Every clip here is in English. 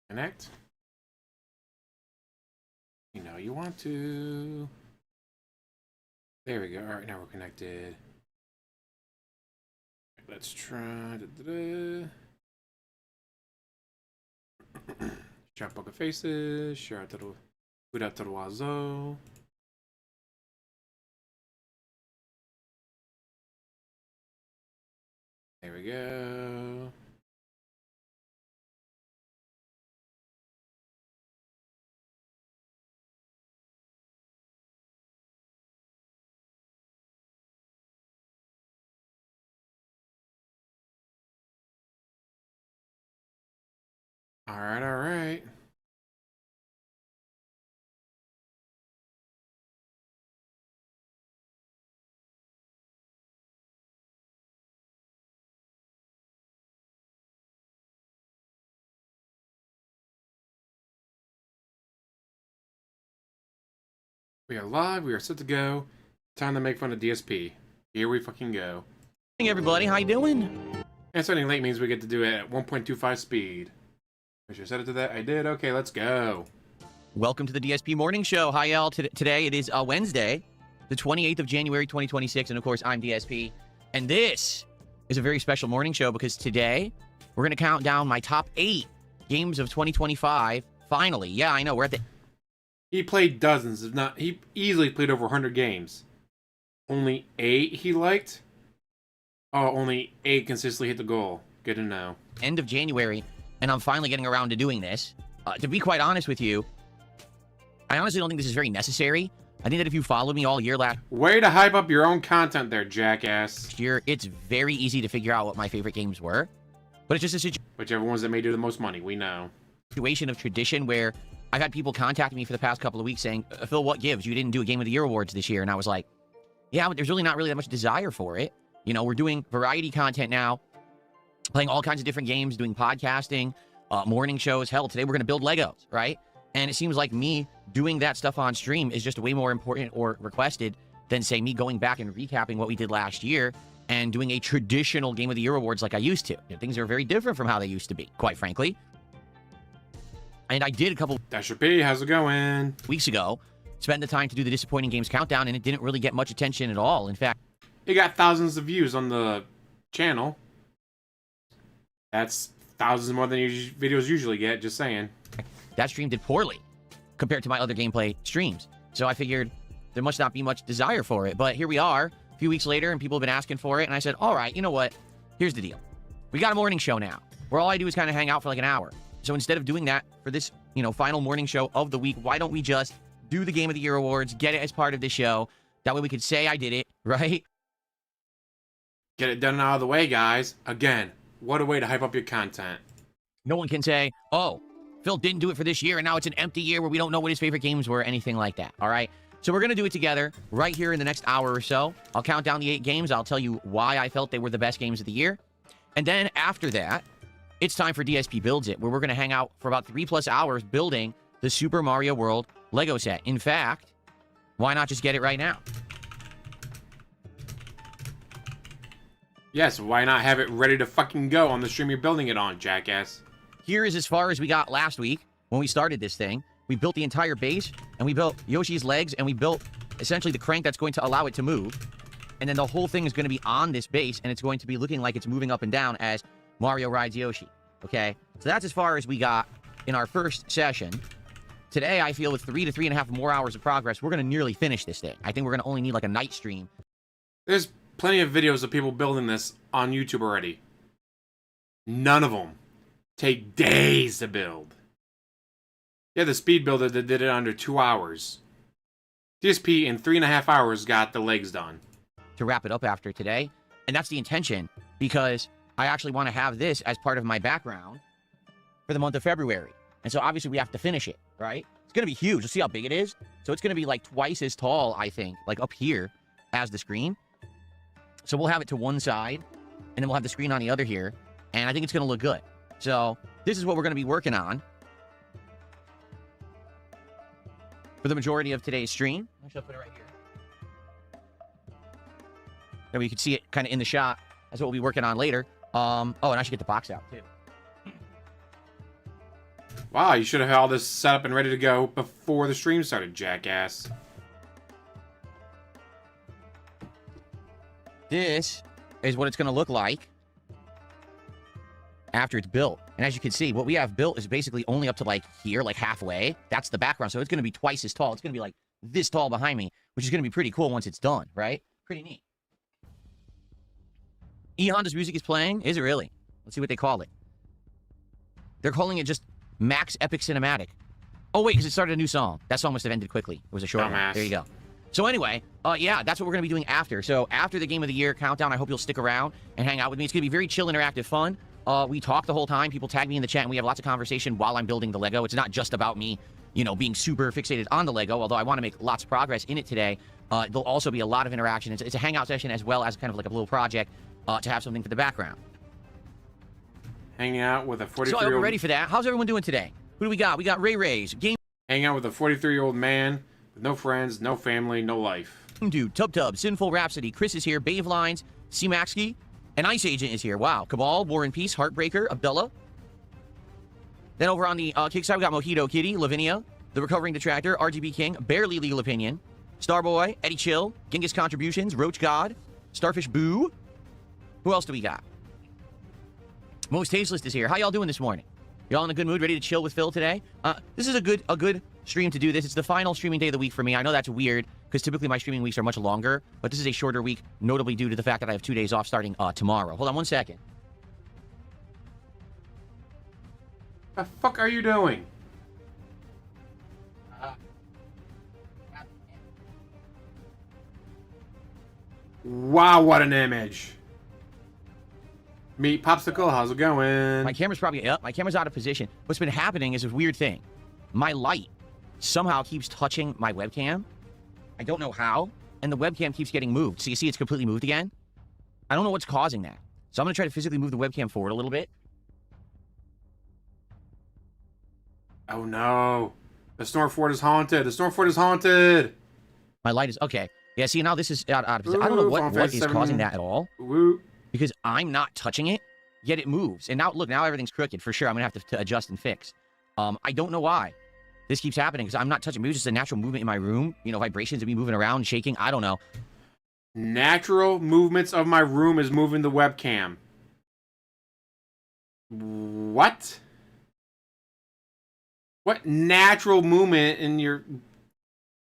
Connect. You know you want to. There we go. All right, now we're connected. Let's try. Share poker faces. Share out to the. Put out to the oiseau. There we go. All right, all right. We are live. We are set to go. Time to make fun of DSP. Here we fucking go. Hey everybody, how you doing? And starting late means we get to do it at 1.25 speed. I should set it to that. I did. Okay, let's go. Welcome to the DSP Morning Show. Hi, y'all. Today it is Wednesday, the 28th of January, 2026. And of course, I'm DSP. And this is a very special morning show because today we're going to count down my top 8 games of 2025. Finally. Yeah, I know. We're at the... He played dozens, if not, he easily played over 100 games. Only 8 he liked? Oh, only 8 consistently hit the goal. Good to know. end of January, and I'm finally getting around to doing this. To be quite honest with you, I honestly don't think this is very necessary. I think that if you followed me all year last Way to hype up your own content there, jackass. year, it's very easy to figure out what my favorite games were. But it's just a Whichever ones that made you the most money, we know. situation of tradition where I've had people contact me for the past couple of weeks saying, Phil, what gives? You didn't do a Game of the Year awards this year. And I was like, yeah, but there's really not really that much desire for it. You know, we're doing variety content now, playing all kinds of different games, doing podcasting, morning shows. Hell, today we're going to build Legos, right? And it seems like me doing that stuff on stream is just way more important or requested than, say, me going back and recapping what we did last year and doing a traditional Game of the Year awards like I used to. You know, things are very different from how they used to be, quite frankly. And I did a couple Dasher P, how's it going? weeks ago, spend the time to do the Disappointing Games Countdown, and it didn't really get much attention at all. In fact, It got thousands of views on the channel. That's thousands more than videos usually get, just saying. that stream did poorly compared to my other gameplay streams. So I figured there must not be much desire for it. But here we are, a few weeks later, and people have been asking for it. And I said, all right, you know what? Here's the deal. We got a morning show now, where all I do is kind of hang out for like an hour. So instead of doing that for this, final morning show of the week, why don't we just do the Game of the Year awards, get it as part of the show? That way we could say I did it, right? Get it done and out of the way, guys. Again, what a way to hype up your content. No one can say, oh, Phil didn't do it for this year, and now it's an empty year where we don't know what his favorite games were, anything like that, all right? So we're going to do it together right here in the next hour or so. I'll count down the 8 games. I'll tell you why I felt they were the best games of the year. And then after that, it's time for DSP Builds It, where we're going to hang out for about 3+ hours building the Super Mario World Lego set. In fact, why not just get it right now? Yes, why not have it ready to fucking go on the stream you're building it on, jackass? Here is as far as we got last week when we started this thing. We built the entire base, and we built Yoshi's legs, and we built essentially the crank that's going to allow it to move. And then the whole thing is going to be on this base, and it's going to be looking like it's moving up and down as Mario rides Yoshi. Okay? So that's as far as we got in our first session. Today, I feel with 3 to 3.5 more hours of progress, we're going to nearly finish this thing. I think we're going to only need like a night stream. There's plenty of videos of people building this on YouTube already. None of them take days to build. Yeah, the speed builder that did it under 2 hours. DSP in 3.5 hours got the legs done. To wrap it up after today. And that's the intention, because I actually want to have this as part of my background for the month of February. And so obviously we have to finish it, right? It's going to be huge. You'll see how big it is. So it's going to be like twice as tall, I think, like up here as the screen. So we'll have it to one side, and then we'll have the screen on the other here. And I think it's going to look good. So this is what we're going to be working on for the majority of today's stream. Actually, I'll put it right here. That way you can see it kind of in the shot. That's what we'll be working on later. Oh, and I should get the box out, too. Wow, you should have had all this set up and ready to go before the stream started, jackass. This is what it's going to look like after it's built. And as you can see, what we have built is basically only up to like here, like halfway. That's the background. So it's going to be twice as tall. It's going to be like this tall behind me, which is going to be pretty cool once it's done, right? Pretty neat. E Honda's music is playing. Is it really? Let's see what they call it. They're calling it just Max Epic Cinematic. Oh, wait, because it started a new song. That song must have ended quickly. It was a short one. There you go. So anyway, yeah, that's what we're going to be doing after. So after the Game of the Year countdown, I hope you'll stick around and hang out with me. It's going to be very chill, interactive fun. We talk the whole time. People tag me in the chat, and we have lots of conversation while I'm building the Lego. It's not just about me, you know, being super fixated on the Lego, although I want to make lots of progress in it today. There'll also be a lot of interaction. It's a hangout session as well as kind of like a little project to have something for the background. Hanging out with a 43-year-old... So I hope you're ready for that. How's everyone doing today? Who do we got? We got Ree's game... Hanging out with a 43-year-old man with no friends, no family, no life. Dude, Tub, Sinful Rhapsody, Chris is here, Bave Lines, C-Maxky, and Ice Agent is here. Wow. Cabal, War and Peace, Heartbreaker, Abdullah. Then over on the kick side, we got Mojito Kitty, Lavinia, The Recovering Detractor, RGB King, Barely Legal Opinion, Starboy, Eddie Chill, Genghis Contributions, Roach God, Starfish Boo. Who else do we got? Most Tasteless is here. How y'all doing this morning? Y'all in a good mood, ready to chill with Phil today? This is a good stream to do this. It's the final streaming day of the week for me. I know that's weird, because typically my streaming weeks are much longer, but this is a shorter week, notably due to the fact that I have 2 days off starting tomorrow. Hold on 1 second. The fuck are you doing? Wow, what an image. Meet Popsicle, how's it going? My camera's probably up. My camera's out of position. What's been happening is a weird thing. My light somehow keeps touching my webcam. I don't know how. And the webcam keeps getting moved. So you see it's completely moved again? I don't know what's causing that. So I'm going to try to physically move the webcam forward a little bit. Oh no. The Snort Fort is haunted. The Snort Fort is haunted. My light is... Okay. Yeah, see, now this is out of position. I don't know what is causing that at all. Woo. Because I'm not touching it, yet it moves. And now, look, now everything's crooked. For sure, I'm going to have to adjust and fix. I don't know why this keeps happening, because I'm not touching. Maybe it's just a natural movement in my room. You know, vibrations of me moving around, shaking. I don't know. Natural movements of my room is moving the webcam. What? What natural movement in your...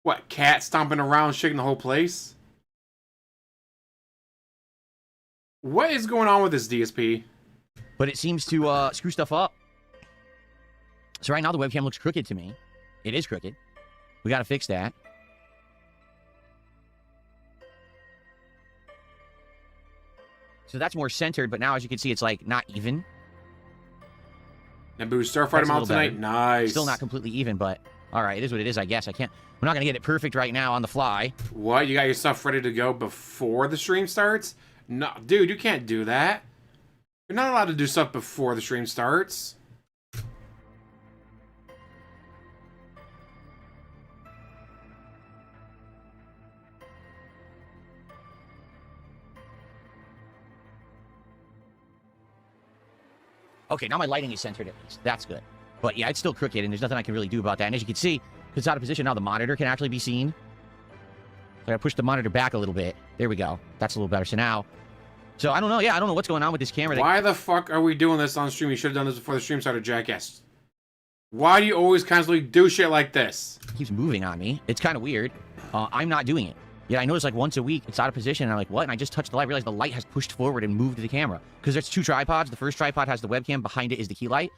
What, cat stomping around, shaking the whole place? What is going on with this DSP? But it seems to screw stuff up. So right now the webcam looks crooked to me. It is crooked. We got to fix that. So that's more centered, but now as you can see, it's like not even. Naboo Starfighter Mount tonight. Nice. Still not completely even, but all right, it is what it is, I guess. We're not going to get it perfect right now on the fly. What? You got your stuff ready to go before the stream starts? No, dude, you can't do that. You're not allowed to do stuff before the stream starts. Okay, now my lighting is centered at least. That's good. But yeah, it's still crooked, and there's nothing I can really do about that. And as you can see, because it's out of position now, the monitor can actually be seen. So I gotta push the monitor back a little bit. There we go. That's a little better. So now... So I don't know. Yeah, I don't know what's going on with this camera. Why the fuck are we doing this on stream? You should have done this before the stream started, jackass. Why do you always constantly do shit like this? It keeps moving on me. It's kind of weird. I'm not doing it. Yeah, I notice like once a week it's out of position, and I'm like, what? And I just touched the light. I realized the light has pushed forward and moved the camera. Because there's 2 tripods. The first tripod has the webcam. Behind it is the key light.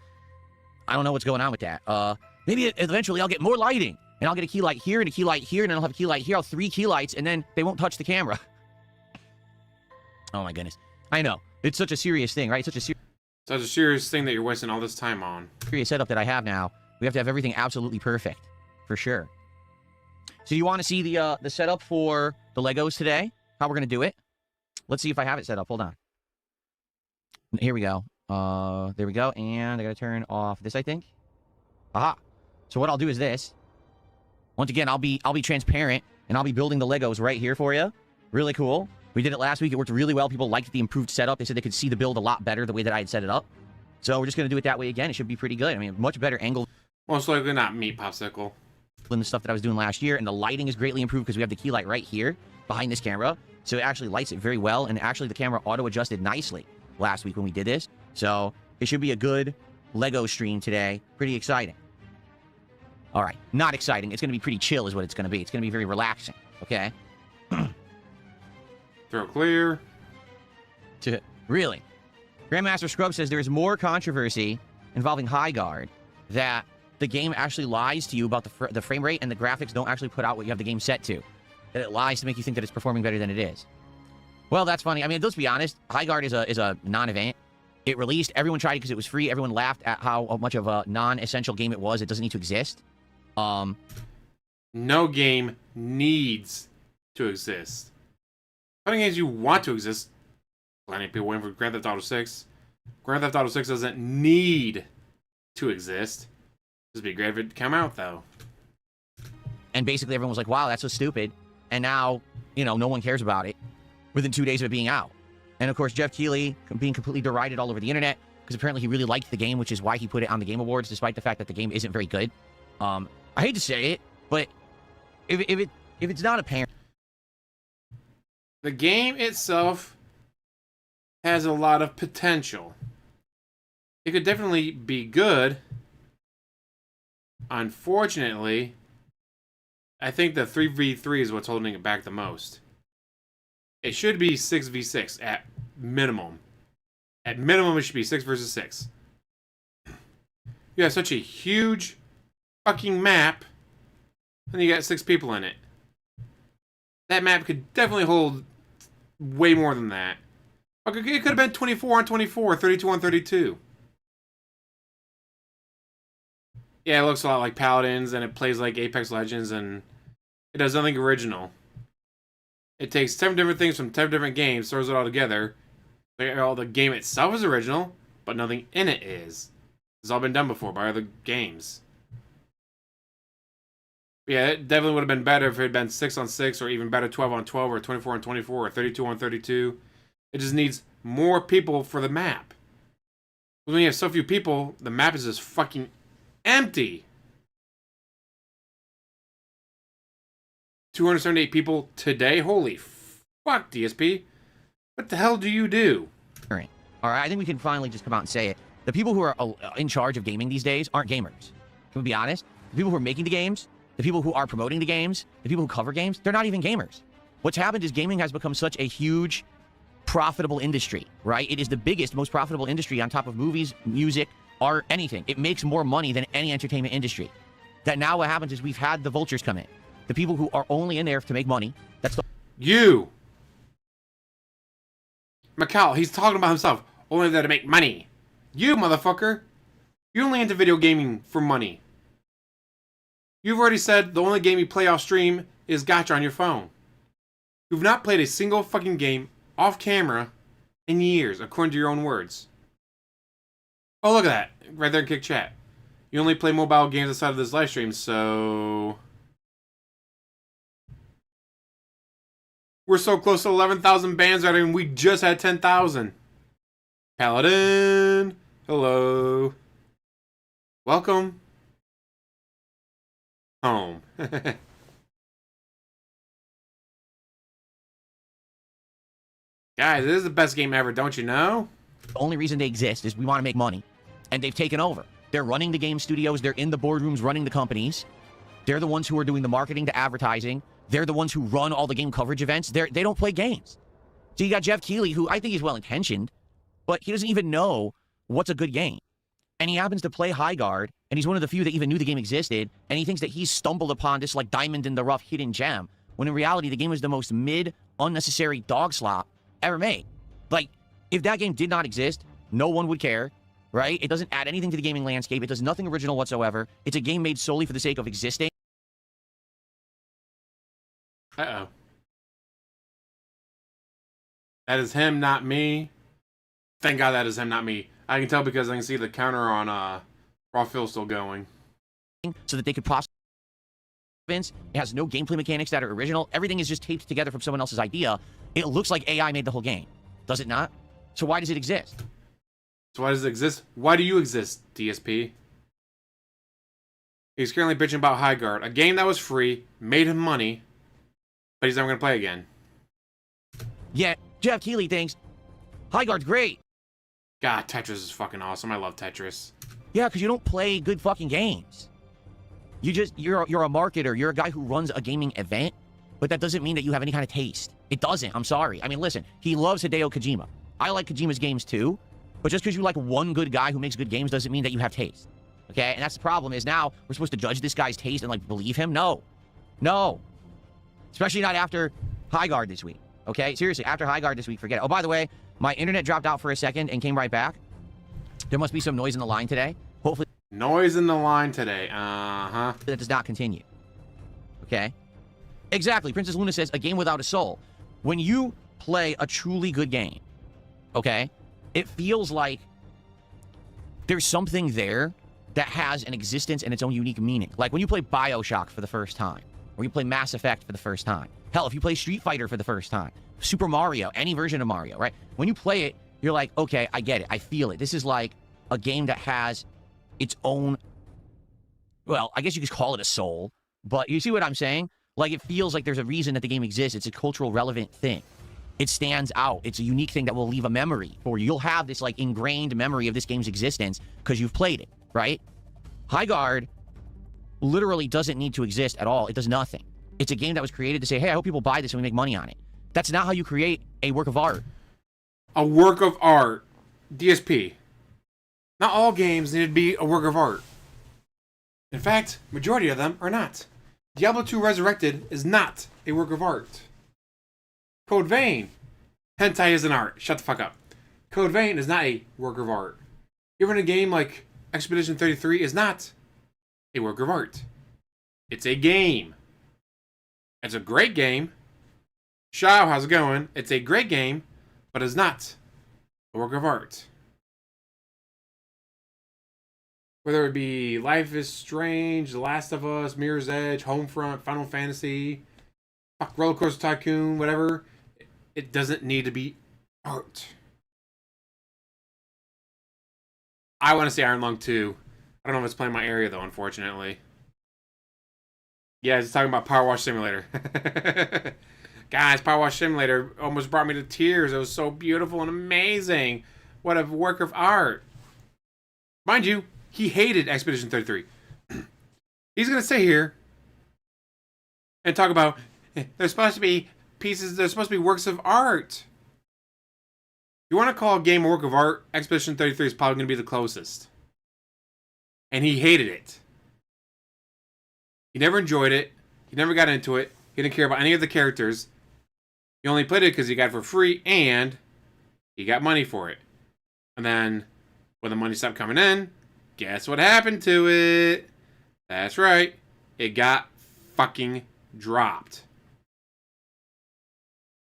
I don't know what's going on with that. Maybe eventually I'll get more lighting. And I'll get a key light here and a key light here, and then I'll have a key light here. I'll have 3 key lights, and then they won't touch the camera. Oh my goodness. I know. It's such a serious thing, right? Such a serious thing that you're wasting all this time on. Serious setup that I have now. We have to have everything absolutely perfect. For sure. So you want to see the setup for the Legos today? How we're going to do it? Let's see if I have it set up. Hold on. Here we go. There we go. And I got to turn off this, I think. Aha. So what I'll do is this. Once again, I'll be transparent, and I'll be building the Legos right here for you. Really cool. We did it last week. It worked really well. People liked the improved setup. They said they could see the build a lot better the way that I had set it up. So we're just going to do it that way again. It should be pretty good. I mean, much better angle. Most likely not meat popsicle. and the stuff that I was doing last year, and the lighting is greatly improved because we have the key light right here behind this camera, so it actually lights it very well, and actually the camera auto-adjusted nicely last week when we did this, so it should be a good Lego stream today. Pretty exciting. All right, not exciting. It's going to be pretty chill is what it's going to be. It's going to be very relaxing, okay? Throw clear. Really? Grandmaster Scrub says there is more controversy involving High Guard, that the game actually lies to you about the frame rate, and the graphics don't actually put out what you have the game set to. That it lies to make you think that it's performing better than it is. Well, that's funny. I mean, let's be honest. High Guard is a non-event. It released. Everyone tried it because it was free. Everyone laughed at how much of a non-essential game it was. It doesn't need to exist. No game needs to exist. Plenty of games you want to exist. Plenty of people waiting for Grand Theft Auto 6. Grand Theft Auto 6 doesn't need to exist. It'd be great if it came out, though. And basically everyone was like, wow, that's so stupid. And now, you know, no one cares about it within 2 days of it being out. And of course, Jeff Keighley being completely derided all over the internet because apparently he really liked the game, which is why he put it on the Game Awards, despite the fact that the game isn't very good. I hate to say it, but if it's not apparent, the game itself has a lot of potential. It could definitely be good. Unfortunately, I think the 3v3 is what's holding it back the most. It should be 6v6 at minimum. At minimum, it should be 6 versus 6. You have such a huge fucking map, and you got 6 people in it. That map could definitely hold way more than that. Okay, it could have been 24 on 24, 32 on 32. Yeah, it looks a lot like Paladins, and it plays like Apex Legends, and it does nothing original. It takes 10 different things from 10 different games, throws it all together. Well, the game itself is original, but nothing in it is. It's all been done before by other games. Yeah, it definitely would have been better if it had been 6 on 6, or even better 12 on 12, or 24 on 24, or 32 on 32. It just needs more people for the map. When you have so few people, the map is just fucking empty. 278 people today? Holy fuck, DSP. What the hell do you do? all right, I think we can finally just come out and say it. The people who are in charge of gaming these days aren't gamers. Can we be honest? The people who are making the games, the people who are promoting the games, the people who cover games, they're not even gamers. What's happened is gaming has become such a huge, profitable industry, right? It is the biggest, most profitable industry on top of movies, music, art, anything. It makes more money than any entertainment industry. That now what happens is we've had the vultures come in. The people who are only in there to make money. That's the... You! Macau, he's talking about himself. Only there to make money. You, motherfucker! You're only into video gaming for money. You've already said the only game you play off stream is Gacha on your phone. You've not played a single fucking game off camera in years, according to your own words. Oh, look at that. Right there in Kick Chat. You only play mobile games outside of this live stream, so... We're so close to 11,000 bands already, and we just had 10,000. Paladin! Hello. Welcome. Home. Guys, this is the best game ever, don't you know? The only reason they exist is we want to make money. And they've taken over. They're running the game studios. They're in the boardrooms running the companies. They're the ones who are doing the marketing, the advertising. They're the ones who run all the game coverage events. They don't play games. So you got Jeff Keighley, who I think is well-intentioned, but he doesn't even know what's a good game. And he happens to play High Guard, and he's one of the few that even knew the game existed, and he thinks that he's stumbled upon this, like, diamond-in-the-rough hidden gem, when in reality, the game is the most mid, unnecessary dog slop ever made. Like, if that game did not exist, no one would care, right? It doesn't add anything to the gaming landscape. It does nothing original whatsoever. It's a game made solely for the sake of existing. Uh-oh. That is him, not me. Thank God that is him, not me. I can tell because I can see the counter on Raw Phil still going. So that they could possibly... It has no gameplay mechanics that are original. Everything is just taped together from someone else's idea. It looks like AI made the whole game. Does it not? So why does it exist? So why does it exist? Why do you exist, DSP? He's currently bitching about High Guard, a game that was free, made him money, but he's never going to play again. Yeah, Jeff Keighley thinks High Guard's great. God, Tetris is fucking awesome. I love Tetris. Yeah, because you don't play good fucking games. You're a marketer. You're a guy who runs a gaming event, but that doesn't mean that you have any kind of taste. It doesn't. I'm sorry. I mean, listen, he loves Hideo Kojima. I like Kojima's games too, but just because you like one good guy who makes good games doesn't mean that you have taste. Okay? And that's the problem is now we're supposed to judge this guy's taste and, like, believe him? No. No. Especially not after High Guard this week. Okay? Seriously, after High Guard this week, forget it. Oh, by the way, my internet dropped out for a second and came right back. There must be some noise in the line today. Hopefully... Noise in the line today. Uh-huh. That does not continue. Okay? Exactly. Princess Luna says, a game without a soul. When you play a truly good game, okay, it feels like there's something there that has an existence and its own unique meaning. Like when you play BioShock for the first time, or you play Mass Effect for the first time. Hell, if you play Street Fighter for the first time, Super Mario, any version of Mario, right? When you play it, you're like, okay, I get it. I feel it. This is like a game that has its own, well, I guess you could call it a soul, but you see what I'm saying? Like, it feels like there's a reason that the game exists. It's a cultural relevant thing. It stands out. It's a unique thing that will leave a memory for you. You'll have this, like, ingrained memory of this game's existence because you've played it, right? High Guard literally doesn't need to exist at all. It does nothing. It's a game that was created to say, hey, I hope people buy this and we make money on it. That's not how you create a work of art. A work of art. DSP. Not all games need to be a work of art. In fact, majority of them are not. Diablo 2 Resurrected is not a work of art. Code Vein. Hentai is an art. Shut the fuck up. Code Vein is not a work of art. Even a game like Expedition 33 is not a work of art. It's a game. It's a great game. Shao, how's it going? It's a great game, but it's not a work of art. Whether it be Life is Strange, The Last of Us, Mirror's Edge, Homefront, Final Fantasy, Roller Coaster Tycoon, whatever, it doesn't need to be art. I want to say Iron Lung 2. I don't know if it's playing my area, though, unfortunately. Yeah, it's talking about Power Wash Simulator. Guys, Power Wash Simulator almost brought me to tears. It was so beautiful and amazing. What a work of art. Mind you, he hated Expedition 33. He's going to sit here and talk about, there's supposed to be pieces, there's supposed to be works of art. You want to call a game a work of art, Expedition 33 is probably going to be the closest. And he hated it. He never enjoyed it. He never got into it. He didn't care about any of the characters. He only played it because he got it for free and he got money for it. And then when the money stopped coming in, guess what happened to it? That's right. It got fucking dropped.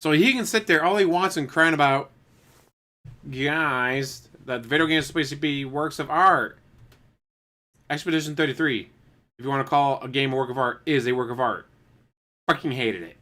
So he can sit there all he wants and crying about, guys, that the video game is supposed to be works of art. Expedition 33, if you want to call a game a work of art, is a work of art. Fucking hated it.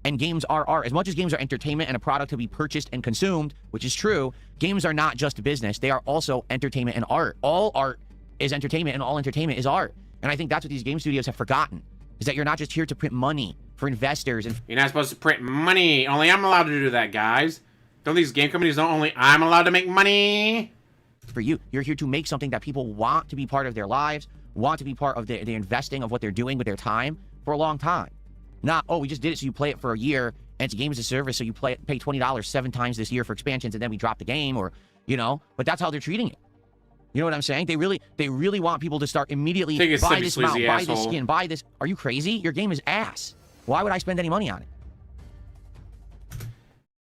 And games are art. As much as games are entertainment and a product to be purchased and consumed, which is true, games are not just business. They are also entertainment and art. All art is entertainment and all entertainment is art. And I think that's what these game studios have forgotten, is that you're not just here to print money for investors. And you're not supposed to print money. Only I'm allowed to do that, guys. Don't these game companies know only I'm allowed to make money? For you, you're here to make something that people want to be part of their lives, want to be part of the investing of what they're doing with their time for a long time. Not, oh, we just did it so you play it for a year, and it's a game as a service, so you pay $20 7 times this year for expansions, and then we drop the game, or, you know, but that's how they're treating it. You know what I'm saying? They really want people to start immediately, buy this mount, buy this skin, buy this. Are you crazy? Your game is ass. Why would I spend any money on it?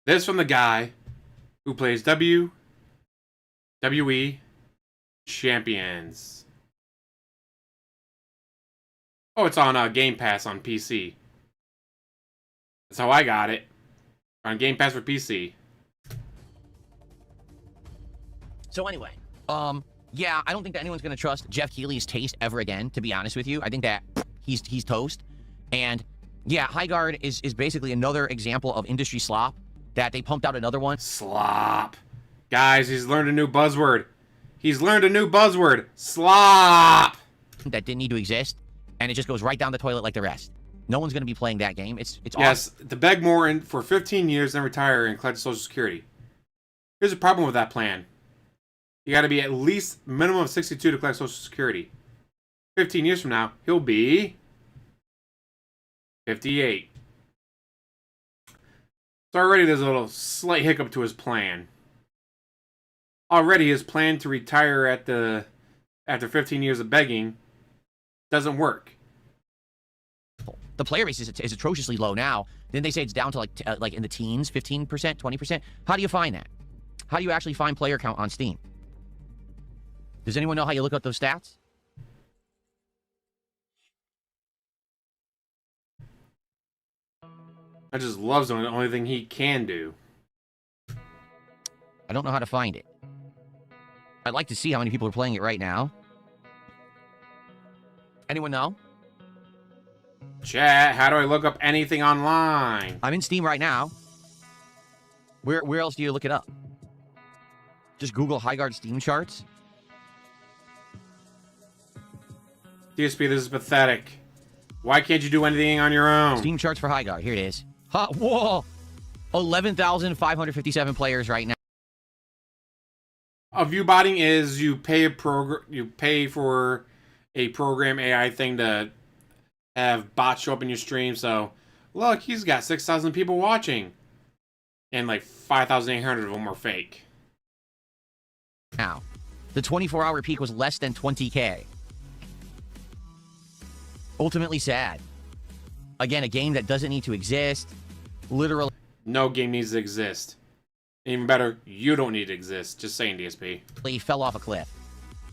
This from the guy who plays WWE Champions. Oh, it's on Game Pass on PC. That's how I got it. On Game Pass for PC. So anyway, yeah, I don't think that anyone's going to trust Jeff Keighley's taste ever again, to be honest with you. I think that he's toast. And yeah, High Guard is basically another example of industry slop, that they pumped out another one. Slop. Guys, he's learned a new buzzword. He's learned a new buzzword. Slop. that didn't need to exist, and it just goes right down the toilet like the rest. No one's going to be playing that game. It's yes, awesome. to beg more and for 15 years, then retire and collect Social Security. Here's the problem with that plan. You got to be at least minimum of 62 to collect Social Security. 15 years from now, he'll be 58. So already there's a little slight hiccup to his plan. Already his plan to retire after 15 years of begging doesn't work. The player base is atrociously low now. Then they say it's down to like in the teens, 15%, 20%. How do you find that? How do you actually find player count on Steam? Does anyone know how you look up those stats? I just loves him. The only thing he can do. I don't know how to find it. I'd like to see how many people are playing it right now. Anyone know? Chat, how do I look up anything online? I'm in Steam right now. Where else do you look it up? Just Google Highguard Steam charts. DSP, this is pathetic. Why can't you do anything on your own? Steam charts for Highguard. Here it is. Whoa! 11,557 players right now. Viewbotting is you pay for a program AI thing to have bots show up in your stream. So, look, he's got 6,000 people watching. And like 5,800 of them are fake. Now, the 24-hour peak was less than 20K. Ultimately sad. Again, a game that doesn't need to exist. Literally. No game needs to exist. Even better, you don't need to exist. Just saying, DSP. Fell off a cliff.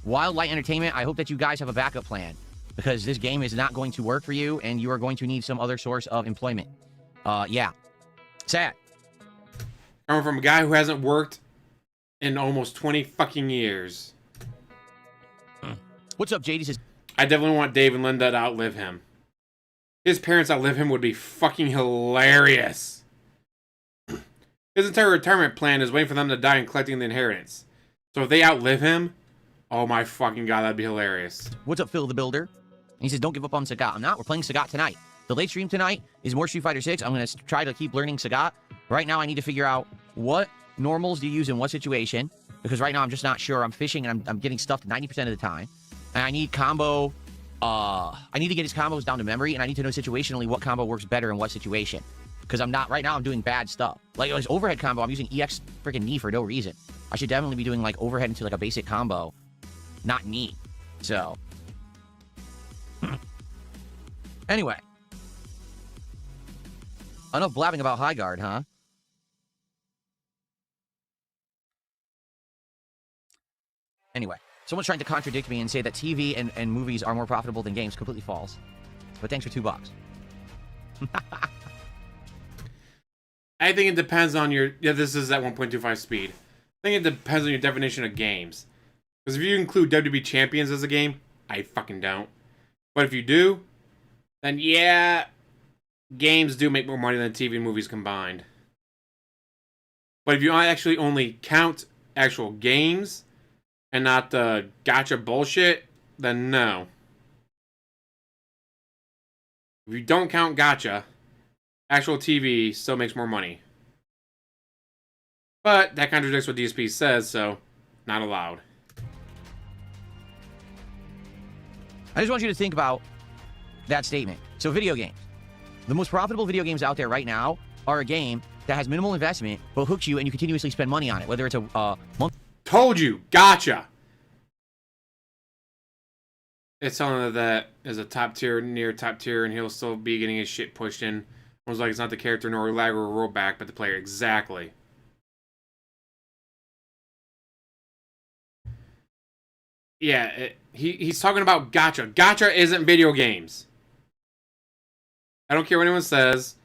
Wildlight Entertainment, I hope that you guys have a backup plan. Because this game is not going to work for you, and you are going to need some other source of employment. Yeah. Sad. Coming from a guy who hasn't worked in almost 20 fucking years. What's up, JD? Says, I definitely want Dave and Linda to outlive him. His parents outlive him would be fucking hilarious. His entire retirement plan is waiting for them to die and collecting the inheritance. So if they outlive him, oh my fucking god, that'd be hilarious. what's up, Phil the Builder? And he says, don't give up on Sagat. I'm not. We're playing Sagat tonight. The late stream tonight is more Street Fighter 6. I'm going to try to keep learning Sagat. Right now, I need to figure out what normals do you use in what situation. Because right now, I'm just not sure. I'm fishing and I'm getting stuffed 90% of the time. And I need combo... I need to get his combos down to memory, and I need to know situationally what combo works better in what situation. Because I'm not... Right now, I'm doing bad stuff. Like, his overhead combo, I'm using EX freaking knee for no reason. I should definitely be doing, like, overhead into, like, a basic combo. Not knee. So... Anyway. Enough blabbing about Highguard, huh? Anyway. Someone's trying to contradict me and say that TV and movies are more profitable than games. Completely false. But thanks for $2. I think it depends on your... Yeah, this is at 1.25 speed. I think it depends on your definition of games. Because if you include WWE Champions as a game, I fucking don't. But if you do, then yeah, games do make more money than TV and movies combined. But if you actually only count actual games and not the gotcha bullshit, then no. If you don't count gotcha, actual TV still makes more money. But that contradicts what DSP says, so not allowed. I just want you to think about that statement. So video games. The most profitable video games out there right now are a game that has minimal investment, but hooks you and you continuously spend money on it. Whether it's a month... Told you! Gotcha! It's telling that is a top tier, near top tier, and he'll still be getting his shit pushed in. Almost like it's not the character nor lag or rollback, but the player. Exactly. Yeah, he's talking about gotcha. Gotcha isn't video games. I don't care what anyone says,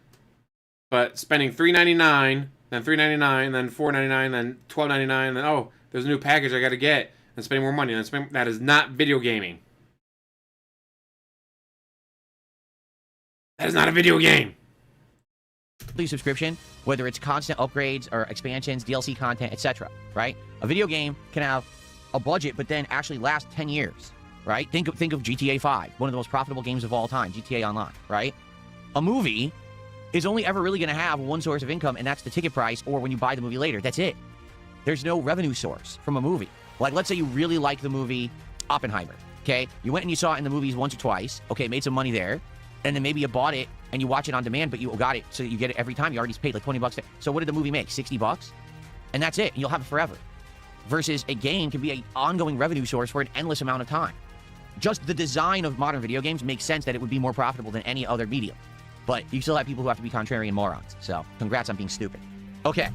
but spending $3.99, then $3.99, then $4.99, then $12.99, then oh, there's a new package I gotta get, and spending more money. That is not video gaming. That is not a video game. Subscription, whether it's constant upgrades or expansions, DLC content, etc. Right? A video game can have a budget, but then actually last 10 years. right? Think of GTA 5, one of the most profitable games of all time, GTA Online, right? A movie is only ever really going to have one source of income, and that's the ticket price or when you buy the movie later. That's it. There's no revenue source from a movie. Like, let's say you really like the movie Oppenheimer, okay? You went and you saw it in the movies once or twice, okay, made some money there, and then maybe you bought it and you watch it on demand, but you got it so you get it every time. You already paid like $20. So what did the movie make? $60? And that's it. And you'll have it forever. Versus a game can be an ongoing revenue source for an endless amount of time. Just the design of modern video games makes sense that it would be more profitable than any other medium. But you still have people who have to be contrarian morons. So congrats on being stupid. Okay.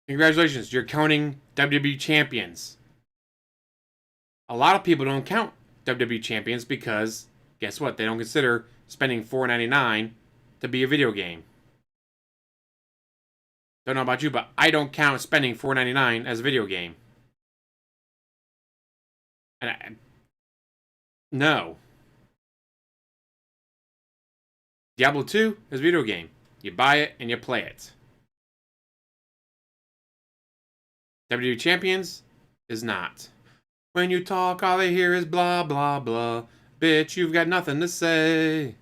Congratulations, you're counting WWE champions. A lot of people don't count WWE champions because, guess what? They don't consider spending $4.99 to be a video game. Don't know about you, but I don't count spending $4.99 as a video game. And no. Diablo 2 is a video game. You buy it and you play it. WWE Champions is not. When you talk, all they hear is blah, blah, blah. Bitch, you've got nothing to say.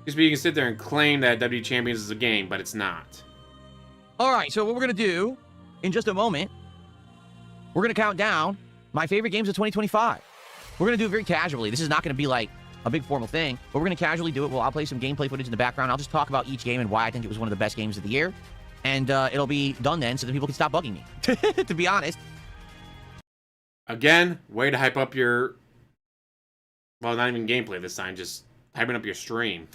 Just you can sit there and claim that WWE Champions is a game, but it's not. All right, so what we're going to do in just a moment, we're going to count down my favorite games of 2025. We're going to do it very casually. This is not going to be like a big formal thing, but we're going to casually do it. I'll play some gameplay footage in the background. I'll just talk about each game and why I think it was one of the best games of the year. And it'll be done then so that people can stop bugging me, to be honest. Again, way to hype up your... Well, not even gameplay this time, just hyping up your stream.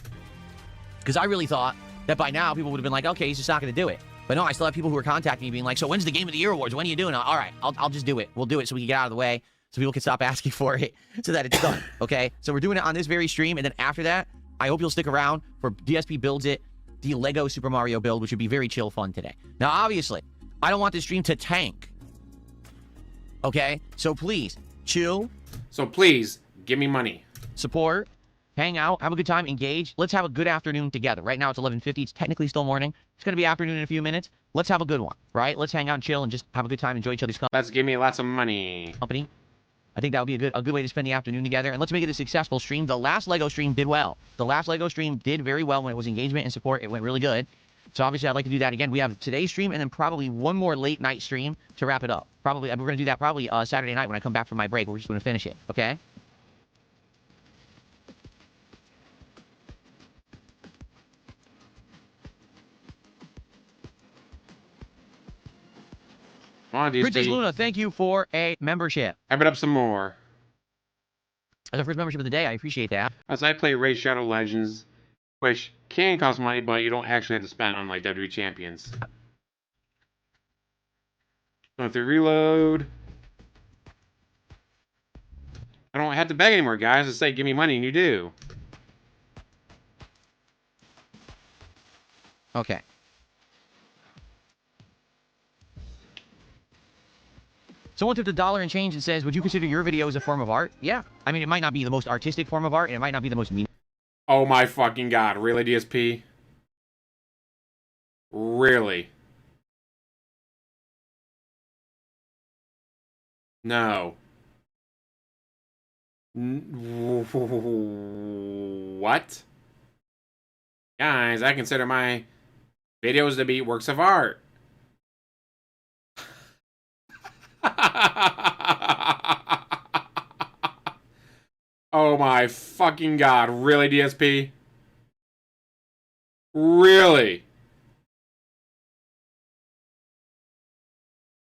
Because I really thought that by now people would have been like, okay, he's just not going to do it. But no, I still have people who are contacting me being like, so when's the Game of the Year Awards? When are you doing it? All right, I'll just do it. We'll do it so we can get out of the way so people can stop asking for it so that it's done, okay? So we're doing it on this very stream, and then after that, I hope you'll stick around for DSP Builds It, the Lego Super Mario build, which would be very chill fun today. Now, obviously, I don't want this stream to tank, okay? So please, chill. So please, give me money. Support. Hang out, have a good time, engage. Let's have a good afternoon together. Right now it's 11:50. It's technically still morning. It's going to be afternoon in a few minutes. Let's have a good one, right? Let's hang out and chill and just have a good time, enjoy each other's Let's give me lots of money. company. I think that would be a good way to spend the afternoon together. And let's make it a successful stream. The last Lego stream did well. The last Lego stream did very well when it was engagement and support. It went really good. So obviously I'd like to do that again. We have today's stream and then probably one more late night stream to wrap it up. Probably, we're going to do that probably Saturday night when I come back from my break. We're just going to finish it, okay? Come on, DSP. Princess Luna, thank you for a membership. Hype it up some more. As our first membership of the day, I appreciate that. As I play Raid Shadow Legends, which can cost money, but you don't actually have to spend on like WWE Champions. Going through reload. I don't have to beg anymore, guys. Just say, give me money, and you do. Okay. Someone took $1 and change and says, would you consider your video as a form of art? Yeah. I mean, it might not be the most artistic form of art, and it might not be the most meaningful. Oh my fucking god. Really, DSP? Really? No. What? Guys, I consider my videos to be works of art. Oh my fucking god. Really, DSP? Really?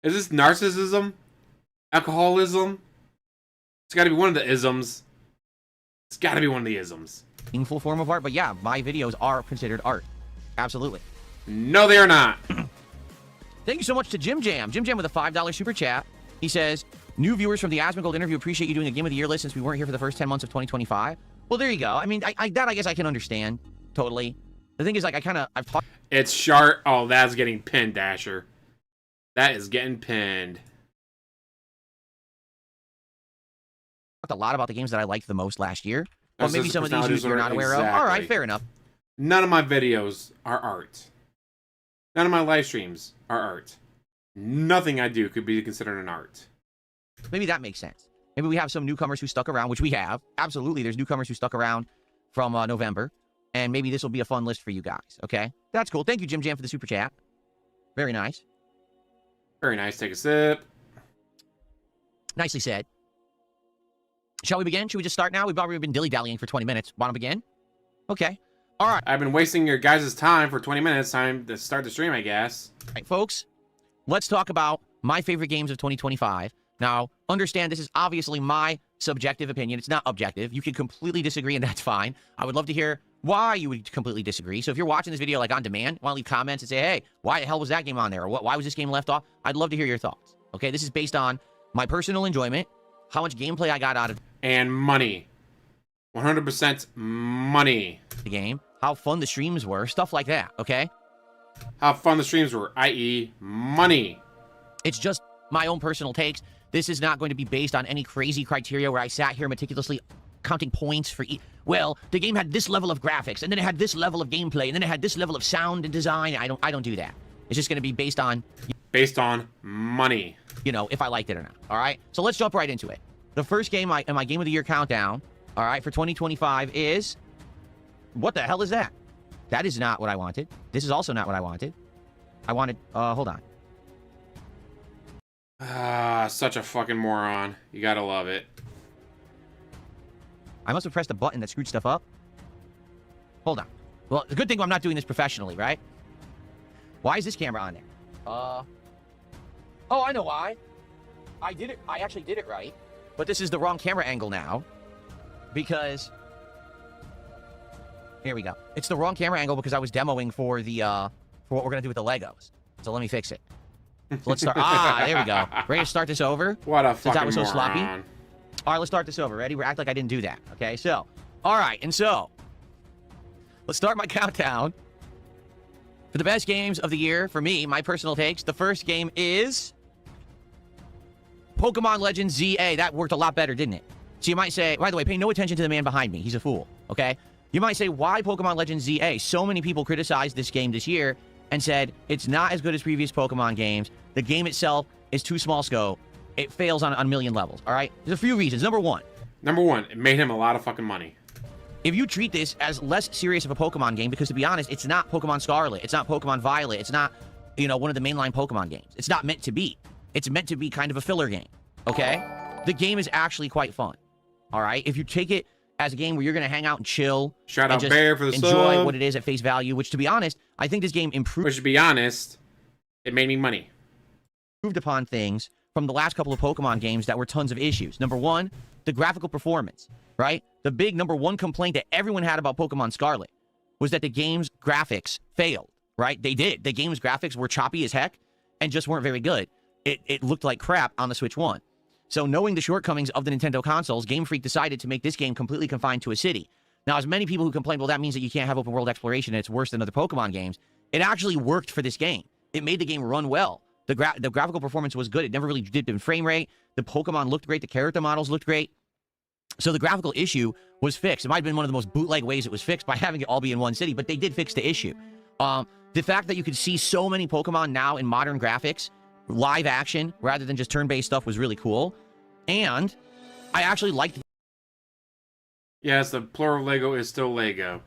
Is this narcissism? Alcoholism? It's gotta be one of the isms. It's gotta be one of the isms. Meaningful form of art, but yeah, my videos are considered art. Absolutely. No, they are not. Thank you so much to Jim Jam. Jim Jam with a $5 super chat. He says, new viewers from the Asmongold interview appreciate you doing a Game of the Year list since we weren't here for the first 10 months of 2025. Well, there you go. I mean, I guess I can understand. Totally. The thing is, like, I've talked It's sharp. Oh, that's getting pinned, Dasher. That is getting pinned. a lot about the games that I liked the most last year. Or That's maybe just some of these personalities you're not aware of. All right, fair enough. None of my videos are art. None of my live streams are art. Nothing I do could be considered an art. Maybe that makes sense. Maybe we have some newcomers who stuck around, which we have. Absolutely, there's newcomers who stuck around from November. And maybe this will be a fun list for you guys, okay? That's cool. Thank you, Jim Jam, for the super chat. Very nice. Very nice. Take a sip. Nicely said. Shall we begin? Should we just start now? We've already been dilly-dallying for 20 minutes. Want to begin? Okay. All right. I've been wasting your guys' time for 20 minutes. Time to start the stream, I guess. All right, folks. Let's talk about my favorite games of 2025. Now, understand this is obviously my subjective opinion. It's not objective. You can completely disagree, and that's fine. I would love to hear why you would completely disagree. So if you're watching this video like on demand, want to leave comments and say, hey, why the hell was that game on there? Or why was this game left off? I'd love to hear your thoughts. Okay, this is based on my personal enjoyment, how much gameplay I got out of And money. 100% money. the game, how fun the streams were, stuff like that, okay? How fun the streams were, i.e. money. It's just my own personal takes. This is not going to be based on any crazy criteria where I sat here meticulously counting points for well, the game had this level of graphics, and then it had this level of gameplay, and then it had this level of sound and design. I don't do that. It's just going to be based on money. You know, if I liked it or not. All right? So let's jump right into it. The first game in my Game of the Year countdown, all right, for 2025 is... What the hell is that? That is not what I wanted. This is also not what I wanted. I wanted... hold on. Ah, such a fucking moron. You gotta love it. I must have pressed a button that screwed stuff up. Hold on. Well, the good thing I'm not doing this professionally, right? Why is this camera on there? Oh, I know why. I did it. I actually did it right. But this is the wrong camera angle now. Because... Here we go. It's the wrong camera angle because I was demoing for the, for what we're going to do with the Legos. So let me fix it. So let's start. There we go. Ready to start this over? What a fucking Since that was so moron. sloppy. All right, let's start this over. Ready? We're act like I didn't do that. Okay, so. All right, and so. Let's start my countdown. For the best games of the year, for me, my personal takes, the first game is... Pokemon Legends ZA. That worked a lot better, didn't it? So you might say, by the way, pay no attention to the man behind me. He's a fool, okay? You might say, why Pokemon Legends ZA? So many people criticized this game this year and said, it's not as good as previous Pokemon games. The game itself is too small scope. It fails on a million levels, all right? There's a few reasons. Number one, it made him a lot of fucking money. if you treat this as less serious of a Pokemon game, because to be honest, it's not Pokemon Scarlet, it's not Pokemon Violet, it's not, you know, one of the mainline Pokemon games. It's not meant to be. It's meant to be kind of a filler game, okay? The game is actually quite fun, all right? If you take it as a game where you're going to hang out and chill. Shout and out just Bear for the enjoy sub. what it is at face value, which to be honest, I think this game Which to be honest, it made me money. improved upon things from the last couple of Pokemon games that were tons of issues. Number one, the graphical performance, right? The big number one complaint that everyone had about Pokemon Scarlet was that the game's graphics failed, right? They did. The game's graphics were choppy as heck and just weren't very good. It looked like crap on the Switch 1. So knowing the shortcomings of the Nintendo consoles, Game Freak decided to make this game completely confined to a city. Now, as many people who complain, well, that means that you can't have open world exploration and it's worse than other Pokemon games, it actually worked for this game. It made the game run well. The graphical performance was good. It never really dipped in frame rate. The Pokemon looked great. The character models looked great. So the graphical issue was fixed. It might have been one of the most bootleg ways it was fixed by having it all be in one city, but they did fix the issue. The fact that you could see so many Pokemon now in modern graphics, live action, rather than just turn-based stuff was really cool. And I actually liked Yes, the plural Lego is still Lego.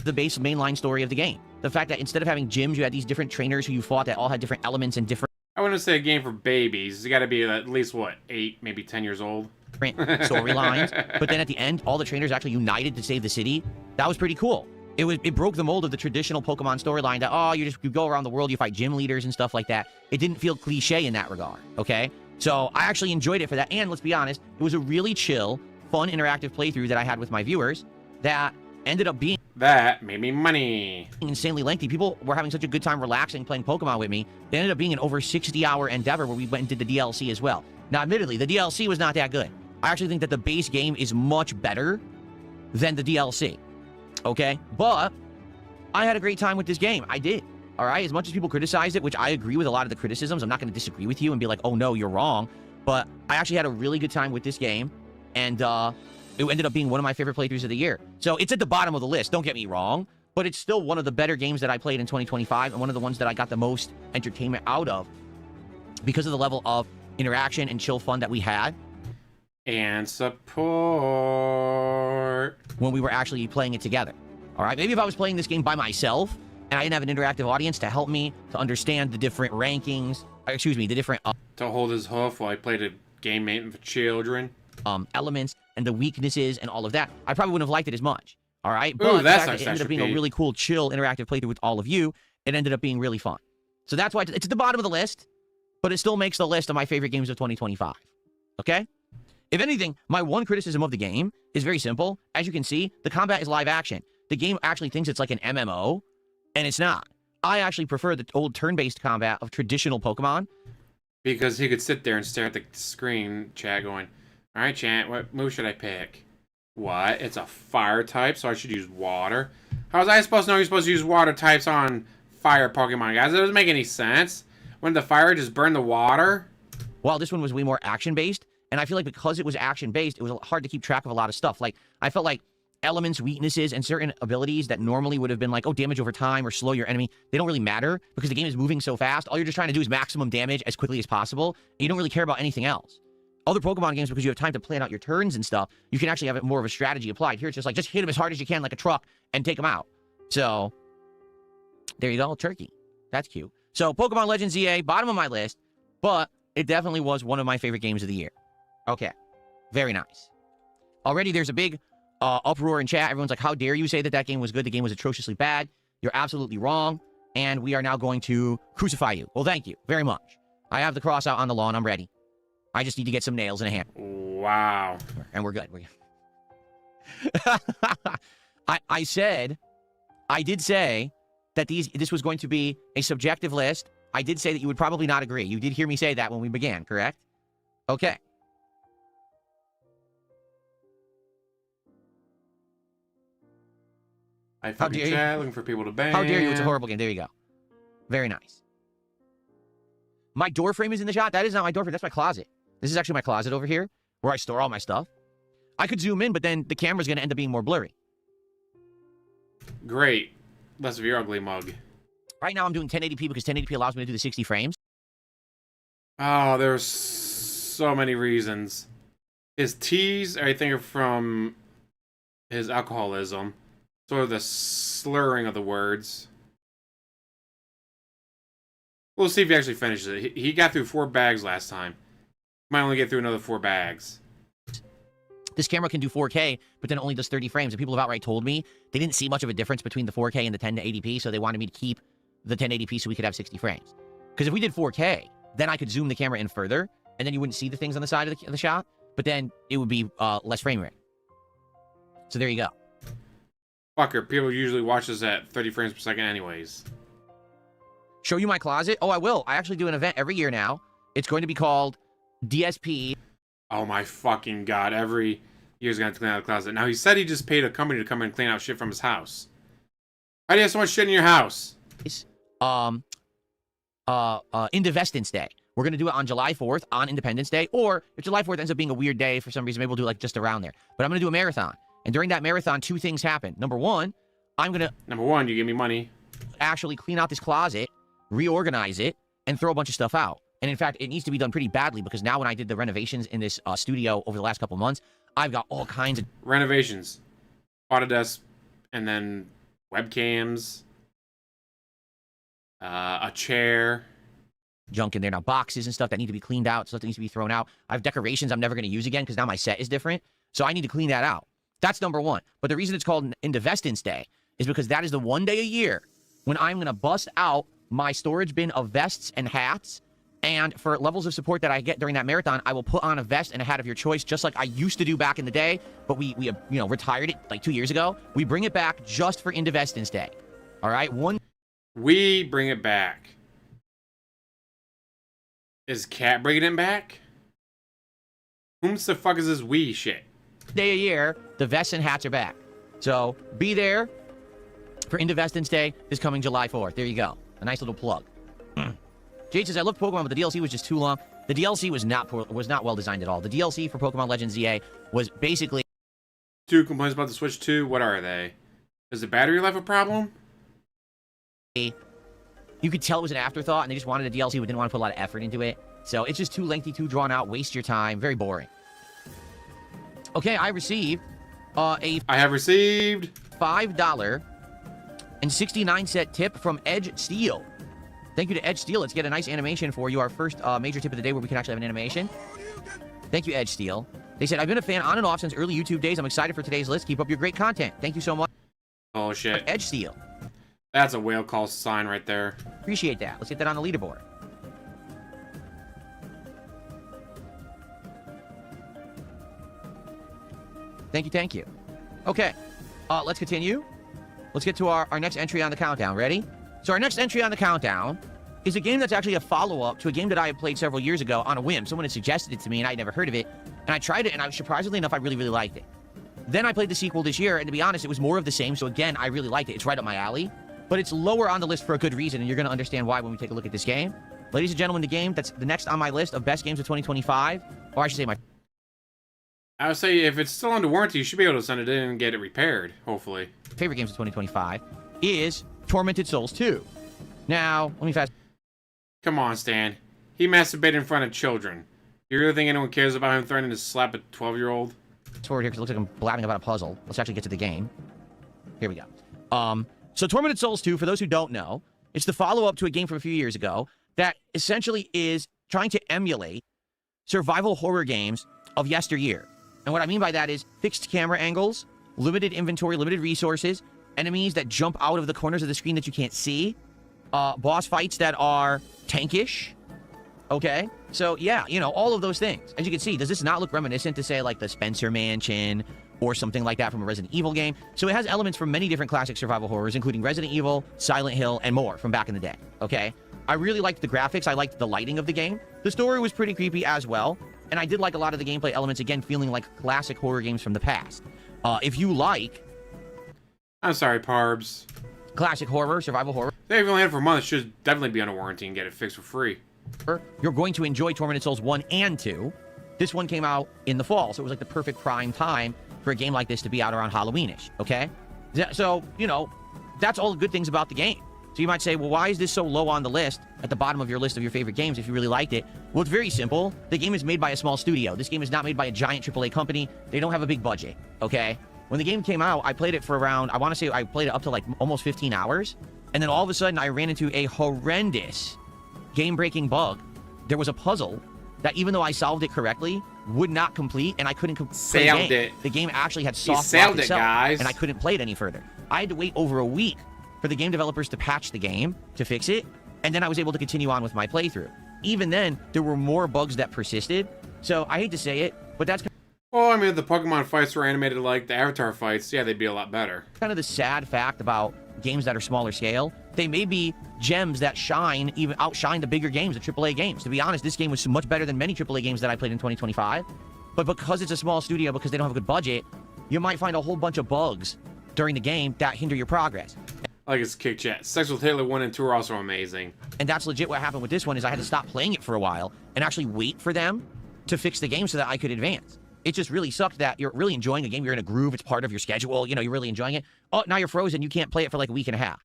the base mainline story of the game. The fact that instead of having gyms, you had these different trainers who you fought that all had different elements and different I wouldn't say a game for babies. It's got to be at least, what, 8, maybe 10 years old? storylines. But then at the end, all the trainers actually united to save the city. That was pretty cool. It broke the mold of the traditional Pokemon storyline that, oh, you go around the world, you fight gym leaders and stuff like that. It didn't feel cliche in that regard, okay? So I actually enjoyed it for that. And let's be honest, it was a really chill, fun, interactive playthrough that I had with my viewers that ended up being That made me money. insanely lengthy. People were having such a good time relaxing, playing Pokemon with me. It ended up being an over 60-hour endeavor where we went and did the DLC as well. Now, admittedly, the DLC was not that good. I actually think that the base game is much better than the DLC, okay? But I had a great time with this game. I did, all right? As much as people criticized it, which I agree with a lot of the criticisms, I'm not going to disagree with you and be like, oh, no, you're wrong. But I actually had a really good time with this game, and it ended up being one of my favorite playthroughs of the year. So it's at the bottom of the list, don't get me wrong. but it's still one of the better games that I played in 2025 and one of the ones that I got the most entertainment out of because of the level of interaction and chill fun that we had. And support. When we were actually playing it together. All right, maybe if I was playing this game by myself and I didn't have an interactive audience to help me to understand the different rankings, the different... to hold his hoof while I played a game made for children. Elements and the weaknesses and all of that, I probably wouldn't have liked it as much. All right, Ooh, but that's the fact that it ended up being a really cool, chill, interactive playthrough with all of you, it ended up being really fun. So that's why it's at the bottom of the list, but it still makes the list of my favorite games of 2025. Okay? If anything, my one criticism of the game is very simple. As you can see, the combat is live action. The game actually thinks it's like an MMO, and it's not. I actually prefer the old turn-based combat of traditional Pokemon. Because he could sit there and stare at the screen, chat, going, all right, chat, what move should I pick? What? It's a fire type, so I should use water? How was I supposed to know you're supposed to use water types on fire Pokemon, guys? It doesn't make any sense. When the fire just burned the water? Well, this one was way more action-based, and I feel like because it was action-based, it was hard to keep track of a lot of stuff. Like, I felt like elements, weaknesses, and certain abilities that normally would have been like, oh, damage over time or slow your enemy, they don't really matter because the game is moving so fast. All you're just trying to do is maximum damage as quickly as possible, and you don't really care about anything else. Other Pokemon games, because you have time to plan out your turns and stuff, you can actually have more of a strategy applied. Here, it's just like, just hit him as hard as you can like a truck and take him out. So, there you go, turkey. That's cute. So, Pokemon Legends ZA, bottom of my list, but it definitely was one of my favorite games of the year. Okay. Very nice. Already, there's a big uproar in chat. Everyone's like, how dare you say that that game was good? The game was atrociously bad. You're absolutely wrong. And we are now going to crucify you. Well, thank you very much. I have the cross out on the lawn. I'm ready. I just need to get some nails and a hammer. Wow. And we're good. I did say that this was going to be a subjective list. I did say that you would probably not agree. You did hear me say that when we began, correct? Okay. I fucking chat looking for people to ban. How dare you? It's a horrible game. There you go. Very nice. My door frame is in the shot. That is not my door frame. That's my closet. This is actually my closet over here where I store all my stuff. I could zoom in, but then the camera's going to end up being more blurry. Great. Less of your ugly mug. Right now I'm doing 1080p because 1080p allows me to do the 60 frames. Oh, there's so many reasons. His teas, I think, are from his alcoholism. Sort of the slurring of the words. We'll see if he actually finishes it. He got through 4 bags last time. Might only get through another 4 bags. This camera can do 4K, but then it only does 30 frames. And people have outright told me they didn't see much of a difference between the 4K and the 1080p, so they wanted me to keep the 1080p so we could have 60 frames. Because if we did 4K, then I could zoom the camera in further, and then you wouldn't see the things on the side of the shot, but then it would be less frame rate. So there you go. Fucker, people usually watch this at 30 frames per second anyways. Show you my closet? Oh, I will. I actually do an event every year now. It's going to be called DSP. Oh my fucking god, every year's gonna have to clean out the closet. Now, he said he just paid a company to come in and clean out shit from his house. Why do you have so much shit in your house? It's, Independence Day. We're going to do it on July 4th, on Independence Day, or if July 4th ends up being a weird day for some reason, maybe we'll do it like just around there. But I'm going to do a marathon. And during that marathon, 2 things happen. Number one, Number one, you give me money. Actually clean out this closet, reorganize it, and throw a bunch of stuff out. And in fact, it needs to be done pretty badly because now when I did the renovations in this studio over the last couple months, I've got all kinds of... Renovations. Autodesk, and then webcams. A chair. Junk in there. Now, boxes and stuff that need to be cleaned out, stuff that needs to be thrown out. I have decorations I'm never going to use again because now my set is different. So I need to clean that out. That's number one. But the reason it's called Independence Day is because that is the one day a year when I'm going to bust out my storage bin of vests and hats. And for levels of support that I get during that marathon, I will put on a vest and a hat of your choice, just like I used to do back in the day. But we retired it like 2 years ago. We bring it back just for Independence Day. All right? We bring it back. Is Cat bringing it back? Whom the fuck is this we shit? Day a year, the vests and hats are back. So be there for Independence Day this coming July 4th. There you go. A nice little plug. Jade says, I love Pokemon, but the DLC was just too long. The DLC was not well designed at all. The DLC for Pokemon Legends ZA was basically... 2 complaints about the Switch 2. What are they? Is the battery life a problem? You could tell it was an afterthought, and they just wanted a DLC but didn't want to put a lot of effort into it. So it's just too lengthy, too drawn out, waste your time, very boring. Okay, I received I have received $5.69 tip from Edge Steel. Thank you to Edge Steel. Let's get a nice animation for you. Our first major tip of the day where we can actually have an animation. Thank you, Edge Steel. They said, I've been a fan on and off since early YouTube days. I'm excited for today's list. Keep up your great content. Thank you so much. Oh, shit. Edge Steel. That's a whale call sign right there. Appreciate that. Let's get that on the leaderboard. Thank you, thank you. Okay, let's continue. Let's get to our next entry on the countdown. Ready? So our next entry on the countdown is a game that's actually a follow-up to a game that I had played several years ago on a whim. Someone had suggested it to me, and I'd never heard of it. And I tried it, and surprisingly enough, I really, really liked it. Then I played the sequel this year, and to be honest, it was more of the same. So again, I really liked it. It's right up my alley. But it's lower on the list for a good reason, and you're going to understand why when we take a look at this game. Ladies and gentlemen, the game that's the next on my list of best games of 2025, or I should say my... I would say if it's still under warranty, you should be able to send it in and get it repaired, hopefully. favorite games of 2025 is Tormented Souls 2. Now, let me fast... Come on, Stan. He masturbated in front of children. You really think anyone cares about him threatening to slap a 12-year-old? Forward here because it looks like I'm blabbing about a puzzle. Let's actually get to the game. Here we go. So Tormented Souls 2, for those who don't know, it's the follow-up to a game from a few years ago that essentially is trying to emulate survival horror games of yesteryear. And what I mean by that is fixed camera angles, limited inventory, limited resources, enemies that jump out of the corners of the screen that you can't see, boss fights that are tankish. Okay? So, yeah, you know, all of those things. As you can see, does this not look reminiscent to, say, like the Spencer Mansion or something like that from a Resident Evil game? So it has elements from many different classic survival horrors, including Resident Evil, Silent Hill, and more from back in the day. Okay? I really liked the graphics. I liked the lighting of the game. The story was pretty creepy as well. And I did like a lot of the gameplay elements, again, feeling like classic horror games from the past. If you like... I'm sorry, Parbs. Classic horror, survival horror... If you've only had it for a month, it should definitely be on a warranty and get it fixed for free. You're going to enjoy Tormented Souls 1 and 2. This one came out in the fall, so it was like the perfect prime time for a game like this to be out around Halloweenish, okay? So, you know, that's all the good things about the game. So you might say, well, why is this so low on the list, at the bottom of your list of your favorite games, if you really liked it? Well, it's very simple. The game is made by a small studio. This game is not made by a giant AAA company. They don't have a big budget, okay? When the game came out, I played it for around, I want to say I played it up to like almost 15 hours. And then all of a sudden, I ran into a horrendous game-breaking bug. There was a puzzle that, even though I solved it correctly, would not complete, and I couldn't complete the game. The game actually had soft lock itself, guys. And I couldn't play it any further. I had to wait over a week for the game developers to patch the game, to fix it, and then I was able to continue on with my playthrough. Even then, there were more bugs that persisted, so I hate to say it, but that's... Well, I mean, if the Pokemon fights were animated like the Avatar fights, yeah, they'd be a lot better. Kind of the sad fact about games that are smaller scale. They may be gems that shine, even outshine the bigger games, the AAA games. To be honest, this game was much better than many AAA games that I played in 2025. But because it's a small studio, because they don't have a good budget, you might find a whole bunch of bugs during the game that hinder your progress. Like it's Kick Chat. Sex with Hitler 1 and 2 are also amazing. And that's legit what happened with this one, is I had to stop playing it for a while and actually wait for them to fix the game so that I could advance. It just really sucked that you're really enjoying a game, you're in a groove, it's part of your schedule, you know, you're really enjoying it. Oh, now you're frozen, you can't play it for like a week and a half.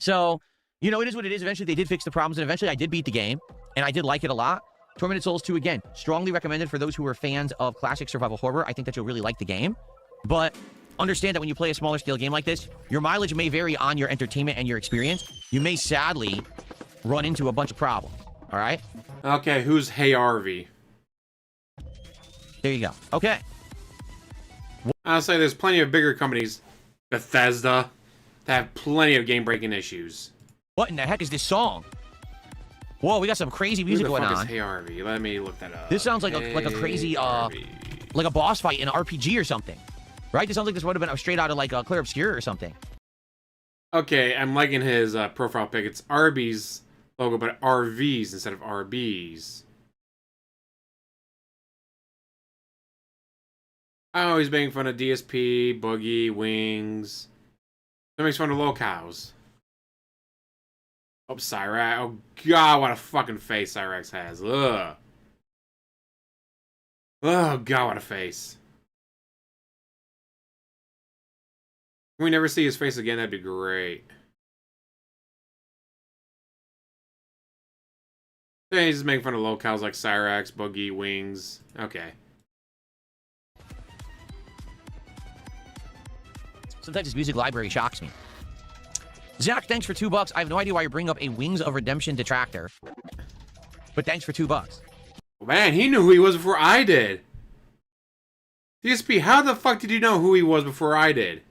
So, you know, it is what it is. Eventually they did fix the problems, and eventually I did beat the game, and I did like it a lot. Tormented Souls 2, again, strongly recommended for those who are fans of classic survival horror. I think that you'll really like the game. But understand that when you play a smaller scale game like this, your mileage may vary on your entertainment and your experience. You may sadly run into a bunch of problems, all right? Okay, who's Hey Arvy? There you go. Okay. I'll say there's plenty of bigger companies, Bethesda, that have plenty of game-breaking issues. What in the heck is this song? Whoa, we got some crazy music going on. Who the fuck is Hey Arvy? Let me look that up. This sounds like a crazy, like a boss fight in an RPG or something. Right? This sounds like this would have been straight out of like a Clear Obscure or something. Okay, I'm liking his profile pic. It's Arby's logo, but RVs instead of RBs. Oh, he's making fun of DSP, Boogie, Wings. That makes fun of locals. Oh, Cyrax. Oh, God, what a fucking face Cyrax has. Ugh. Oh, God, what a face. Can we never see his face again? That'd be great. Yeah, he's just making fun of locales like Cyrax, Boogie, Wings. Okay. Sometimes his music library shocks me. Zach, thanks for $2. I have no idea why you're bringing up a Wings of Redemption detractor. But thanks for $2. Man, he knew who he was before I did. DSP, how the fuck did you know who he was before I did?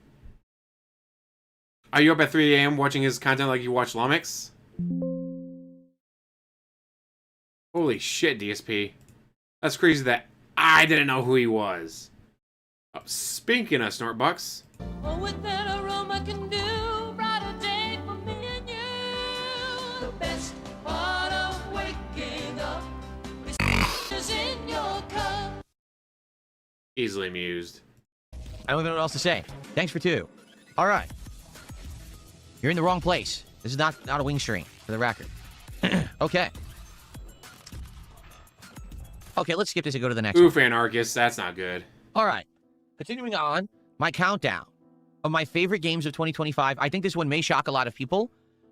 Are you up at 3 a.m. watching his content like you watch Lumix? Holy shit, DSP. That's crazy that I didn't know who he was. Oh, speaking of Snortbucks. Oh, with that aroma can do brighter day for me and you. The best part of waking up is in your cup. Easily amused. I don't even know what else to say. Thanks for 2. All right. You're in the wrong place. This is not a wing stream, for the record. Okay. Okay, let's skip this and go to the next one. Oof, Anarchist. That's not good. All right. Continuing on, my countdown of my favorite games of 2025. I think this one may shock a lot of people.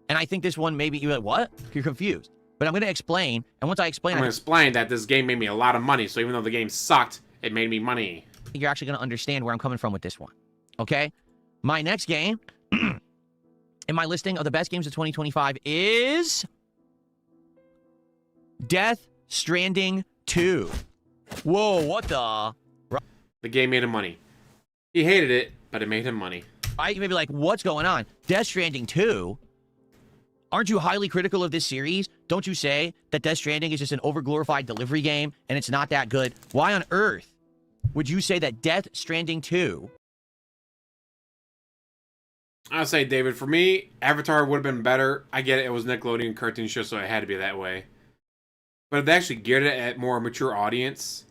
And I think this one maybe you're like, what? You're confused. But I'm going to explain. And once I explain, I'm going to explain that this game made me a lot of money. So even though the game sucked, it made me money. You're actually going to understand where I'm coming from with this one. Okay? My next game in my listing of the best games of 2025 is Death Stranding 2. Whoa, what the? The game made him money. He hated it, but it made him money. You may be like, what's going on? Death Stranding 2? Aren't you highly critical of this series? Don't you say that Death Stranding is just an overglorified delivery game and it's not that good? Why on earth would you say that Death Stranding 2? I'll say, David, for me, Avatar would have been better. I get it. It was Nickelodeon cartoon show, so it had to be that way. But if they actually geared it at more mature audience,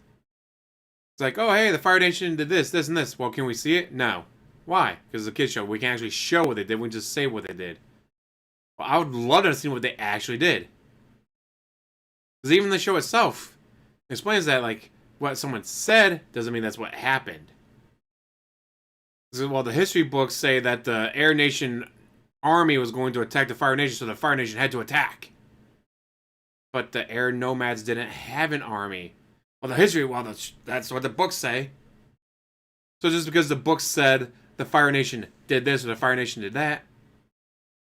it's like, oh, hey, the Fire Nation did this, this, and this. Well, can we see it? No. Why? Because it's a kid's show. We can't actually show what they did. We can just say what they did. Well, I would love to see what they actually did. Because even the show itself explains that, like, what someone said doesn't mean that's what happened. Well, the history books say that the Air Nation army was going to attack the Fire Nation, so the Fire Nation had to attack. But the Air Nomads didn't have an army. Well, the history, well, that's what the books say. So just because the books said the Fire Nation did this or the Fire Nation did that,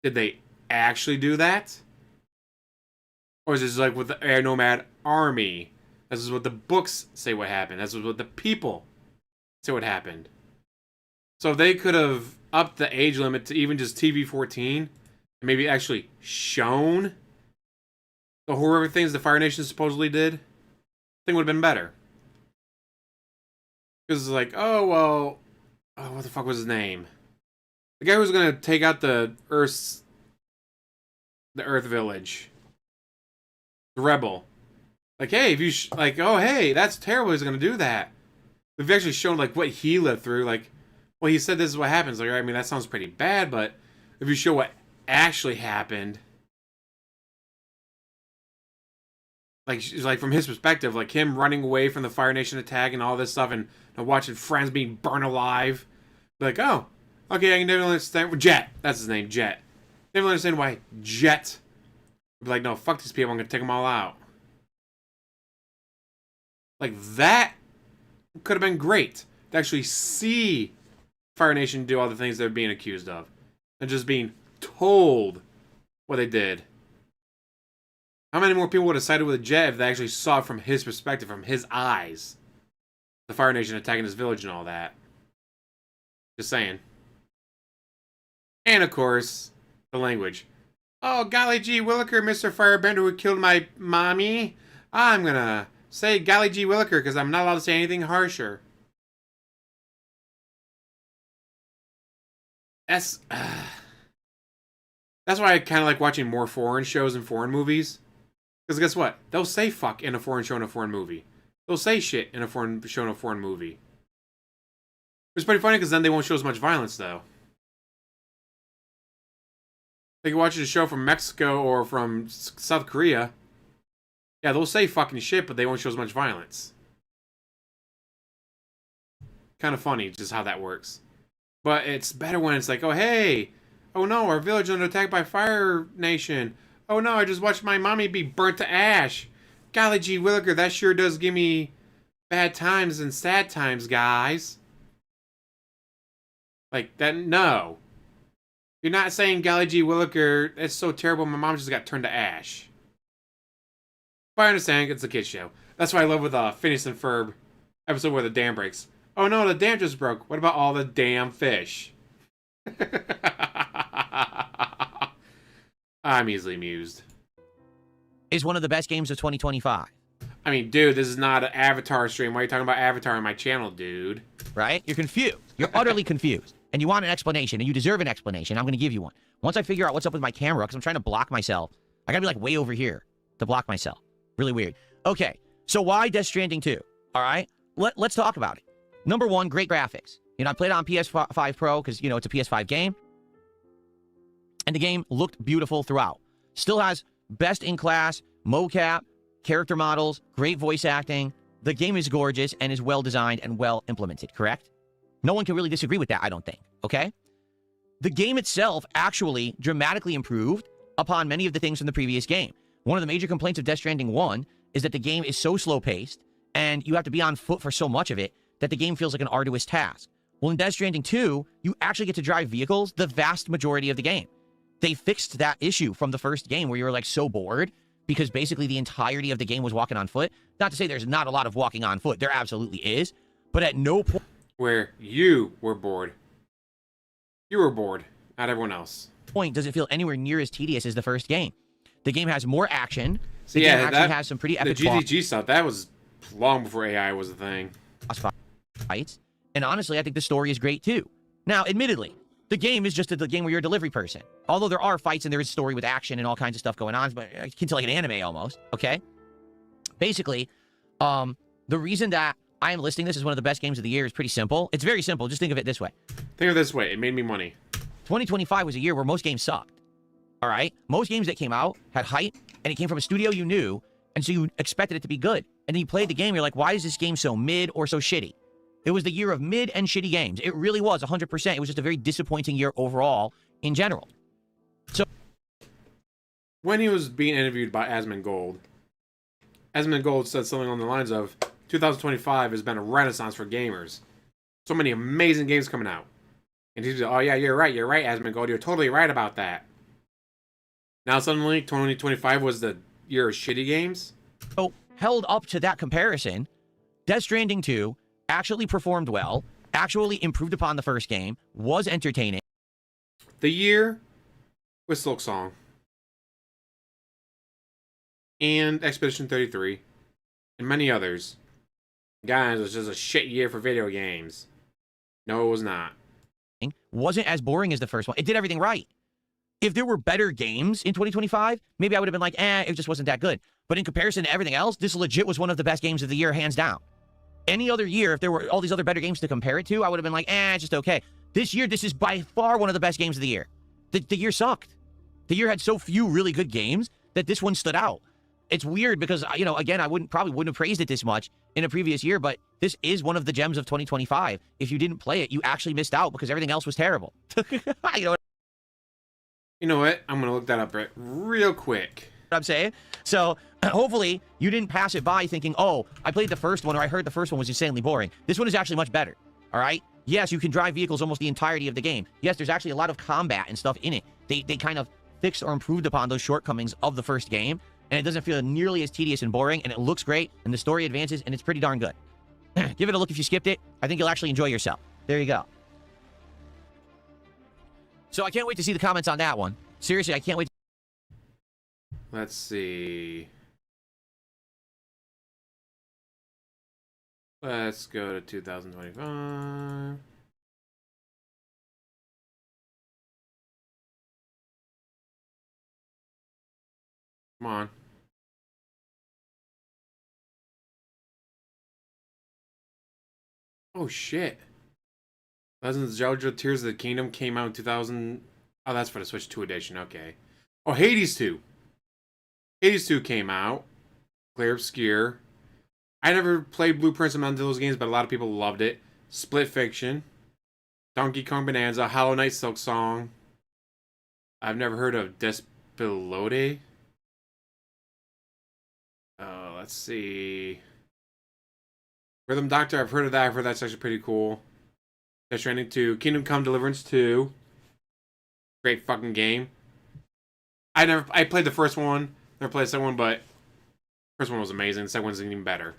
did they actually do that? Or is this like with the Air Nomad army? This is what the books say what happened. This is what the people say what happened. So if they could have upped the age limit to even just TV-14, and maybe actually shown the horrific things the Fire Nation supposedly did, I think would have been better. Because it's like, oh, well, oh, what the fuck was his name? The guy who was going to take out the Earth Village. The rebel. Like, hey, if you, like, oh, hey, that's terrible, he's going to do that. We've actually shown, like, what he lived through, like, well, he said this is what happens. Like, I mean, that sounds pretty bad, but if you show what actually happened, like from his perspective, like him running away from the Fire Nation attack and all this stuff, and watching friends being burned alive, like, oh, okay, I can definitely understand. Jet, that's his name, Jet. Definitely understand why Jet would be like, no, fuck these people, I'm gonna take them all out. Like that could have been great to actually see Fire Nation do all the things they're being accused of, and just being told what they did. How many more people would have sided with Jet if they actually saw it from his perspective, from his eyes? The Fire Nation attacking his village and all that. Just saying. And of course, the language. Oh, golly gee Williker, Mr. Firebender who killed my mommy. I'm gonna say golly gee Williker because I'm not allowed to say anything harsher. That's why I kind of like watching more foreign shows and foreign movies. Because guess what? They'll say fuck in a foreign show and a foreign movie. They'll say shit in a foreign show and a foreign movie. It's pretty funny because then they won't show as much violence, though. Like you watch a show from Mexico or from South Korea. Yeah, they'll say fucking shit, but they won't show as much violence. Kind of funny just how that works. But it's better when it's like, oh, hey, oh no, our village under attack by Fire Nation. Oh no, I just watched my mommy be burnt to ash. Golly gee williker, that sure does give me bad times and sad times, guys. Like, that, no. You're not saying golly gee williker, it's so terrible my mom just got turned to ash. But I understand, it's a kid's show. That's why I love with Phineas and Ferb episode where the dam breaks. Oh no, the dam just broke. What about all the damn fish? I'm easily amused. Is one of the best games of 2025. I mean, dude, this is not an Avatar stream. Why are you talking about Avatar on my channel, dude? Right? You're confused. You're utterly confused. And you want an explanation, and you deserve an explanation. I'm going to give you one. Once I figure out what's up with my camera, because I'm trying to block myself, I got to be like way over here to block myself. Really weird. Okay, so why Death Stranding 2? All right? Let's talk about it. Number one, great graphics. You know, I played it on PS5 Pro because, you know, it's a PS5 game. And the game looked beautiful throughout. Still has best-in-class mocap, character models, great voice acting. The game is gorgeous and is well-designed and well-implemented, correct? No one can really disagree with that, I don't think, okay? The game itself actually dramatically improved upon many of the things from the previous game. One of the major complaints of Death Stranding 1 is that the game is so slow-paced and you have to be on foot for so much of it that the game feels like an arduous task. Well, in Death Stranding 2, you actually get to drive vehicles the vast majority of the game. They fixed that issue from the first game where you were like so bored because basically the entirety of the game was walking on foot. Not to say there's not a lot of walking on foot. There absolutely is. But at no point Where you were bored. You were bored, not everyone else. does it feel anywhere near as tedious as the first game. The game has more action. So The yeah, game actually has some pretty the epic GTG stuff, that was long before AI was a thing. boss fights. And honestly, I think the story is great too. Now, admittedly, the game is just the game where you're a delivery person. Although there are fights and there is story with action and all kinds of stuff going on, but akin to like an anime almost, okay? Basically, the reason that I am listing this as one of the best games of the year is pretty simple. It's very simple. Just think of it this way. Think of it this way, it made me money. 2025 was a year where most games sucked. All right? Most games that came out had hype, and it came from a studio you knew, and so you expected it to be good. And then you played the game, you're like, why is this game so mid or so shitty? It was the year of mid and shitty games. It really was, 100%. It was just a very disappointing year overall in general. So When he was being interviewed by Asmongold said something on the lines of, 2025 has been a renaissance for gamers. So many amazing games coming out. And he's like, oh yeah, you're right, Asmongold, you're totally right about that. Now suddenly, 2025 was the year of shitty games? held up to that comparison, Death Stranding 2 actually performed well, actually improved upon the first game, was entertaining. The year was Silksong. And Expedition 33. And many others. Guys, it was just a shit year for video games. No, it was not. Wasn't as boring as the first one. It did everything right. If there were better games in 2025, maybe I would have been like, it just wasn't that good. But in comparison to everything else, this legit was one of the best games of the year, hands down. Any other year, if there were all these other better games to compare it to, I would have been like, it's just okay. This year, this is by far one of the best games of the year. The year sucked. The year had so few really good games that this one stood out. It's weird because, again, I probably wouldn't have praised it this much in a previous year, but this is one of the gems of 2025. If you didn't play it, you actually missed out because everything else was terrible. You know what? I'm going to look that up real quick. I'm saying? So hopefully you didn't pass it by thinking, oh, I played the first one or I heard the first one was insanely boring. This one is actually much better. All right? Yes, you can drive vehicles almost the entirety of the game. Yes, there's actually a lot of combat and stuff in it. They kind of fixed or improved upon those shortcomings of the first game, and it doesn't feel nearly as tedious and boring, and it looks great, and the story advances, and it's pretty darn good. Give it a look if you skipped it. I think you'll actually enjoy yourself. There you go. So I can't wait to see the comments on that one. Seriously, I can't wait. Let's see. Let's go to 2025. Come on. Oh shit. Legends of Zelda Tears of the Kingdom came out in 2000. Oh, that's for the Switch 2 edition. Okay. Oh, Hades 2. Hades 2 came out. Clear Obscure. I never played Blueprints of those games, but a lot of people loved it. Split Fiction. Donkey Kong Bonanza, Hollow Knight Silksong. I've never heard of DSP. Let's see. Rhythm Doctor, I've heard of that. I've heard that's actually pretty cool. Death Stranding 2. Kingdom Come Deliverance 2. Great fucking game. I played the first one. Never played the second one, but the first one was amazing. The second one's even better.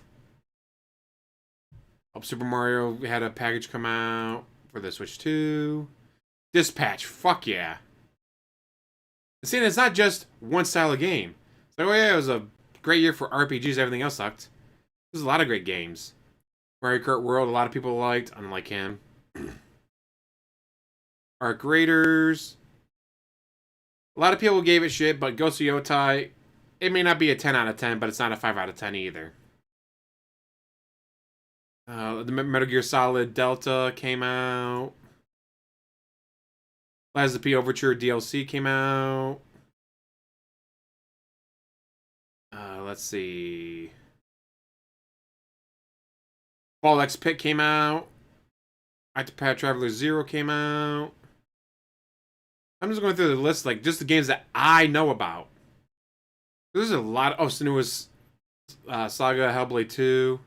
Super Mario had a package come out for the Switch 2. Dispatch, fuck yeah. See, it's not just one style of game. It's like, oh yeah, it was a great year for RPGs. Everything else sucked. There's a lot of great games. Mario Kart World, a lot of people liked, unlike him. Arc Raiders. A lot of people gave it shit, but Ghost of Yotai, it may not be a 10 out of 10, but it's not a 5 out of 10 either. The Metal Gear Solid Delta came out. Lies of P Overture DLC came out. Let's see. Ball X Pit came out. Octopath Traveler 0 came out. I'm just going through the list, like, just the games that I know about. There's a lot. Oh, Senua's Saga, Hellblade 2.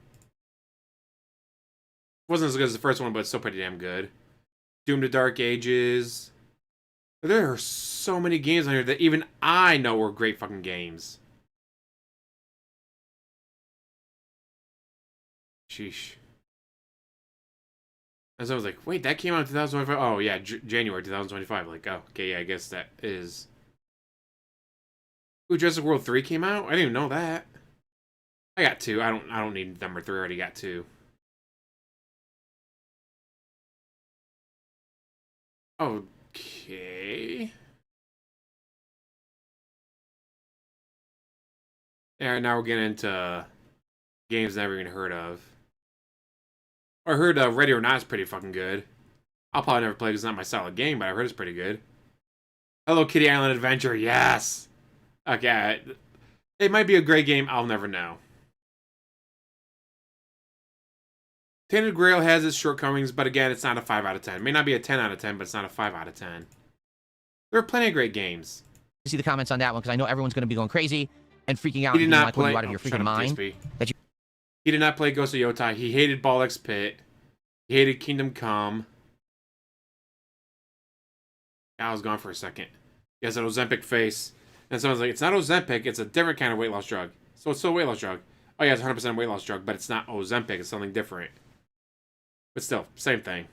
Wasn't as good as the first one, but it's still pretty damn good. Doom to Dark Ages. There are so many games on here that even I know were great fucking games. Sheesh. As I was like, wait, that came out in 2025? Oh, yeah, January 2025. Like, oh, okay, yeah, I guess that is... Ooh, Jurassic World 3 came out? I didn't even know that. I got 2. I don't need number 3. I already got 2. Okay. Yeah, now we're getting into games never even heard of. I heard Ready or Not is pretty fucking good. I'll probably never play because it's not my style of game, but I heard it's pretty good. Hello Kitty Island Adventure, yes! Okay, it might be a great game, I'll never know. Tainted Grail has its shortcomings, but again, it's not a 5 out of 10. It may not be a 10 out of 10, but it's not a 5 out of 10. There are plenty of great games. See the comments on that one because I know everyone's going to be going crazy and freaking out. He did not play. You out of your freaking mind. He did not play Ghost of Yotai. He hated Ball X Pit. He hated Kingdom Come. I was gone for a second. He has an Ozempic face. And someone's like, it's not Ozempic, it's a different kind of weight loss drug. So it's still a weight loss drug. Oh yeah, it's 100% weight loss drug, but it's not Ozempic, it's something different. But still, same thing.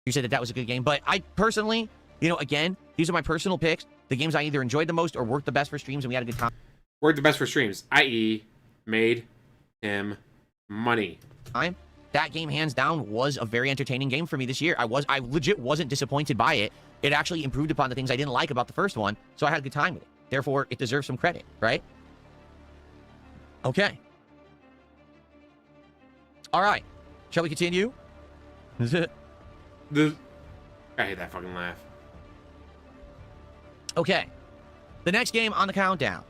You said that that was a good game, but I personally, you know, again, these are my personal picks. The games I either enjoyed the most or worked the best for streams and we had a good time. Worked the best for streams, i.e. made him money. That game, hands down, was a very entertaining game for me this year. I legit wasn't disappointed by it. It actually improved upon the things I didn't like about the first one, so I had a good time with it. Therefore, it deserves some credit, right? Okay. All right. Shall we continue? I hate that fucking laugh. Okay. The next game on the countdown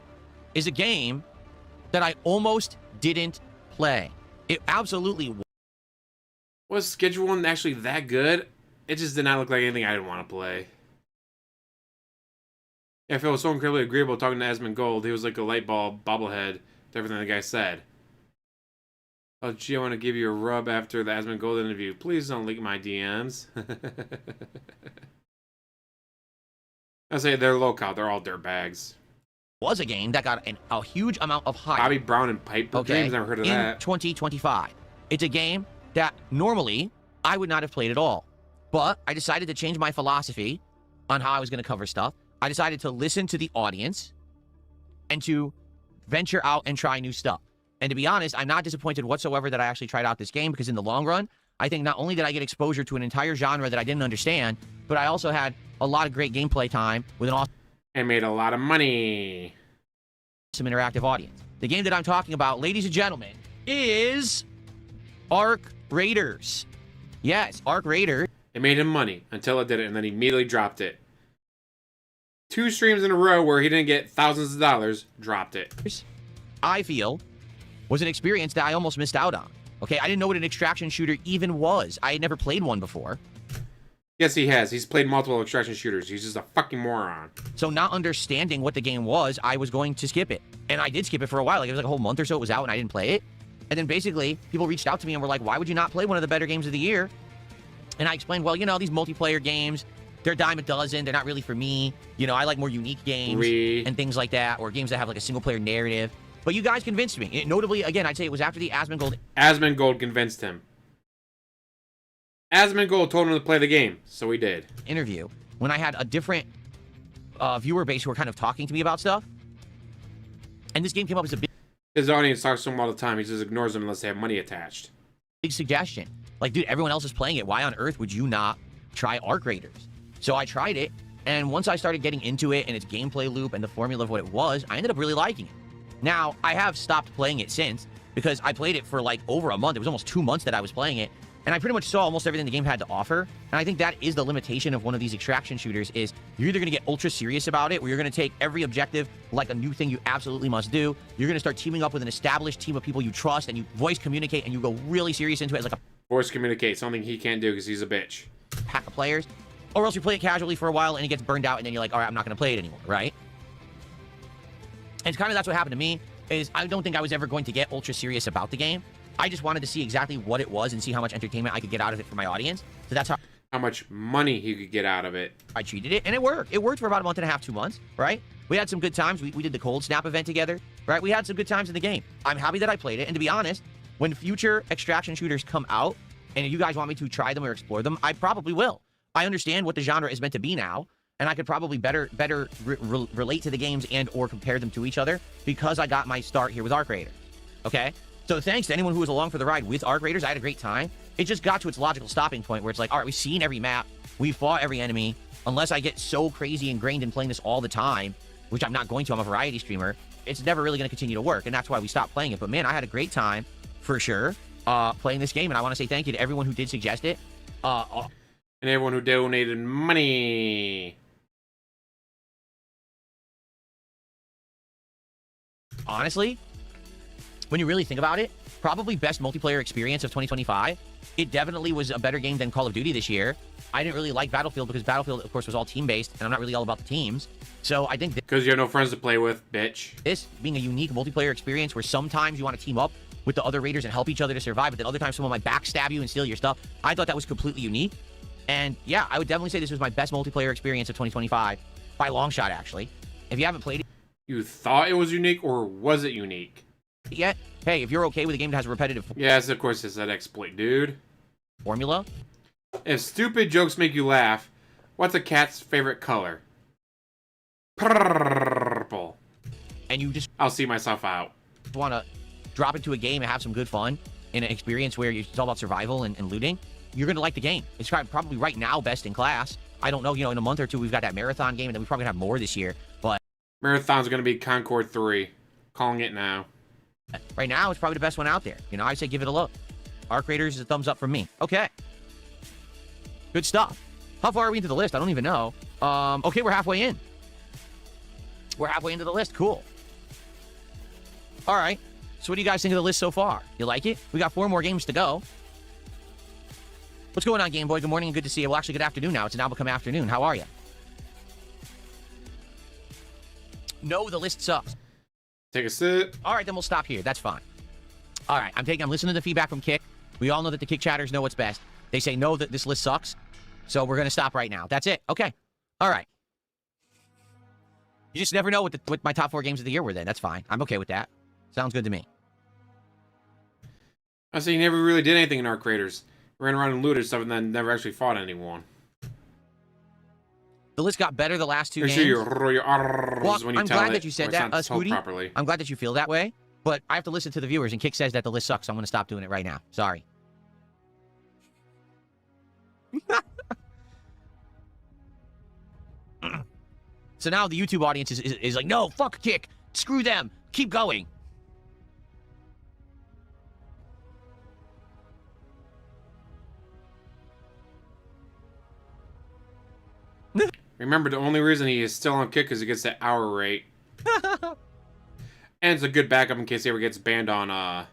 is a game that I almost didn't play. It absolutely was Schedule 1 actually that good? It just did not look like anything I didn't want to play. Yeah, I feel so incredibly agreeable talking to Asmongold. He was like a light bulb bobblehead to everything the guy said. Oh, gee, I want to give you a rub after the Asmongold interview. Please don't leak my DMs. I say they're low-cow. They're all dirtbags. Was a game that got a huge amount of hype. Bobby Brown and Piper Dreams, never heard of that. In 2025. It's a game that normally I would not have played at all. But I decided to change my philosophy on how I was going to cover stuff. I decided to listen to the audience and to venture out and try new stuff. And to be honest, I'm not disappointed whatsoever that I actually tried out this game because in the long run, I think not only did I get exposure to an entire genre that I didn't understand, but I also had a lot of great gameplay time with an awesome and made a lot of money. Some interactive audience. The game that I'm talking about, ladies and gentlemen, is Arc Raiders. Yes, Arc Raiders. It made him money until it did it, and then he immediately dropped it. 2 streams in a row where he didn't get thousands of dollars, dropped it. I feel was an experience that I almost missed out on. Okay, I didn't know what an extraction shooter even was. I had never played one before. Yes, he has. He's played multiple extraction shooters. He's just a fucking moron. So not understanding what the game was, I was going to skip it. And I did skip it for a while. Like, it was like a whole month or so it was out and I didn't play it. And then basically, people reached out to me and were like, why would you not play one of the better games of the year? And I explained, well, you know, these multiplayer games, they're a dime a dozen. They're not really for me. You know, I like more unique games Reee. and things like that, or games that have like a single player narrative. But you guys convinced me. Notably, again, I'd say it was after the Asmongold Asmongold convinced him. Asmongold told him to play the game, so he did. interview when I had a different viewer base who were kind of talking to me about stuff. And this game came up as a His audience talks to him all the time. He just ignores them unless they have money attached. big suggestion. Like, dude, everyone else is playing it. Why on earth would you not try Arc Raiders? So I tried it, and once I started getting into it and its gameplay loop and the formula of what it was, I ended up really liking it. Now, I have stopped playing it since, because I played it for like over a month. It was almost 2 months that I was playing it, and I pretty much saw almost everything the game had to offer. And I think that is the limitation of one of these extraction shooters, is you're either going to get ultra serious about it, or you're going to take every objective like a new thing you absolutely must do. You're going to start teaming up with an established team of people you trust, and you voice communicate, and you go really serious into it as like a Voice communicate, something he can't do because he's a bitch. pack of players. Or else you play it casually for a while, and it gets burned out, and then you're like, all right, I'm not going to play it anymore, right? And it's kind of that's what happened to me, is I don't think I was ever going to get ultra serious about the game. I just wanted to see exactly what it was and see how much entertainment I could get out of it for my audience. So that's how Much money he could get out of it. I treated it, and it worked. It worked for about a month and a half, 2 months, right? We had some good times. We did the Cold Snap event together, right? We had some good times in the game. I'm happy that I played it, and to be honest, when future extraction shooters come out, and if you guys want me to try them or explore them, I probably will. I understand what the genre is meant to be now, and I could probably better relate to the games and or compare them to each other because I got my start here with Arc Raiders, okay? So thanks to anyone who was along for the ride with Arc Raiders. I had a great time. It just got to its logical stopping point where it's like, all right, we've seen every map. We've fought every enemy. Unless I get so crazy ingrained in playing this all the time, which I'm not going to, I'm a variety streamer, it's never really going to continue to work, and that's why we stopped playing it. But man, I had a great time, for sure, playing this game, and I want to say thank you to everyone who did suggest it. And everyone who donated money. Honestly, when you really think about it, probably best multiplayer experience of 2025. It definitely was a better game than Call of Duty this year. I didn't really like Battlefield because Battlefield, of course, was all team-based, and I'm not really all about the teams. So I think Because you have no friends to play with, bitch. this being a unique multiplayer experience where sometimes you want to team up with the other raiders and help each other to survive, but then other times someone might backstab you and steal your stuff. I thought that was completely unique. And yeah, I would definitely say this was my best multiplayer experience of 2025. By a long shot, actually. If you haven't played it You thought it was unique, or was it unique? yet, hey, if you're okay with a game that has a repetitive Yes, of course it's that exploit, dude. formula, If stupid jokes make you laugh, what's a cat's favorite color? Purple. and you just I'll see myself out. want to drop into a game and have some good fun in an experience where it's all about survival and looting, you're going to like the game. It's probably right now best in class. I don't know, you know, in a month or two, we've got that marathon game, and then we probably have more this year. But Marathon's gonna be Concord 3. Calling it now. right now, it's probably the best one out there. You know, I say give it a look. Arc Raiders is a thumbs up from me. Okay. Good stuff. How far are we into the list? I don't even know. Okay, we're halfway in. We're halfway into the list. Cool. All right. So what do you guys think of the list so far? You like it? We got 4 more games to go. What's going on, Game Boy? Good morning and good to see you. Well, actually, good afternoon now. It's now become afternoon. How are you? No, the list sucks. Take a sip. All right, then we'll stop here. That's fine. All right, I'm listening to the feedback from Kick. We all know that the Kick chatters know what's best. They say no, that this list sucks. So we're going to stop right now. That's it. Okay. All right. You just never know what my top 4 games of the year were then. That's fine. I'm okay with that. Sounds good to me. I say you never really did anything in Arc Raiders. Ran around and looted stuff and then never actually fought anyone. The list got better the last 2 Make games. sure you roll your R's Well, when you I'm tell glad it, that you said or it's that, not told Scooty. properly. I'm glad that you feel that way, but I have to listen to the viewers, and Kick says that the list sucks, so I'm going to stop doing it right now. Sorry. So now the YouTube audience is like, no, fuck Kick. Screw them. Keep going. Remember, the only reason he is still on Kick is he gets that hour rate. And it's a good backup in case he ever gets banned on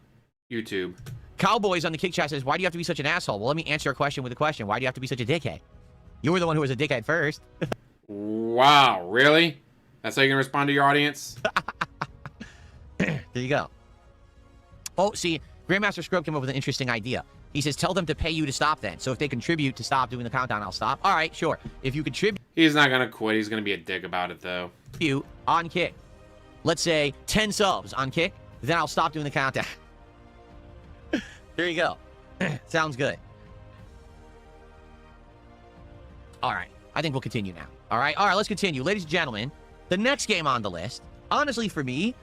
YouTube. Cowboys on the Kick Chat says, why do you have to be such an asshole? Well, let me answer your question with a question. Why do you have to be such a dickhead? You were the one who was a dickhead first. Wow, really? That's how you can respond to your audience? There you go. Oh, see, Grandmaster Scrub came up with an interesting idea. He says, tell them to pay you to stop then. So if they contribute to stop doing the countdown, I'll stop. All right, sure. If you contribute He's not gonna quit. He's gonna be a dick about it, though. on Kick, let's say 10 subs on Kick, then I'll stop doing the countdown. There you go. Sounds good. All right. I think we'll continue now. All right, let's continue. Ladies and gentlemen, the next game on the list, honestly for me,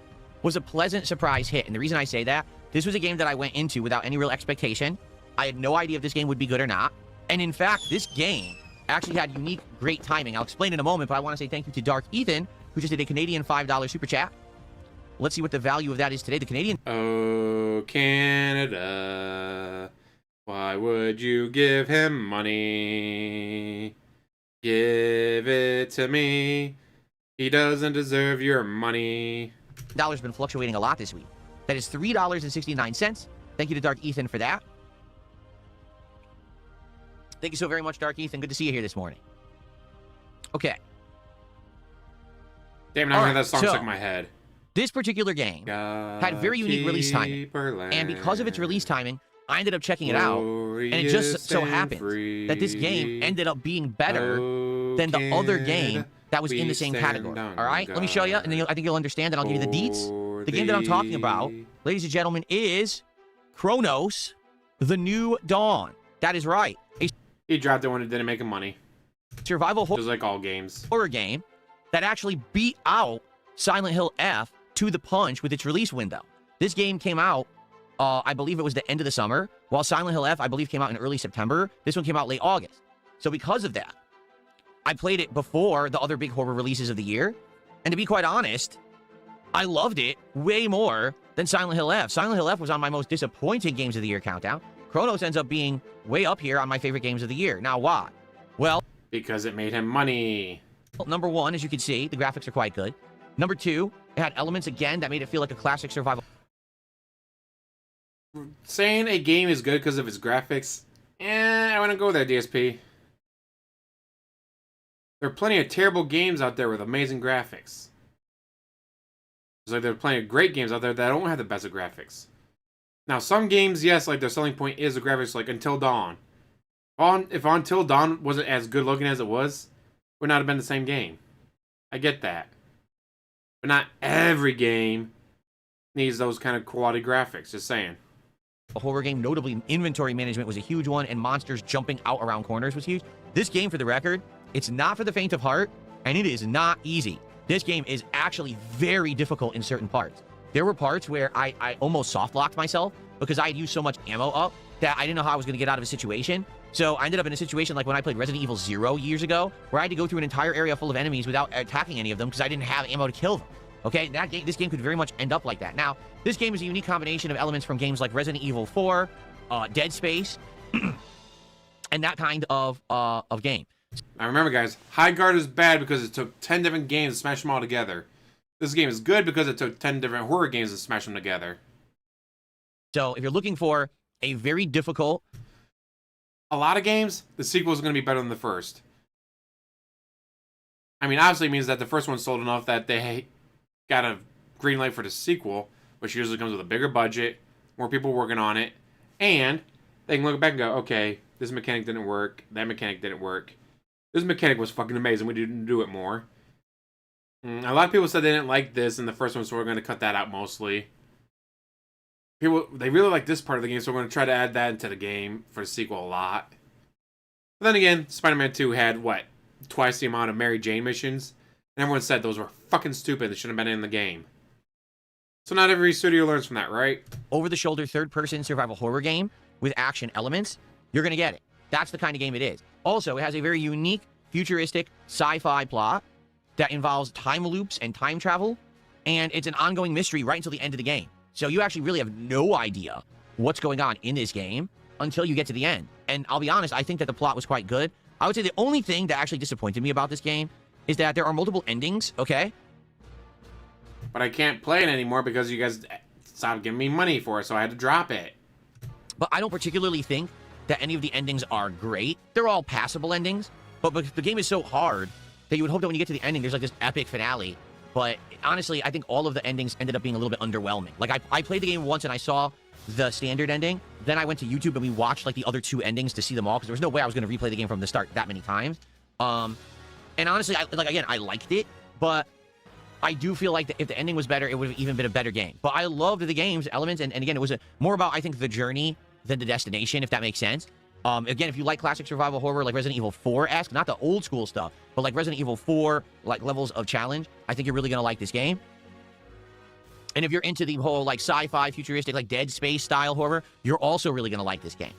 was a pleasant surprise hit. And the reason I say that, this was a game that I went into without any real expectation. I had no idea if this game would be good or not. And in fact, this game actually had unique, great timing. I'll explain in a moment, but I want to say thank you to Dark Ethan, who just did a Canadian $5 super chat. Let's see what the value of that is today. The Canadian... Oh, Canada, why would you give him money? Give it to me. He doesn't deserve your money. Dollar's been fluctuating a lot this week. That is $3.69. Thank you to Dark Ethan for that. Thank you so very much, Dark Ethan. Good to see you here this morning. Okay. Damn, now that song stuck in my head. This particular game had very unique release timing. And because of its release timing, I ended up checking it out. And it just so happened that this game ended up being better than the other game that was in the same category. All right? Let me show you, and then I think you'll understand, and I'll give you the deets. The game that I'm talking about, ladies and gentlemen, is Chronos: The New Dawn. That is right. He dropped it when it didn't make him money. Survival Just like all games. horror game that actually beat out Silent Hill F to the punch with its release window. This game came out, I believe it was the end of the summer, while Silent Hill F, I believe, came out in early September. This one came out late August. So because of that, I played it before the other big horror releases of the year. And to be quite honest, I loved it way more than Silent Hill F. Silent Hill F was on my most disappointing games of the year countdown. Chronos ends up being way up here on my favorite games of the year. Now, why? Well, because it made him money. number one, as you can see, the graphics are quite good. Number two, it had elements, again, that made it feel like a classic survival. Saying a game is good because of its graphics, I want to go there, DSP. There are plenty of terrible games out there with amazing graphics. It's like there are plenty of great games out there that don't have the best of graphics. Now, some games, yes, like their selling point is the graphics, like Until Dawn. If Until Dawn wasn't as good looking as it was, it would not have been the same game. I get that. But not every game needs those kind of quality graphics, just saying. A horror game, notably inventory management was a huge one, and monsters jumping out around corners was huge. This game, for the record, it's not for the faint of heart, and it is not easy. This game is actually very difficult in certain parts. There were parts where I almost soft-locked myself because I had used so much ammo up that I didn't know how I was going to get out of a situation. So I ended up in a situation like when I played Resident Evil 0 years ago, where I had to go through an entire area full of enemies without attacking any of them because I didn't have ammo to kill them. Okay, this game could very much end up like that. Now, this game is a unique combination of elements from games like Resident Evil 4, Dead Space, and that kind of game. Now remember, guys, High Guard is bad because it took 10 different games to smash them all together. This game is good because it took 10 different horror games to smash them together. So if you're looking for a very difficult... A lot of games, the sequel is going to be better than the first. I mean, obviously it means that the first one sold enough that they got a green light for the sequel, which usually comes with a bigger budget, more people working on it, and they can look back and go, okay, this mechanic didn't work, that mechanic didn't work. This mechanic was fucking amazing, we didn't do it more. A lot of people said they didn't like this in the first one, so we're going to cut that out mostly. They really like this part of the game, so we're going to try to add that into the game for the sequel a lot. But then again, Spider-Man 2 had, what, twice the amount of Mary Jane missions? And everyone said those were fucking stupid, they shouldn't have been in the game. So not every studio learns from that, right? Over-the-shoulder, third-person survival horror game with action elements, you're going to get it. That's the kind of game it is. Also, it has a very unique, futuristic, sci-fi plot that involves time loops and time travel, and it's an ongoing mystery right until the end of the game. So you actually really have no idea what's going on in this game until you get to the end. And I'll be honest, I think that the plot was quite good. I would say the only thing that actually disappointed me about this game is that there are multiple endings, okay? But I can't play it anymore because you guys stopped giving me money for it, so I had to drop it. But I don't particularly think that any of the endings are great. They're all passable endings, but the game is so hard that you would hope that when you get to the ending, there's like this epic finale. But honestly, I think all of the endings ended up being a little bit underwhelming. Like, I played the game once and I saw the standard ending. Then I went to YouTube and we watched like the other 2 endings to see them all, because there was no way I was going to replay the game from the start that many times. And honestly, I liked it, but I do feel like that if the ending was better, it would have even been a better game. But I loved the game's elements, and again, it was more about, I think, the journey than the destination, if that makes sense. Again, if you like classic survival horror, like Resident Evil 4-esque, not the old school stuff, but like Resident Evil 4, like levels of challenge, I think you're really going to like this game. And if you're into the whole like sci-fi, futuristic, like Dead Space style horror, you're also really going to like this game.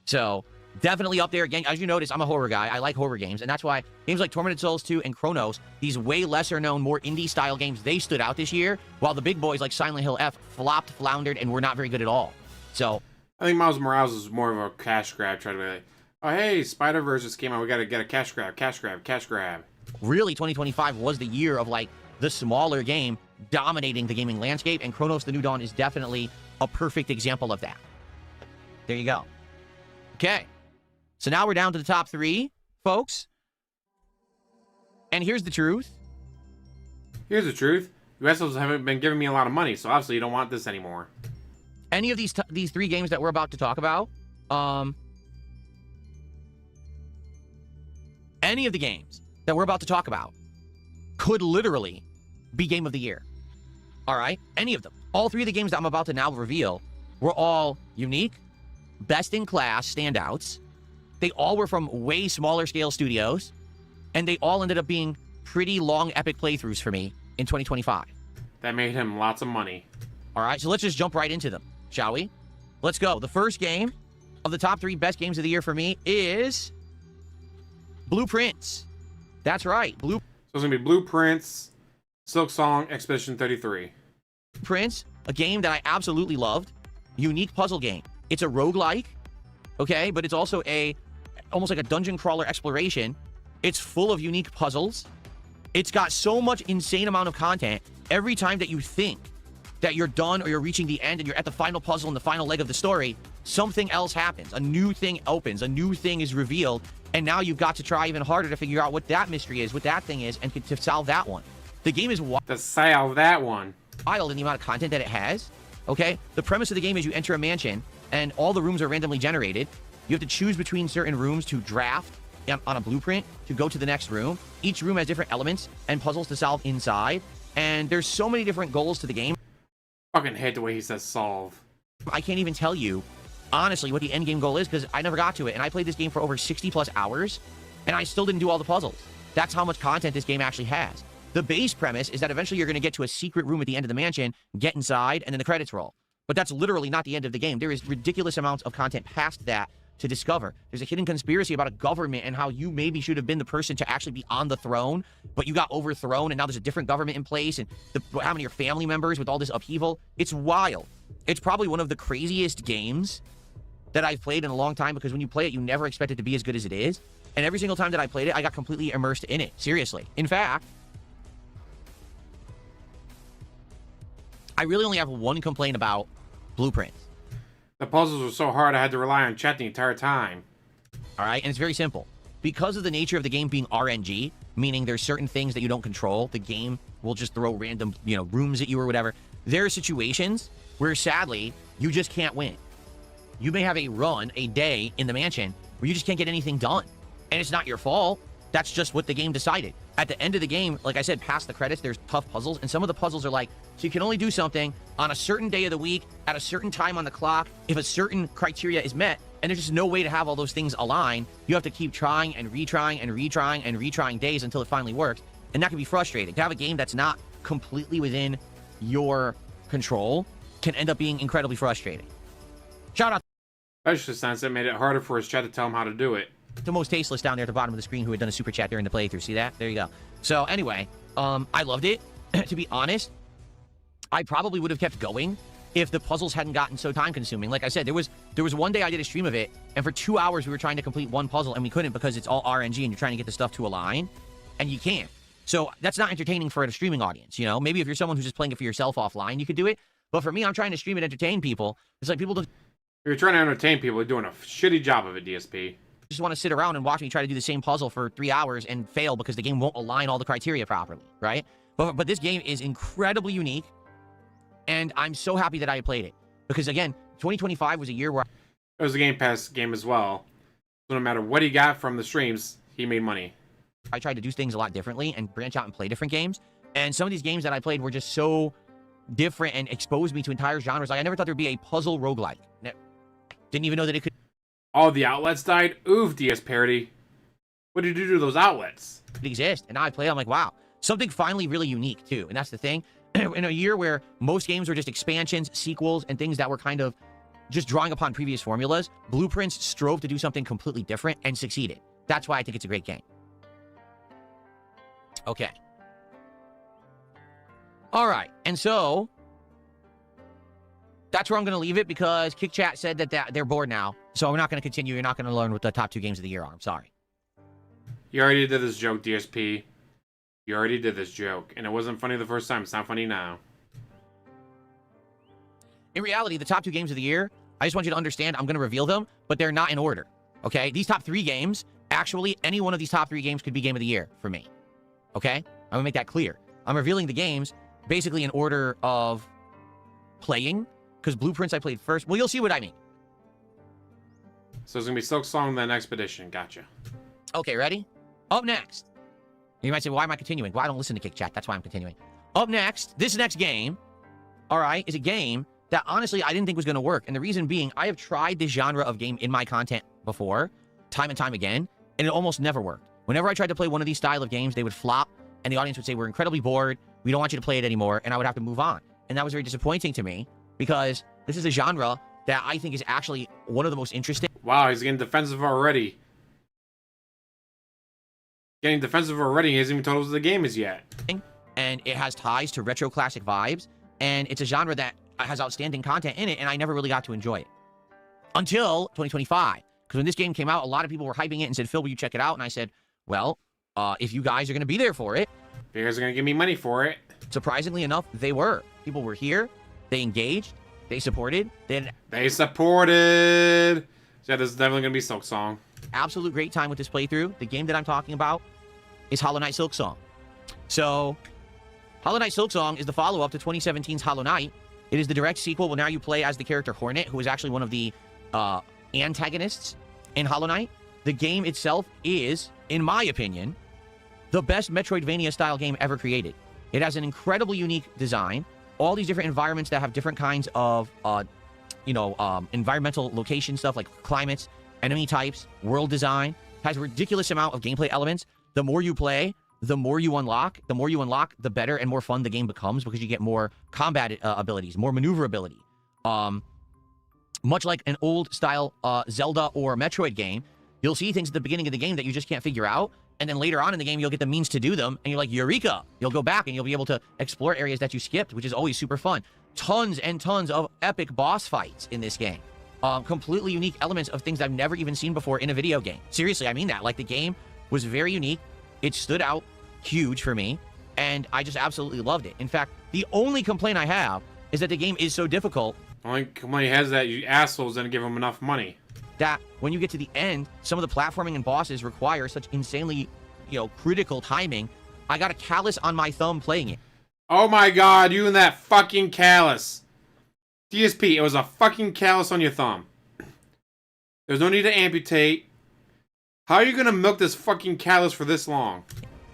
So definitely up there. Again, as you notice, I'm a horror guy. I like horror games, and that's why games like Tormented Souls 2 and Chronos, these way lesser known, more indie style games, they stood out this year, while the big boys like Silent Hill F flopped, floundered, and were not very good at all. So I think Miles Morales is more of a cash grab, trying to be like, oh hey, Spider-Verse just came out, we gotta get a cash grab, cash grab, cash grab. Really, 2025 was the year of like the smaller game dominating the gaming landscape, and Chronos The New Dawn is definitely a perfect example of that. There you go. Okay. So now we're down to the top 3, folks. And here's the truth. Here's the truth. You assholes haven't been giving me a lot of money, so obviously you don't want this anymore. Any of these 3 games that we're about to talk about, any of the games that we're about to talk about could literally be Game of the Year. All right? Any of them. All 3 of the games that I'm about to now reveal were all unique, best-in-class standouts. They all were from way smaller scale studios, and they all ended up being pretty long, epic playthroughs for me in 2025. That made him lots of money. All right, so let's just jump right into them, shall we? Let's go. The first game of the top 3 best games of the year for me is Blueprints. That's right. So it's going to be Blueprints, Silksong, Expedition 33. Blueprints, a game that I absolutely loved. Unique puzzle game. It's a roguelike, okay? But it's also almost like a dungeon crawler exploration. It's full of unique puzzles. It's got so much insane amount of content. Every time that you think that you're done or you're reaching the end and you're at the final puzzle and the final leg of the story, something else happens. A new thing opens. A new thing is revealed. And now you've got to try even harder to figure out what that mystery is, what that thing is, and to solve that one. The game is to solve that one. wild in the amount of content that it has, okay? The premise of the game is you enter a mansion, and all the rooms are randomly generated. You have to choose between certain rooms to draft on a blueprint to go to the next room. Each room has different elements and puzzles to solve inside, and there's so many different goals to the game. Fucking hate the way he says solve. I can't even tell you, honestly, what the end game goal is, because I never got to it, and I played this game for over 60+ hours, and I still didn't do all the puzzles. That's how much content this game actually has. The base premise is that eventually you're going to get to a secret room at the end of the mansion, get inside, and then the credits roll. But that's literally not the end of the game. There is ridiculous amounts of content past that to discover. There's a hidden conspiracy about a government and how you maybe should have been the person to actually be on the throne, but you got overthrown, and now there's a different government in place, and how many of your family members with all this upheaval. It's wild. It's probably one of the craziest games that I've played in a long time, because when you play it, you never expect it to be as good as it is. And every single time that I played it, I got completely immersed in it. Seriously. In fact, I really only have one complaint about Blueprints. The puzzles were so hard I had to rely on chat the entire time. All right, and it's very simple. Because of the nature of the game being RNG, meaning there's certain things that you don't control, the game will just throw random, rooms at you or whatever. There are situations where, sadly, you just can't win. You may have a run, a day in the mansion where you just can't get anything done. And it's not your fault. That's just what the game decided. At the end of the game, like I said, past the credits, there's tough puzzles. And some of the puzzles are like, so you can only do something on a certain day of the week, at a certain time on the clock, if a certain criteria is met. And there's just no way to have all those things align. You have to keep trying and retrying and retrying and retrying days until it finally works. And that can be frustrating. To have a game that's not completely within your control can end up being incredibly frustrating. Shout out Especially since it made it harder for his chat to tell him how to do it. to Most Tasteless down there at the bottom of the screen, who had done a super chat during the playthrough. See that? There you go. So anyway, I loved it. To be honest, I probably would have kept going if the puzzles hadn't gotten so time consuming. Like I said, there was one day I did a stream of it, and for 2 hours we were trying to complete one puzzle, and we couldn't because it's all RNG and you're trying to get the stuff to align, and you can't. So that's not entertaining for a streaming audience, Maybe if you're someone who's just playing it for yourself offline, you could do it. But for me, I'm trying to stream and entertain people. It's like people don't You're trying to entertain people. You're doing a shitty job of it, DSP. Just want to sit around and watch me try to do the same puzzle for 3 hours and fail because the game won't align all the criteria properly, right? But this game is incredibly unique, and I'm so happy that I played it. Because, again, 2025 was a year where... It was a Game Pass game as well. So no matter what he got from the streams, he made money. I tried to do things a lot differently and branch out and play different games. And some of these games that I played were just so different and exposed me to entire genres. Like, I never thought there'd be a puzzle roguelike. Didn't even know that it could... All the outlets died? Oof, DS Parody. What did you do to those outlets? exist. And now I play, I'm like, wow, something finally really unique too. And that's the thing. In a year where most games were just expansions, sequels, and things that were kind of just drawing upon previous formulas, Blueprints strove to do something completely different and succeeded. That's why I think it's a great game. Okay. All right. And so that's where I'm going to leave it because Kick Chat said that they're bored now. So we're not going to continue. You're not going to learn what the top 2 games of the year are. I'm sorry. You already did this joke, DSP. You already did this joke. And it wasn't funny the first time. It's not funny now. In reality, the top 2 games of the year, I just want you to understand, I'm going to reveal them, but they're not in order. Okay? These top 3 games, actually, any one of these top 3 games could be game of the year for me. Okay? I'm going to make that clear. I'm revealing the games basically in order of playing, because Blueprints I played first. Well, you'll see what I mean. So it's going to be Silksong, then Expedition. Gotcha. Okay, ready? Up next. You might say, why am I continuing? Well, I don't listen to Kick Chat. That's why I'm continuing. Up next, this next game, all right, is a game that honestly I didn't think was going to work. And the reason being, I have tried this genre of game in my content before, time and time again, and it almost never worked. Whenever I tried to play one of these style of games, they would flop, and the audience would say, we're incredibly bored, we don't want you to play it anymore, and I would have to move on. And that was very disappointing to me, because this is a genre that I think is actually one of the most interesting. Wow, he's getting defensive already. Getting defensive already, he hasn't even told us what the game is yet. And it has ties to retro classic vibes, and it's a genre that has outstanding content in it, and I never really got to enjoy it. Until 2025. Because when this game came out, a lot of people were hyping it and said, Phil, will you check it out? And I said, well, if you guys are going to be there for it. You guys are going to give me money for it. Surprisingly enough, they were. People were here. They engaged. They supported. They supported. So yeah, this is definitely going to be Silksong. Absolute great time with this playthrough. The game that I'm talking about is Hollow Knight Silksong. So, Hollow Knight Silksong is the follow-up to 2017's Hollow Knight. It is the direct sequel where now you play as the character Hornet, who is actually one of the antagonists in Hollow Knight. The game itself is, in my opinion, the best Metroidvania-style game ever created. It has an incredibly unique design. All these different environments that have different kinds of, environmental location stuff like climates, enemy types, world design. Has a ridiculous amount of gameplay elements. The more you play, the more you unlock. The more you unlock, the better and more fun the game becomes because you get more combat abilities, more maneuverability. Much like an old-style Zelda or Metroid game, you'll see things at the beginning of the game that you just can't figure out, and then later on in the game, you'll get the means to do them, and you're like, Eureka! You'll go back, and you'll be able to explore areas that you skipped, which is always super fun. Tons and tons of epic boss fights in this game. Completely unique elements of things I've never even seen before in a video game. Seriously, I mean that. Like, the game was very unique. It stood out huge for me, and I just absolutely loved it. In fact, the only complaint I have is that the game is so difficult. Only complaint has that you assholes didn't give him enough money. That when you get to the end, some of the platforming and bosses require such insanely, critical timing. I got a callus on my thumb playing it. Oh my god, you and that fucking callus. DSP, it was a fucking callus on your thumb. There's no need to amputate. How are you gonna milk this fucking callus for this long?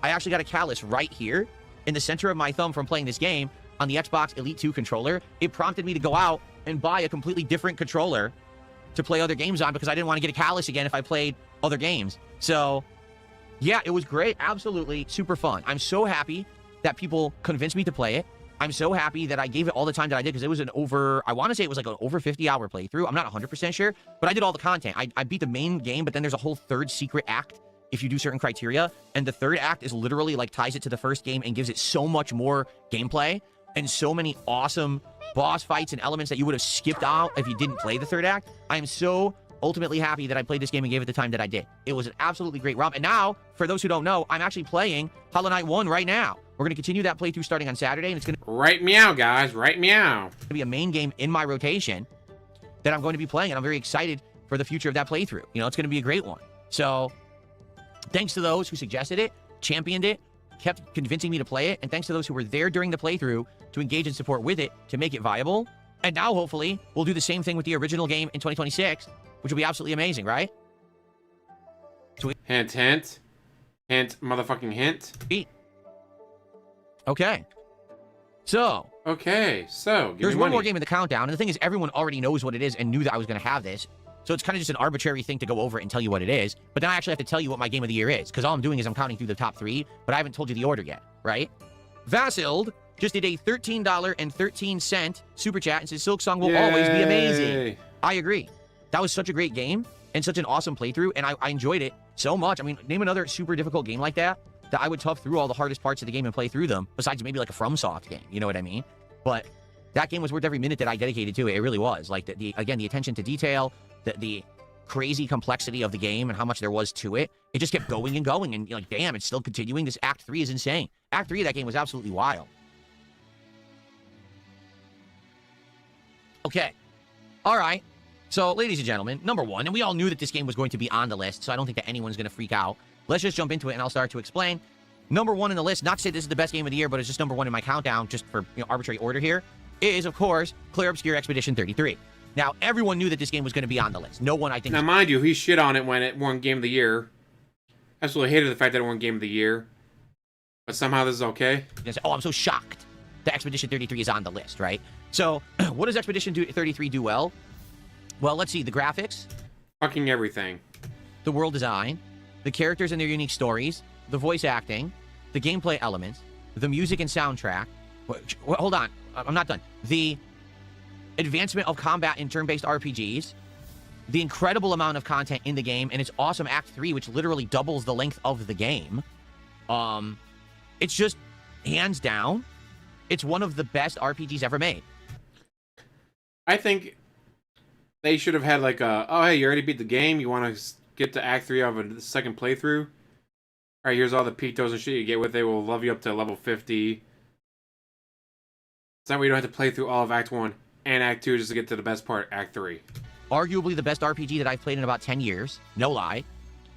I actually got a callus right here in the center of my thumb from playing this game on the Xbox Elite 2 controller. It prompted me to go out and buy a completely different controller to play other games on because I didn't want to get a callus again if I played other games. So, yeah, it was great. Absolutely super fun. I'm so happy that people convinced me to play it. I'm so happy that I gave it all the time that I did because it was I want to say it was like an over 50-hour playthrough. I'm not 100% sure, but I did all the content. I beat the main game, but then there's a whole third secret act if you do certain criteria. And the third act is literally like ties it to the first game and gives it so much more gameplay and so many awesome boss fights and elements that you would have skipped out if you didn't play the third act. I am so ultimately happy that I played this game and gave it the time that I did. It was an absolutely great romp. And now, for those who don't know, I'm actually playing Hollow Knight 1 right now. We're going to continue that playthrough starting on Saturday, and it's going to... Right meow, guys. Right meow. be a main game in my rotation that I'm going to be playing, and I'm very excited for the future of that playthrough. You know, it's going to be a great one. So, thanks to those who suggested it, championed it, kept convincing me to play it, and thanks to those who were there during the playthrough to engage and support with it to make it viable. And now, hopefully, we'll do the same thing with the original game in 2026, which will be absolutely amazing, right? Hint, hint. Hint, motherfucking hint. Okay. So. Okay, so, There's one more game in the countdown, and the thing is, everyone already knows what it is and knew that I was going to have this. So it's kind of just an arbitrary thing to go over it and tell you what it is. But then I actually have to tell you what my game of the year is, because all I'm doing is I'm counting through the top 3, but I haven't told you the order yet, right? Vassild just did a $13.13 super chat and says Silksong will always be amazing. I agree. That was such a great game and such an awesome playthrough, and I enjoyed it so much. I mean, name another super difficult game like that I would tough through all the hardest parts of the game and play through them, besides maybe like a FromSoft game, you know what I mean? But that game was worth every minute that I dedicated to it. It really was. Like, again, the attention to detail, the crazy complexity of the game and how much there was to it. It just kept going and going, and you're like, damn, it's still continuing. This Act 3 is insane. Act 3 of that game was absolutely wild. Okay. All right. So, ladies and gentlemen, number 1, and we all knew that this game was going to be on the list, so I don't think that anyone's going to freak out. Let's just jump into it, and I'll start to explain. Number 1 in the list, not to say this is the best game of the year, but it's just number 1 in my countdown, just for arbitrary order here, is, of course, Clear Obscure Expedition 33. Now, everyone knew that this game was going to be on the list. No one, I think... Now, mind you, he shit on it when it won Game of the Year. Absolutely hated the fact that it won Game of the Year. But somehow this is okay. Oh, I'm so shocked that Expedition 33 is on the list, right? So, what does Expedition 33 do well? Well, let's see. The graphics. Fucking everything. The world design. The characters and their unique stories. The voice acting. The gameplay elements. The music and soundtrack. Hold on. I'm not done. The advancement of combat in turn-based RPGs. The incredible amount of content in the game. And its awesome Act 3, which literally doubles the length of the game. It's just, hands down, it's one of the best RPGs ever made. I think they should have had like a, oh, hey, you already beat the game. You want to get to Act 3 of a second playthrough? All right, here's all the pictos and shit you get with it. We'll love you up to level 50. So that way you don't have to play through all of Act 1 and Act 2 just to get to the best part, Act 3. Arguably the best RPG that I've played in about 10 years. No lie.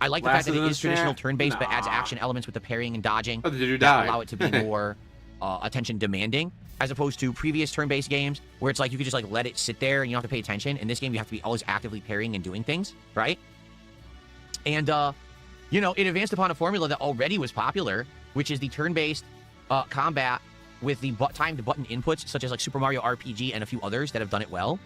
I like the fact that it is traditional turn-based, but adds action elements with the parrying and dodging that allow it to be more attention-demanding, as opposed to previous turn-based games where it's like you could just like let it sit there and you don't have to pay attention. In this game, you have to be always actively parrying and doing things, right? And, it advanced upon a formula that already was popular, which is the turn-based combat with the timed button inputs, such as like Super Mario RPG and a few others that have done it well.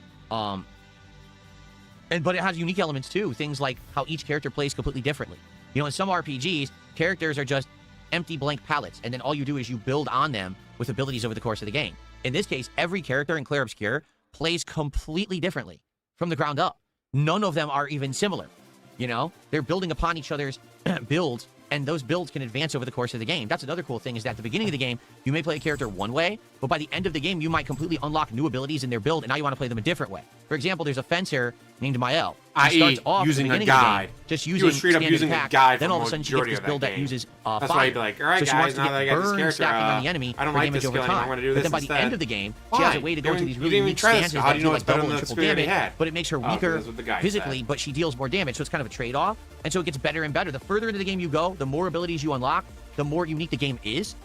But it has unique elements too. Things like how each character plays completely differently. In some RPGs, characters are just empty blank palettes, and then all you do is you build on them with abilities over the course of the game. In this case, every character in Clair Obscur plays completely differently from the ground up. None of them are even similar. They're building upon each other's builds, and those builds can advance over the course of the game. That's another cool thing, is that at the beginning of the game, you may play a character one way, but by the end of the game, you might completely unlock new abilities in their build, and now you want to play them a different way. For example, there's a fencer named Mael. He starts off using at the a guide. Game, just using straight up using attack, a guide. Then all of a sudden she gets this build that uses fire. That's why he'd be like, all right, so she guys, wants to now that I get got this burn character, stacking on the enemy I don't for like damage this over skill anymore. I'm time. going to do But this then by the instead. end of the game, she has a way to go to these really unique stances How do that you know do it's like better double than and the triple skill you already damage, had? but it makes her Oh, 'cause weaker that's what the guy physically, said. but she deals more damage, so it's kind of a trade-off. And so it gets better and better. The further into the game you go, the more abilities you unlock, the more unique the game is.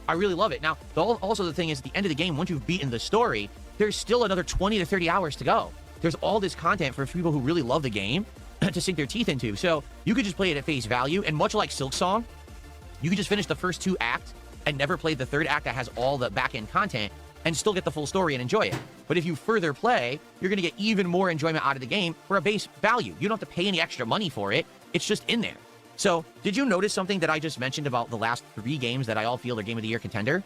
I really love it. Now, also the thing is, at the end of the game, once you've beaten the story, there's still another 20 to 30 hours to go. There's all this content for people who really love the game to sink their teeth into. So you could just play it at face value, and much like Silksong, you could just finish the first 2 acts and never play the third act that has all the back-end content and still get the full story and enjoy it. But if you further play, you're going to get even more enjoyment out of the game for a base value. You don't have to pay any extra money for it. It's just in there. So, did you notice something that I just mentioned about the last 3 games that I all feel are Game of the Year contender?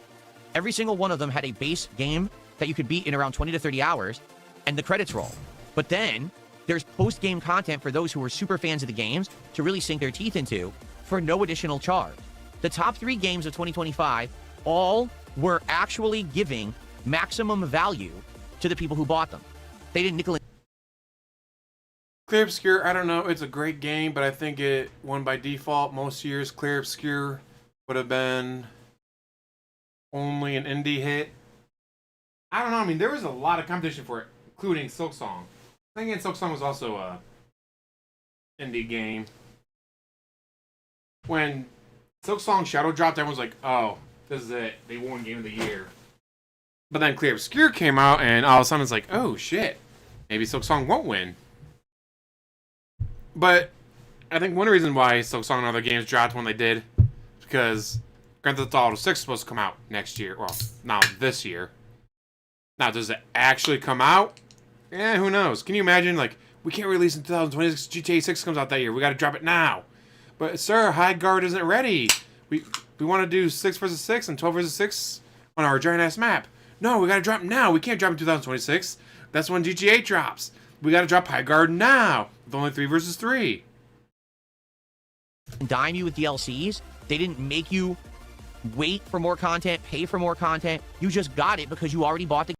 Every single one of them had a base game that you could beat in around 20 to 30 hours, and the credits roll. But then, there's post-game content for those who are super fans of the games to really sink their teeth into for no additional charge. The top 3 games of 2025 all were actually giving maximum value to the people who bought them. They didn't nickel and Clear Obscur, I don't know. It's a great game, but I think it won by default. Most years, Clear Obscur would have been only an indie hit. I don't know. I mean, there was a lot of competition for it, including Silksong. Playing in Silksong was also a indie game. When Silksong Shadow dropped, everyone's like, oh, this is it. They won Game of the Year. But then Clear Obscure came out, and all of a sudden it's like, oh, shit. Maybe Silksong won't win. But I think one reason why Silksong and other games dropped when they did is because Grand Theft Auto 6 is supposed to come out next year. Well, now this year. Now, does it actually come out? Who knows? Can you imagine, like, we can't release in 2026, GTA 6 comes out that year. We gotta drop it now. But, sir, High Guard isn't ready. We want to do 6 versus 6 and 12 versus 6 on our giant-ass map. No, we gotta drop now. We can't drop in 2026. That's when GTA drops. We gotta drop High Guard now. With only 3 versus 3. Dime you with DLCs. They didn't make you wait for more content, pay for more content. You just got it because you already bought the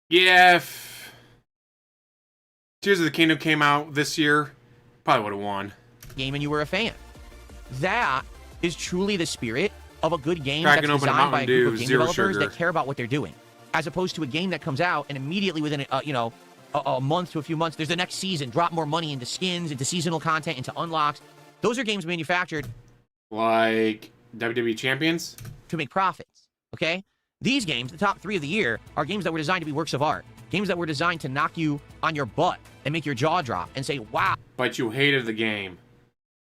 Yeah, if Tears of the Kingdom came out this year, probably would have won. game and you were a fan. That is truly the spirit of a good game Cracking that's open a designed by a Mountain group Dew, of game zero developers sugar. that care about what they're doing, as opposed to a game that comes out and immediately within a month to a few months, there's the next season, drop more money into skins, into seasonal content, into unlocks. Those are games manufactured Like WWE Champions? to make profits, okay? These games, the top 3 of the year, are games that were designed to be works of art. Games that were designed to knock you on your butt and make your jaw drop and say, wow. But you hated the game.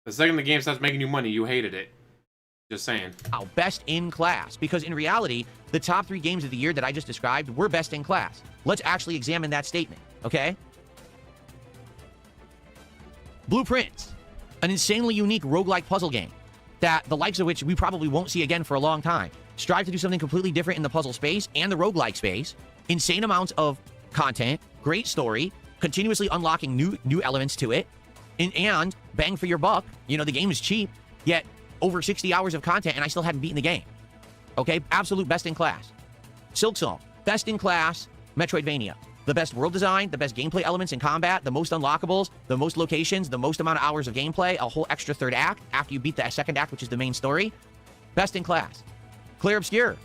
The second the game starts making you money, you hated it. Just saying. Wow, best in class. Because in reality, the top 3 games of the year that I just described were best in class. Let's actually examine that statement, okay? Blueprints, an insanely unique roguelike puzzle game that the likes of which we probably won't see again for a long time. Strive to do something completely different in the puzzle space and the roguelike space. Insane amounts of content, great story, continuously unlocking new elements to it, and bang for your buck. You know, the game is cheap, yet over 60 hours of content, and I still hadn't beaten the game. Okay? Absolute best in class. Silksong, best in class Metroidvania. The best world design, the best gameplay elements in combat, the most unlockables, the most locations, the most amount of hours of gameplay, a whole extra third act after you beat the second act, which is the main story. Best in class. Clear Obscure,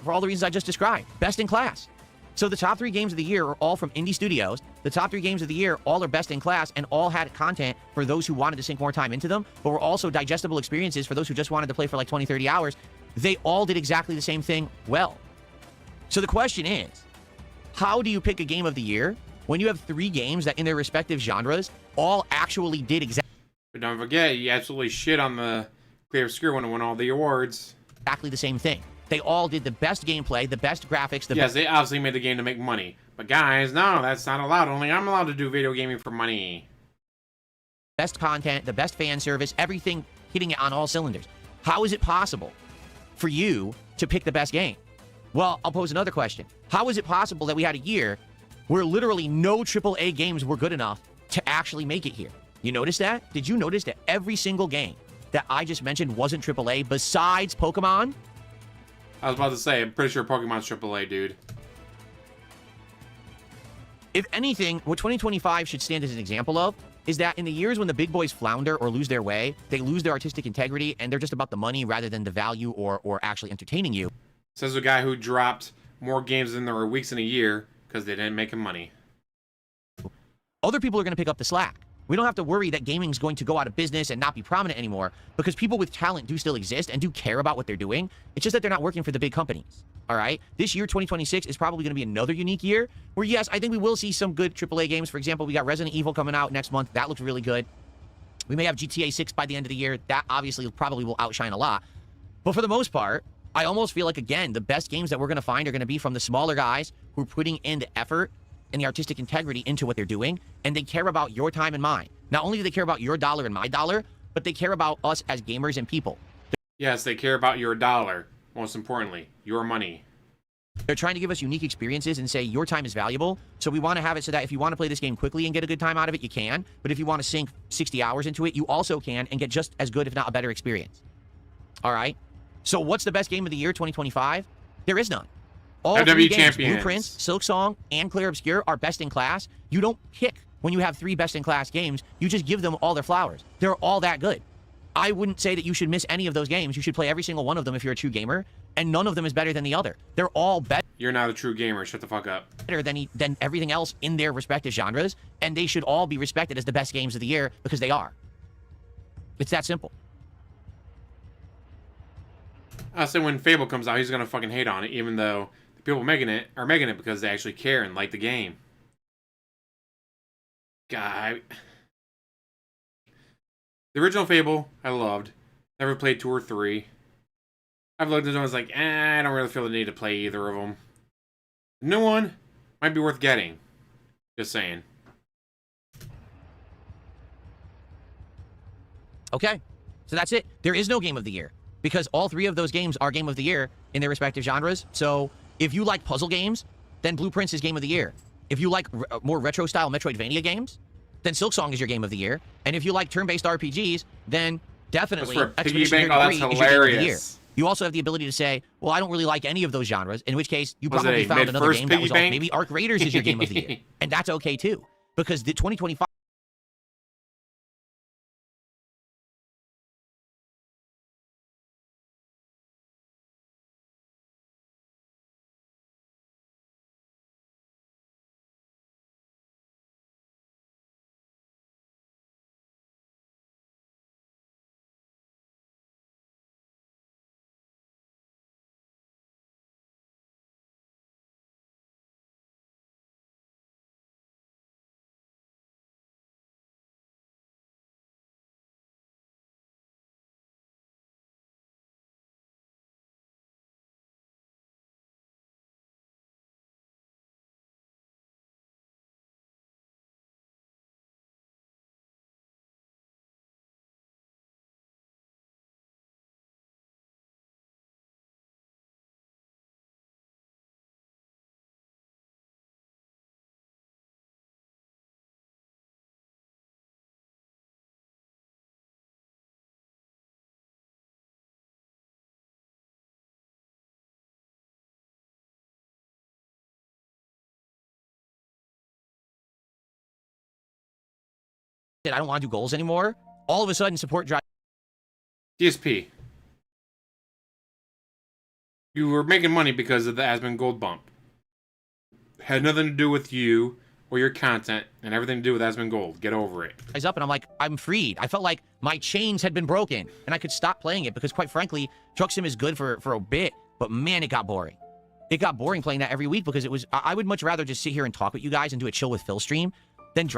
for all the reasons I just described. Best in class. So the top 3 games of the year are all from indie studios. The top 3 games of the year all are best in class and all had content for those who wanted to sink more time into them, but were also digestible experiences for those who just wanted to play for like 20, 30 hours. They all did exactly the same thing well. So the question is, how do you pick a game of the year when you have 3 games that in their respective genres all actually did exactly But don't forget, you absolutely shit on the Clear Obscure one and won all the awards. the same thing? They all did the best gameplay, the best graphics, the Yes, they obviously made the game to make money. But guys, no, that's not allowed. Only I'm allowed to do video gaming for money. best content, the best fan service, everything hitting it on all cylinders. How is it possible for you to pick the best game? Well, I'll pose another question. How is it possible that we had a year where literally no AAA games were good enough to actually make it here? You notice that? Did you notice that every single game that I just mentioned wasn't AAA besides Pokemon? I was about to say, I'm pretty sure Pokemon's AAA, dude. If anything, what 2025 should stand as an example of is that in the years when the big boys flounder or lose their way, they lose their artistic integrity and they're just about the money rather than the value or actually entertaining you. Says a guy who dropped more games than there were weeks in a year because they didn't make him money. Other people are going to pick up the slack. We don't have to worry that gaming's going to go out of business and not be prominent anymore because people with talent do still exist and do care about what they're doing. It's just that they're not working for the big companies. All right? This year, 2026, is probably going to be another unique year where, yes, I think we will see some good AAA games. For example, we got Resident Evil coming out next month. That looks really good. We may have GTA 6 by the end of the year. That obviously probably will outshine a lot. But for the most part, I almost feel like, again, the best games that we're going to find are going to be from the smaller guys who are putting in the effort and the artistic integrity into what they're doing, and they care about your time and mine. Not only do they care about your dollar and my dollar, but they care about us as gamers and people. Yes, they care about your dollar. Most importantly, your money. They're trying to give us unique experiences and say your time is valuable, so we want to have it so that if you want to play this game quickly and get a good time out of it, you can, but if you want to sink 60 hours into it, you also can and get just as good, if not a better experience. All right? So what's the best game of the year, 2025? There is none. All WWE 3 games, Champions. Blueprints, Silksong, and Clear Obscure are best in class. You don't pick when you have 3 best in class games. You just give them all their flowers. They're all that good. I wouldn't say that you should miss any of those games. You should play every single one of them if you're a true gamer, and none of them is better than the other. They're all better. You're not a true gamer. Shut the fuck up. Than everything else in their respective genres, and they should all be respected as the best games of the year because they are. It's that simple. I'll say when Fable comes out, he's gonna fucking hate on it, even though the people making it are making it because they actually care and like the game. God, the original Fable I loved. Never played 2 or 3. I've looked at them and was like, I don't really feel the need to play either of them. The new one might be worth getting. Just saying. Okay, so that's it. There is no game of the year because all 3 of those games are game of the year in their respective genres. So if you like puzzle games, then Blueprints is game of the year. If you like more retro-style Metroidvania games, then Silksong is your game of the year. And if you like turn-based RPGs, then definitely Expedition 33 is your game of the year. You also have the ability to say, well, I don't really like any of those genres, in which case you probably found another game that was all, maybe Arc Raiders is your game of the year. And that's okay too, because the 2025 I don't want to do goals anymore, all of a sudden support drive. DSP. You were making money because of the Aspen Gold bump. Had nothing to do with you or your content and everything to do with Aspen Gold. Get over it. Eyes up and I'm like, I'm freed. I felt like my chains had been broken and I could stop playing it because quite frankly, Truck Sim is good for a bit, but man, it got boring. It got boring playing that every week because it was, I would much rather just sit here and talk with you guys and do a chill with Phil stream than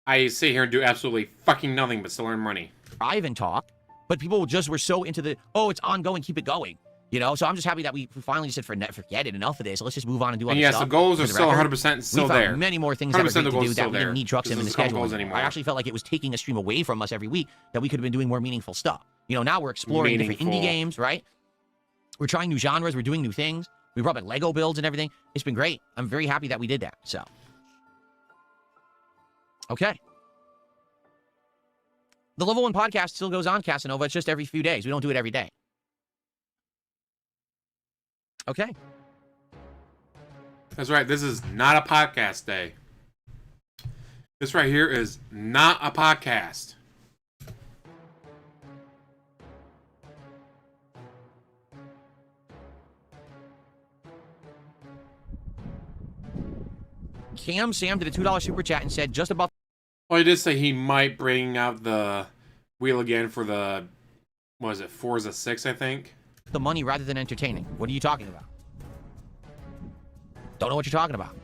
I sit here and do absolutely fucking nothing but still earn money. drive and talk, but people just were so into the, oh, it's ongoing, keep it going. You know, so I'm just happy that we finally just said, forget it, enough of this. Let's just move on and do other stuff. And yes, the goals are still 100% still there. We found many more things that were great to do that we didn't need Truck Sim in the schedule anymore. I actually felt like it was taking a stream away from us every week that we could have been doing more meaningful stuff. You know, now we're exploring different indie games, right? We're trying new genres, we're doing new things. We brought back Lego builds and everything. It's been great. I'm very happy that we did that, so. Okay. The Level 1 podcast still goes on, Casanova. It's just every few days. We don't do it every day. Okay. That's right. This is not a podcast day. This right here is not a podcast. Sam did a $2 super chat and said just about. Well, he did say he might bring out the wheel again for the, what is it, Forza 6, I think? The money rather than entertaining. What are you talking about? Don't know what you're talking about.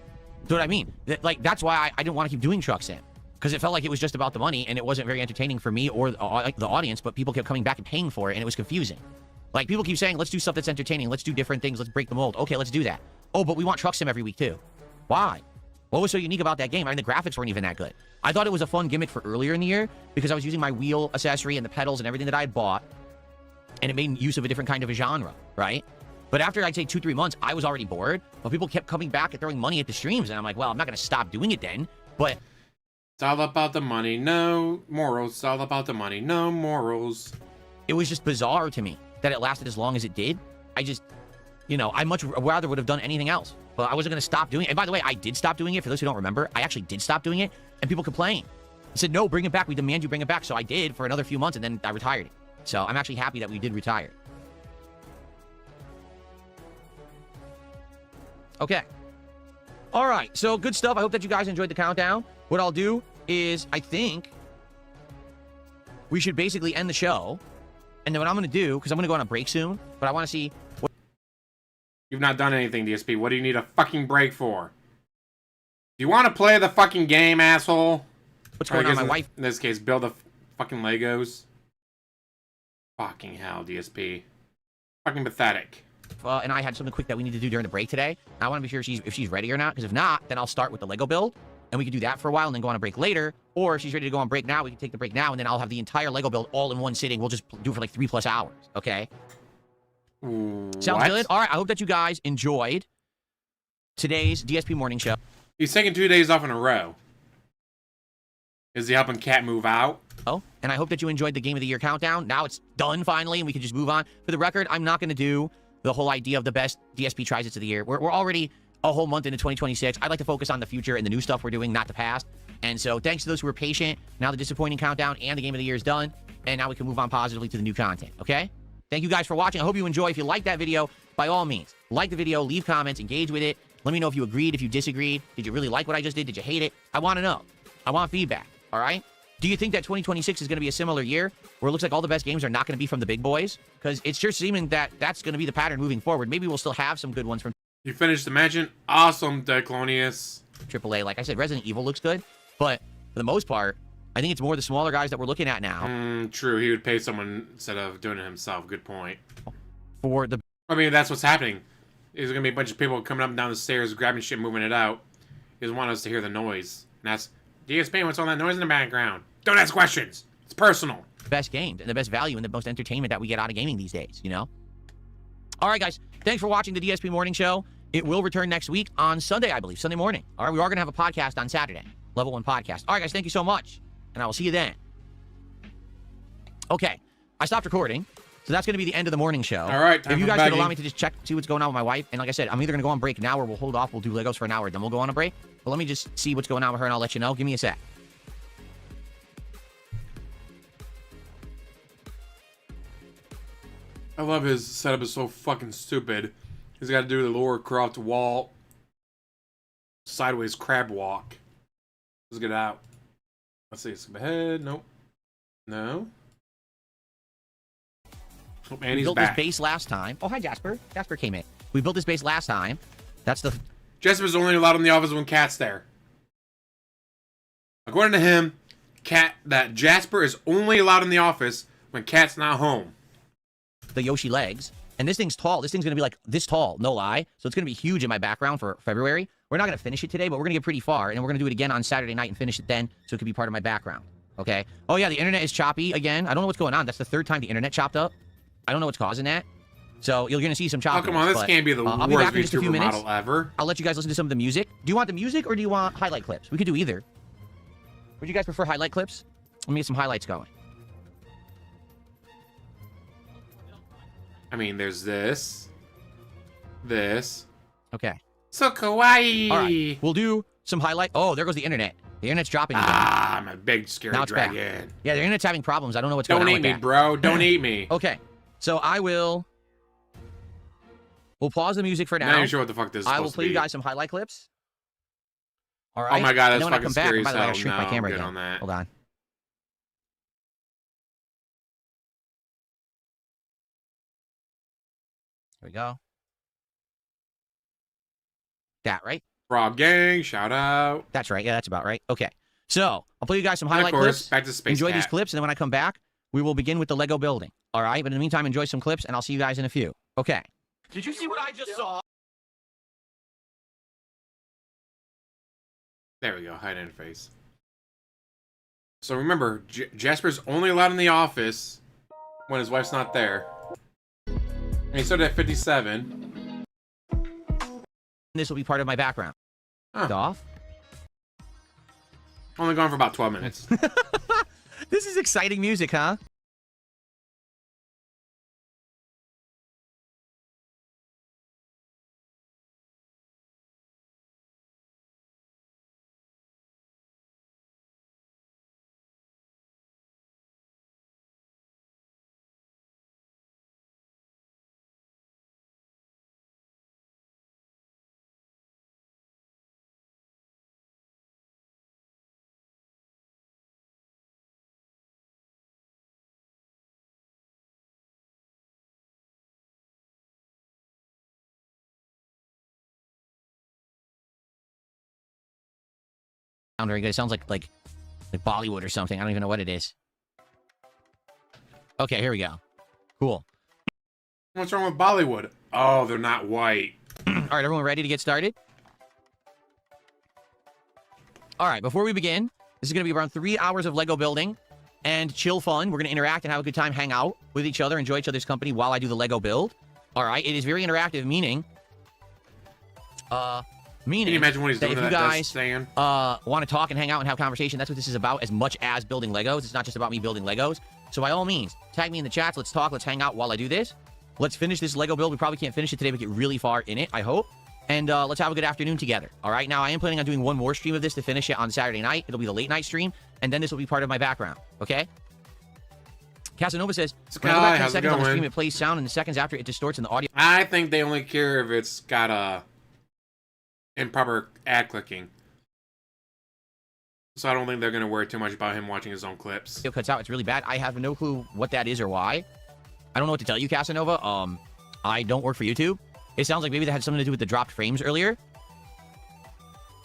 Do what I mean? Like, that's why I didn't want to keep doing Truck Sim. Because it felt like it was just about the money, and it wasn't very entertaining for me or the audience, but people kept coming back and paying for it, and it was confusing. Like, people keep saying, let's do stuff that's entertaining, let's do different things, let's break the mold. Okay, let's do that. Oh, but we want Truck Sim every week, too. Why? What was so unique about that game? I mean, the graphics weren't even that good. I thought it was a fun gimmick for earlier in the year, because I was using my wheel accessory and the pedals and everything that I had bought, and it made use of a different kind of a genre, right? But after, I'd say, 2-3 months, I was already bored, but people kept coming back and throwing money at the streams, and I'm like, well, I'm not going to stop doing it then, but... It's all about the money, no morals. It's all about the money, no morals. It was just bizarre to me that it lasted as long as it did. I just, you know, I much rather would have done anything else, but I wasn't going to stop doing it. And by the way, I did stop doing it. For those who don't remember, I actually did stop doing it, and people complained. I said, no, bring it back. We demand you bring it back. So I did for another few months, and then I retired it. So I'm actually happy that we did retire. Okay. All right. So good stuff. I hope that you guys enjoyed the countdown. What I'll do is I think we should basically end the show. And then what I'm going to do, because I'm going to go on a break soon, but I want to see what... You've not done anything, DSP. What do you need a fucking break for? Do you want to play the fucking game, asshole? What's going on? My wife... In this case, build the fucking Legos. Fucking hell, DSP. Fucking pathetic. And I had something quick that we need to do during the break today. I want to be sure if she's ready or not, because if not, then I'll start with the Lego build, and we can do that for a while and then go on a break later. Or if she's ready to go on break now, we can take the break now, and then I'll have the entire Lego build all in one sitting. We'll just do it for like 3+ hours, okay? Sounds good? All right, I hope that you guys enjoyed today's DSP morning show. He's taking 2 days off in a row. Is he helping Cat move out? Oh, and I hope that you enjoyed the Game of the Year countdown. Now it's done finally, and we can just move on. For the record, I'm not going to do the whole idea of the best DSP tries-its of the year. We're already a whole month into 2026. I'd like to focus on the future and the new stuff we're doing, not the past. And so thanks to those who were patient. Now the disappointing countdown and the Game of the Year is done. And now we can move on positively to the new content, okay? Thank you guys for watching. I hope you enjoy. If you like that video, by all means, like the video, leave comments, engage with it. Let me know if you agreed, if you disagreed. Did you really like what I just did? Did you hate it? I want to know. I want feedback, all right? Do you think that 2026 is going to be a similar year where it looks like all the best games are not going to be from the big boys? Because it's just seeming that that's going to be the pattern moving forward. Maybe we'll still have some good ones from... You finished the mansion? Awesome, Declonius. AAA. Like I said, Resident Evil looks good. But for the most part, I think it's more the smaller guys that we're looking at now. True. He would pay someone instead of doing it himself. Good point. For the... I mean, that's what's happening. There's going to be a bunch of people coming up and down the stairs, grabbing shit, moving it out. He doesn't want us to hear the noise. And that's... DSP, what's all that noise in the background? Don't ask questions. It's personal. Best games and the best value and the most entertainment that we get out of gaming these days, you know? All right, guys. Thanks for watching the DSP Morning Show. It will return next week on Sunday, I believe. Sunday morning. All right, we are going to have a podcast on Saturday. Level 1 podcast. All right, guys. Thank you so much. And I will see you then. Okay. I stopped recording. So that's going to be the end of the morning show. All right. If you guys could allow me to just check, see what's going on with my wife. And like I said, I'm either going to go on break now or we'll hold off. We'll do Legos for an hour. Then we'll go on a break. But let me just see what's going on with her and I'll let you know. Give me a sec. I love his setup is so fucking stupid. He's got to do the lower croft wall sideways crab walk. Let's get out. Let's see. Skip ahead. Nope. No. Oh, and We he's built back. this base last time. Oh, hi, Jasper. Jasper came in. We built this base last time. That's the... Jasper's only allowed in the office when Cat's there. According to him, Jasper is only allowed in the office when Cat's not home. The Yoshi legs. And this thing's tall. This thing's going to be like this tall, no lie. So it's going to be huge in my background for February. We're not going to finish it today, but we're going to get pretty far. And we're going to do it again on Saturday night and finish it then, so it could be part of my background. Okay? Oh, yeah, the internet is choppy again. I don't know what's going on. That's the third time the internet chopped up. I don't know what's causing that. So you're going to see some choppiness. Oh, come on. This can't be the I'll be worst back in just a few VTuber minutes. model ever. I'll let you guys listen to some of the music. Do you want the music or do you want highlight clips? We could do either. Would you guys prefer highlight clips? Let me get some highlights going. I mean, there's this. This. Okay. So kawaii. All right. We'll do some highlight. Oh, there goes the internet. The internet's dropping again. Ah, I'm a big scary Now it's back. dragon. Yeah, the internet's having problems. I don't know what's going Don't on eat with me, that. bro. Don't eat me. Okay. So I will... We'll pause the music for now. Not even sure what the fuck this is I will supposed play to you be. guys some highlight clips. All right. Oh my god, And that's then when I fucking come back, scary by as the way, I hell. gotta shrink No, my camera I'm good again. on that. Hold on. There we go. That, right? Frog Gang, shout out. That's right. Yeah, that's about right. Okay. So, I'll play you guys some And highlight of course, clips. back to Space Enjoy Cat. these clips, and then when I come back, we will begin with the Lego building. All right? But in the meantime, enjoy some clips, and I'll see you guys in a few. Okay. Did you see what I just saw? There we go, hide interface. So remember, Jasper's only allowed in the office when his wife's not there. And he started at 57. This will be part of my background. Huh. Off. Only gone for about 12 minutes. This is exciting music, huh? sound very good. It sounds like Bollywood or something. I don't even know what it is. Okay, here we go. Cool. What's wrong with Bollywood? Oh, they're not white. All right, everyone ready to get started? All right, before we begin, this is going to be around 3 hours of Lego building and chill fun. We're going to interact and have a good time, hang out with each other, enjoy each other's company while I do the Lego build. All right, it is very interactive, meaning... Can you imagine what he's doing if to you that guys desk stand? want to talk and hang out and have conversation, that's what this is about, as much as building Legos. It's not just about me building Legos. So by all means, tag me in the chats. Let's talk. Let's hang out while I do this. Let's finish this Lego build. We probably can't finish it today, but get really far in it, I hope. And let's have a good afternoon together. All right, now I am planning on doing one more stream of this to finish it on Saturday night. It'll be the late night stream, and then this will be part of my background, okay? Casanova says, when I go back 10 seconds on the stream, it plays sound, and the seconds after, it distorts in the audio. I think they only care if it's got a improper ad clicking. So I don't think they're going to worry too much about him watching his own clips. It cuts out. It's really bad. I have no clue what that is or why. I don't know what to tell you, Casanova. I don't work for YouTube. It sounds like maybe that had something to do with the dropped frames earlier.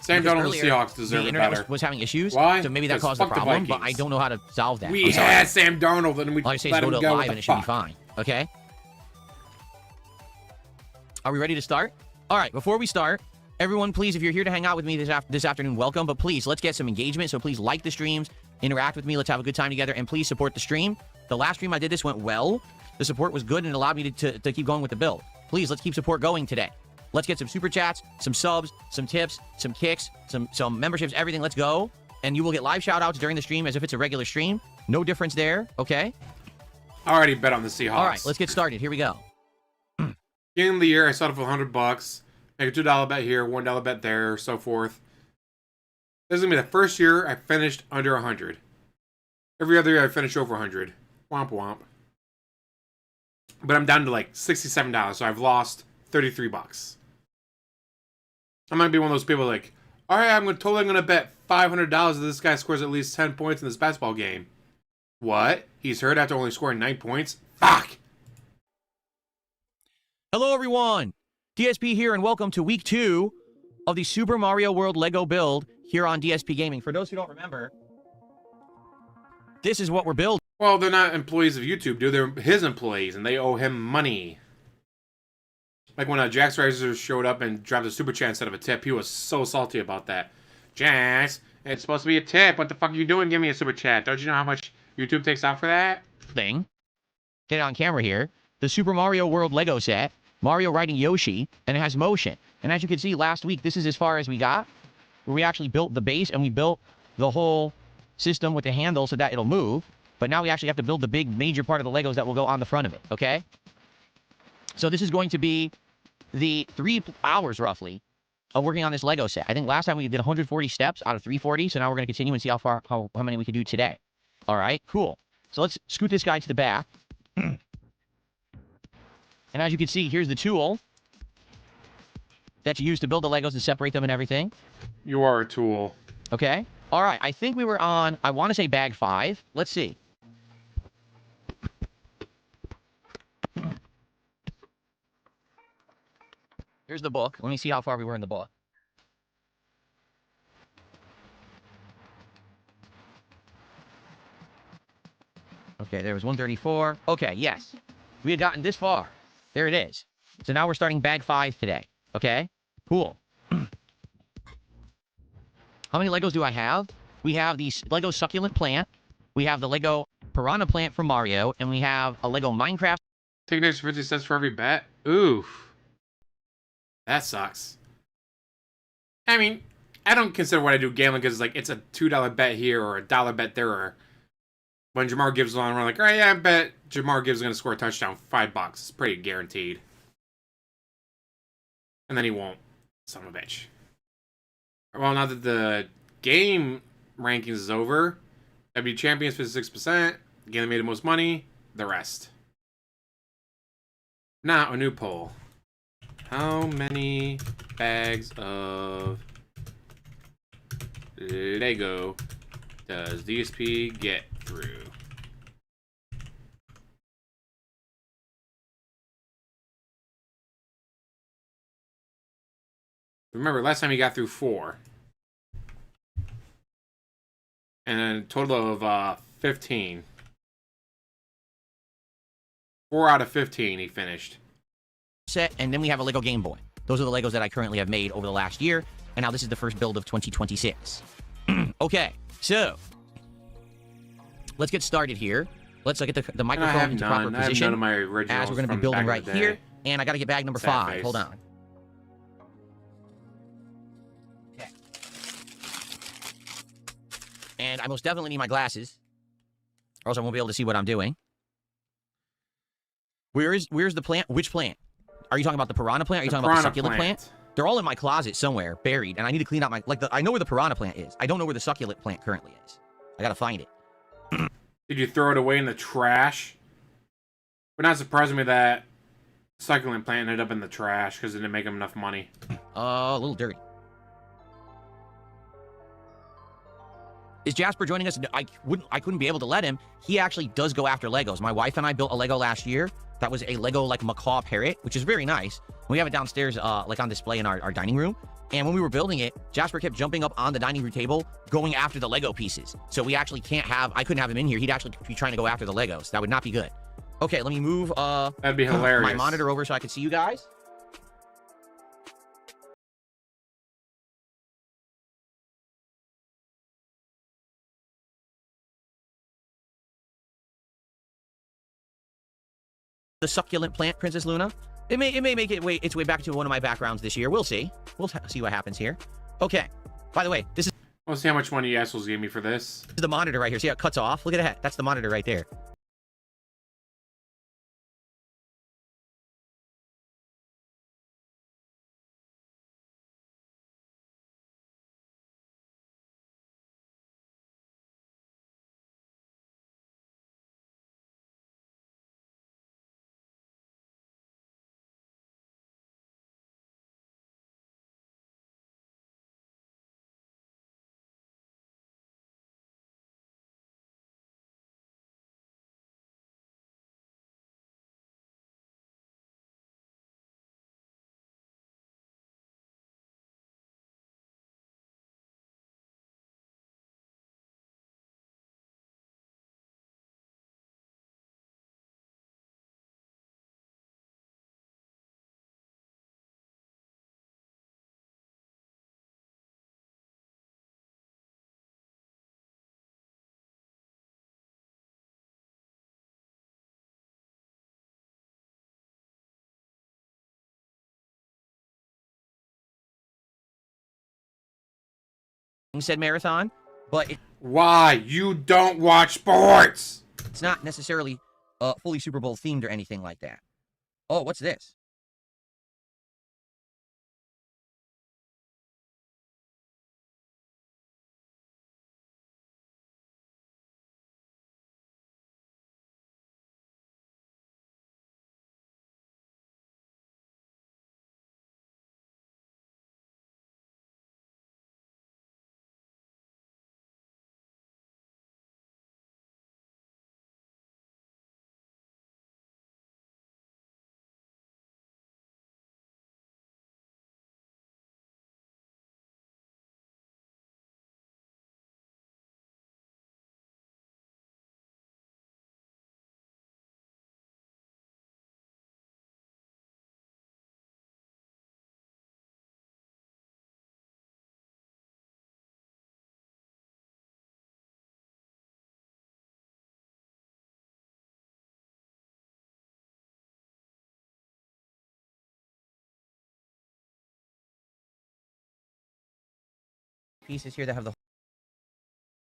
Sam Donald and the Seahawks deserve the it internet better. Was having issues. Why? So maybe that Because caused the fuck the problem, but Vikings. I don't know how to solve that. We had Sam Darnold and we All I say is let go him to go. live What and the it should be fuck? fine. Okay? Are we ready to start? All right, before we start, everyone, please, if you're here to hang out with me this afternoon, welcome. But please, let's get some engagement. So please like the streams, interact with me. Let's have a good time together. And please support the stream. The last stream I did this went well. The support was good and it allowed me to keep going with the build. Please, let's keep support going today. Let's get some super chats, some subs, some tips, some kicks, some memberships, everything. Let's go. And you will get live shout outs during the stream as if it's a regular stream. No difference there. Okay? I already bet on the Seahawks. All right, let's get started. Here we go. Beginning of the year, I started with $100. Make a $2 bet here, $1 bet there, so forth. This is going to be the first year I finished under 100. Every other year I finish over 100. Womp womp. But I'm down to like $67, so I've lost $33. I might be one of those people like, all right, I'm totally going to bet $500 that this guy scores at least 10 points in this basketball game. What? He's hurt after only scoring 9 points? Fuck! Hello, everyone. DSP here, and welcome to week 2 of the Super Mario World Lego build here on DSP Gaming. For those who don't remember, this is what we're building. Well, they're not employees of YouTube, dude. They're his employees, and they owe him money. Like when Jax Riser showed up and dropped a super chat instead of a tip, he was so salty about that. Jax, it's supposed to be a tip. What the fuck are you doing? Give me a super chat. Don't you know how much YouTube takes out for that? Thing. Get it on camera here. The Super Mario World Lego set. Mario riding Yoshi, and it has motion. And as you can see, last week, this is as far as we got, where we actually built the base, and we built the whole system with the handle so that it'll move. But now we actually have to build the big major part of the Legos that will go on the front of it, okay? So this is going to be the 3 hours, roughly, of working on this Lego set. I think last time we did 140 steps out of 340, so now we're going to continue and see how many we can do today. All right, cool. So let's scoot this guy to the back. And as you can see, here's the tool that you use to build the Legos and separate them and everything. You are a tool. Okay. All right. I think we were on, I want to say bag 5. Let's see. Here's the book. Let me see how far we were in the book. Okay, there was 134. Okay, yes. We had gotten this far. There it is. So now we're starting bag 5 today. Okay? Cool. How many Legos do I have? We have the Lego succulent plant. We have the Lego piranha plant for Mario. And we have a Lego Minecraft. Take an extra 50 cents for every bet? Oof. That sucks. I mean, I don't consider what I do gambling because it's a $2 bet here or a $1 bet there. Or when Jamar Gibbs is on, we're like, all right, yeah, I bet Jamar Gibbs is going to score a touchdown for $5. It's pretty guaranteed. And then he won't. Son of a bitch. Well, now that the game rankings is over, W champions 56%, game that made the most money, the rest. Now, a new poll. How many bags of Lego does DSP get through? Remember, last time he got through 4. And a total of 15. 4 out of 15 he finished. Set, and then we have a Lego Game Boy. Those are the Legos that I currently have made over the last year, and now this is the first build of 2026. Okay, so let's get started here. Let's get the microphone into proper I have position none of my originals as we're going to be from building back right in the day. here. And I got to get bag number Sad 5. face. Hold on. Okay. And I most definitely need my glasses, or else I won't be able to see what I'm doing. Where's the plant? Which plant? Are you talking about the piranha plant? Are you talking about the succulent plant? They're all in my closet somewhere, buried, and I need to clean out my I know where the piranha plant is. I don't know where the succulent plant currently is. I gotta find it. Did you throw it away in the trash? But not surprising me that succulent plant ended up in the trash because it didn't make him enough money. A little dirty. Is Jasper joining us? I couldn't be able to let him. He actually does go after Legos. My wife and I built a Lego last year. That was a Lego like macaw parrot, which is very nice. We have it downstairs, like on display in our dining room. And when we were building it, Jasper kept jumping up on the dining room table, going after the Lego pieces. So we actually I couldn't have him in here. He'd actually be trying to go after the Legos. That would not be good. Okay, let me move That'd be hilarious. my monitor over so I can see you guys. The succulent plant, Princess Luna. It may make its way back to one of my backgrounds this year. We'll see. We'll see what happens here. Okay. By the way, this is Let's see how much money you assholes gave me for this. the monitor right here. See how it cuts off? Look at that. That's the monitor right there. Said marathon, but Why? You don't watch sports! it's not necessarily fully Super Bowl themed or anything like that. Oh, what's this? Pieces here that have the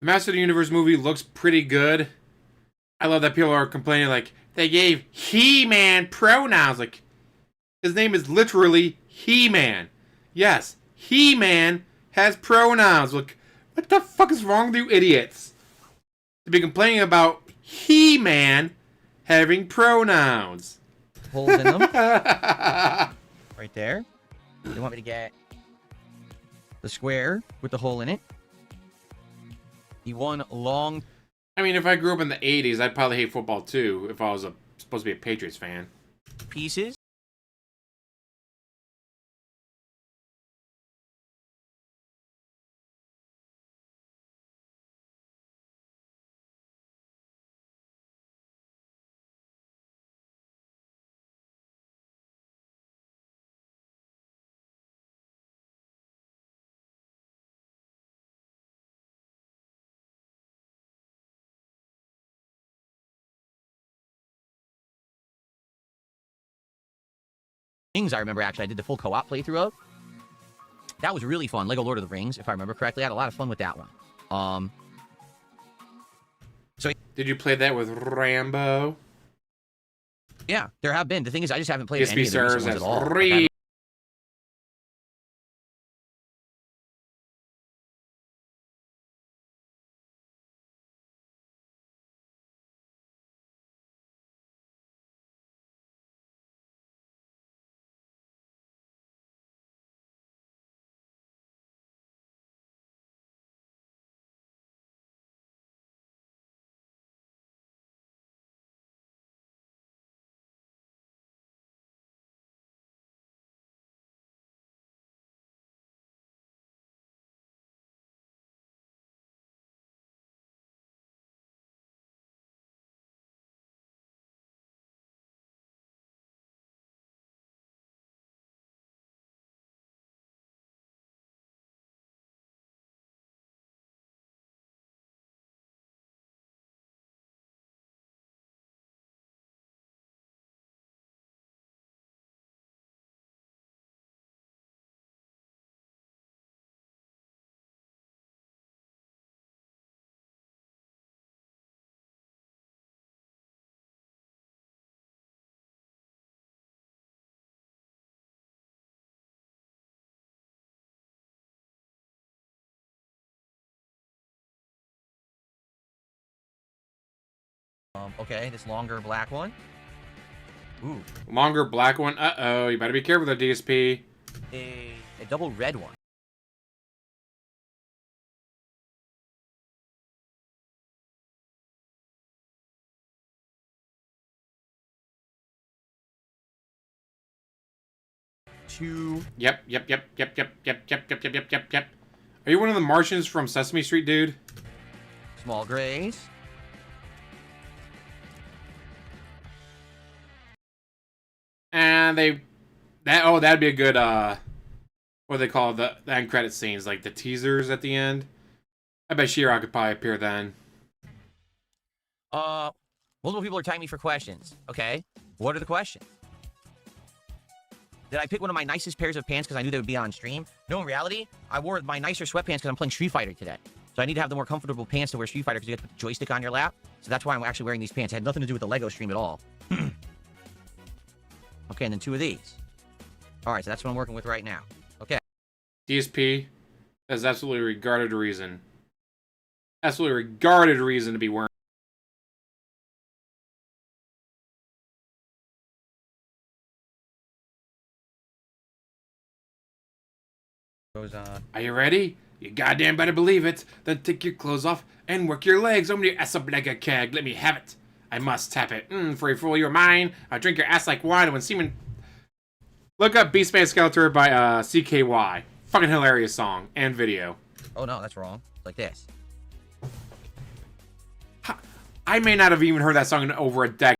Master of the Universe movie looks pretty good. I love that people are complaining like they gave He-Man pronouns. Like his name is literally He-Man. Yes, He-Man has pronouns. Look, what the fuck is wrong with you idiots? To be complaining about He-Man having pronouns. holes in them. Right there. They want me to get the square with the hole in it. The one long I mean, if I grew up in the 80s, I'd probably hate football too if I was supposed to be a Patriots fan. pieces. Rings, I remember, actually, I did the full co-op playthrough of. That was really fun. Lego Lord of the Rings, if I remember correctly. I had a lot of fun with that one. So Did you play that with Rambo? yeah, there have been. The thing is, I just haven't played any DSP of the recent serves ones as at all. Like, Reee. Okay, this longer black one. Ooh. Longer black one. Uh-oh, you better be careful with that DSP. A double red one. Two. Yep. Are you one of the Martians from Sesame Street, dude? Small grays. And that'd be a good, what do they call the end credit scenes, like the teasers at the end? I bet She-Ra could probably appear then. Multiple people are tagging me for questions. Okay, what are the questions? Did I pick one of my nicest pairs of pants because I knew they would be on stream? No, in reality, I wore my nicer sweatpants because I'm playing Street Fighter today. So I need to have the more comfortable pants to wear Street Fighter because you get to put the joystick on your lap. So that's why I'm actually wearing these pants. It had nothing to do with the Lego stream at all. Okay, and then two of these. All right, so that's what I'm working with right now. Okay. DSP has absolutely regarded reason. Absolutely regarded reason to be wearing. Goes on. Are you ready? You goddamn better believe it. Then take your clothes off and work your legs. Open your ass up like a keg. Let me have it. I must tap it. For a fool, you're mine. I drink your ass like wine when semen. Look up Beastman Skeletor by CKY. Fucking hilarious song and video. Oh no, that's wrong. It's like this. I may not have even heard that song in over a decade.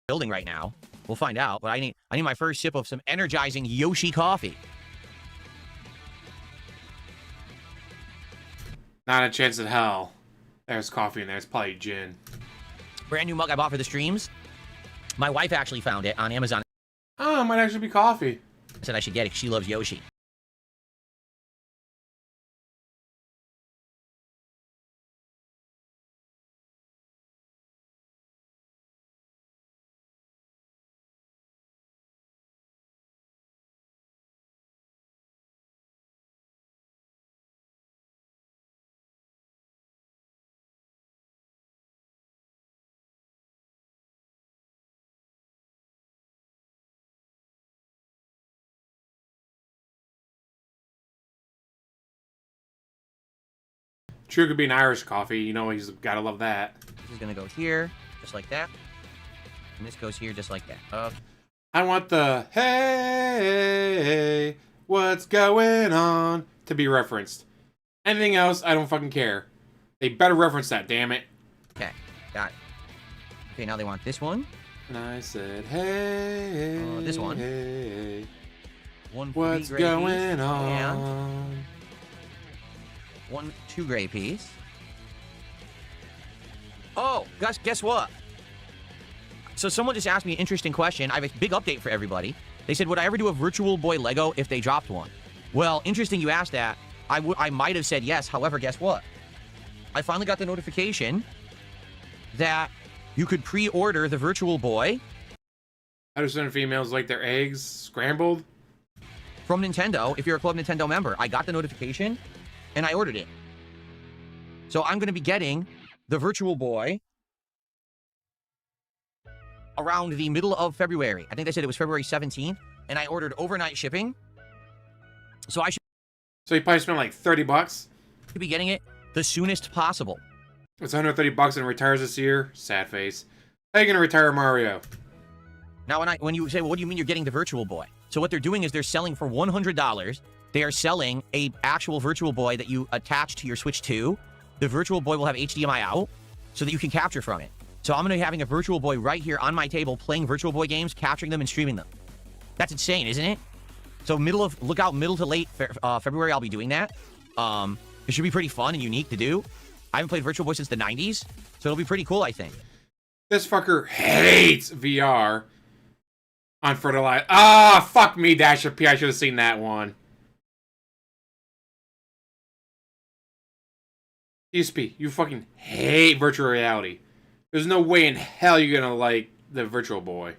Building right now. We'll find out, but I need my first sip of some energizing Yoshi coffee. Not a chance in hell. There's coffee in there. It's probably gin. Brand new mug I bought for the streams. My wife actually found it on Amazon. Oh, it might actually be coffee. Said I should get it 'cause she loves Yoshi. True could be an Irish coffee. You know, he's gotta love that. This is gonna go here, just like that. And this goes here, just like that. I want the hey, what's going on to be referenced. Anything else, I don't fucking care. They better reference that, damn it. Okay, got it. Okay, now they want this one. And I said, hey, this one. Hey, One what's 3 gray going piece, on? and 1 2 gray piece. Oh, guess what? So someone just asked me an interesting question. I have a big update for everybody. They said, would I ever do a Virtual Boy Lego if they dropped one? Well, interesting you asked that. I might have said yes. However, guess what? I finally got the notification that you could pre-order the Virtual Boy. I understand females like their eggs scrambled. From Nintendo, if you're a Club Nintendo member. I got the notification, and I ordered it. So I'm going to be getting the Virtual Boy around the middle of February. I think they said it was February 17th, and I ordered overnight shipping. So I should So you probably spent like $30. be getting it the soonest possible. It's $130 and retires this year. Sad face. How you gonna retire Mario? Now, when you say, well, what do you mean you're getting the Virtual Boy? So what they're doing is they're selling for $100. They are selling a actual Virtual Boy that you attach to your Switch 2. The Virtual Boy will have HDMI out so that you can capture from it. So I'm going to be having a Virtual Boy right here on my table playing Virtual Boy games, capturing them, and streaming them. That's insane, isn't it? So look out middle to late February, I'll be doing that. It should be pretty fun and unique to do. I haven't played Virtual Boy since the 90s, so it'll be pretty cool, I think. This fucker hates VR. Unfertilized. Ah, fuck me, Dash P. I should have seen that one. DSP, you fucking hate virtual reality. There's no way in hell you're gonna like the Virtual Boy.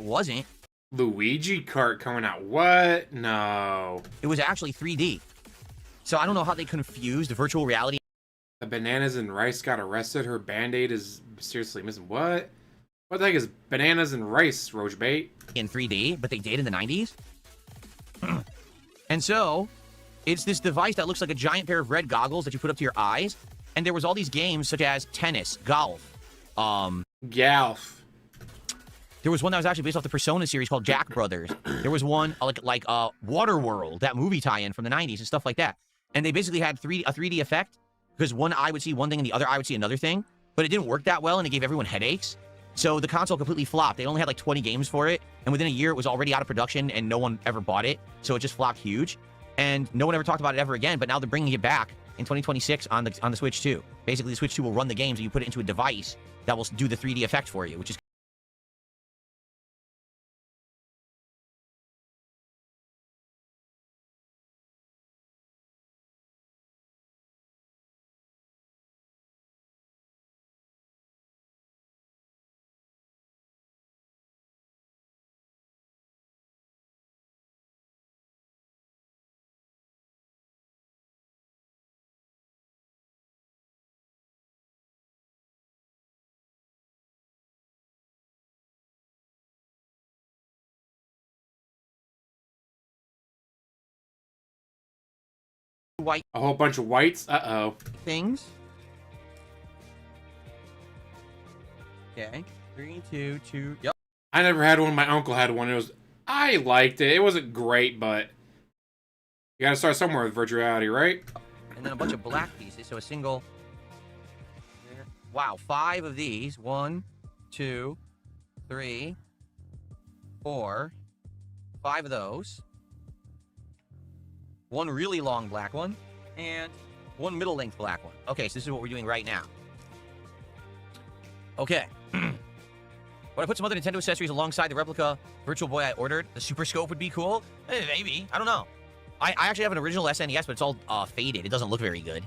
It wasn't. Luigi Kart coming out. What? No. It was actually 3D. So I don't know how they confused virtual reality. The Bananas and Rice got arrested. Her band-aid is seriously missing. What? What the heck is Bananas and Rice, Roachbait? In 3D, but they did in the 90s. And so, it's this device that looks like a giant pair of red goggles that you put up to your eyes. And there was all these games such as tennis, golf. Golf. There was one that was actually based off the Persona series called Jack Brothers. There was one like Waterworld, that movie tie-in from the 90s and stuff like that. And they basically had a 3D effect because one eye would see one thing and the other eye would see another thing. But it didn't work that well and it gave everyone headaches. So the console completely flopped. They only had like 20 games for it. And within a year, it was already out of production and no one ever bought it. So it just flopped huge. And no one ever talked about it ever again. But now they're bringing it back in 2026 on the Switch 2. Basically, the Switch 2 will run the games and you put it into a device that will do the 3D effect for you, which is white A whole bunch of whites. Uh-oh. things. Okay. 3, 2, 2. Yep. I never had one. My uncle had one. I liked it. It wasn't great, but you gotta start somewhere with virtual reality, right? And then a bunch of black pieces. So a single. There. Wow. 5 of these. 1, 2, 3, 4. 5 of those. one really long black one, and one middle-length black one. Okay, so this is what we're doing right now. Okay. Would I put some other Nintendo accessories alongside the replica Virtual Boy I ordered? The Super Scope would be cool? Maybe. I don't know. I actually have an original SNES, but it's all faded. It doesn't look very good.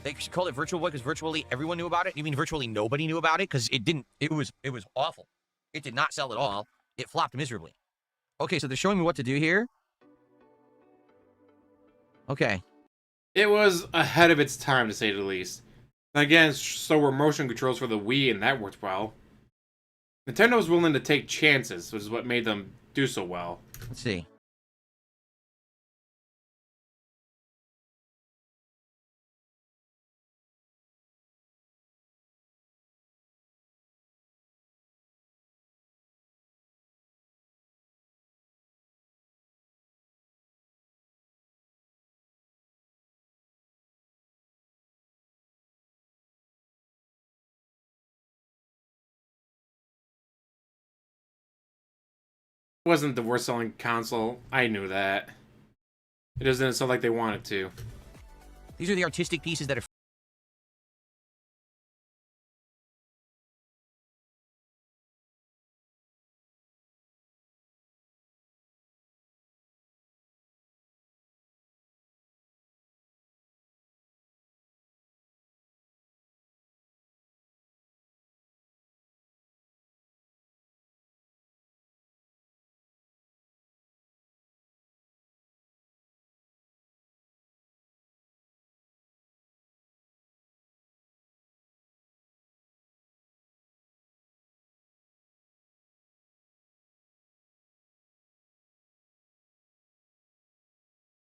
They called it Virtual Boy because virtually everyone knew about it. You mean virtually nobody knew about it? Because it didn't. It was awful. It did not sell at all. It flopped miserably. Okay, so they're showing me what to do here. Okay. It was ahead of its time, to say the least. And again, so were motion controls for the Wii, and that worked well. Nintendo was willing to take chances, which is what made them do so well. Let's see. It wasn't the worst selling console. I knew that. It doesn't sound like they wanted to. These are the artistic pieces that are...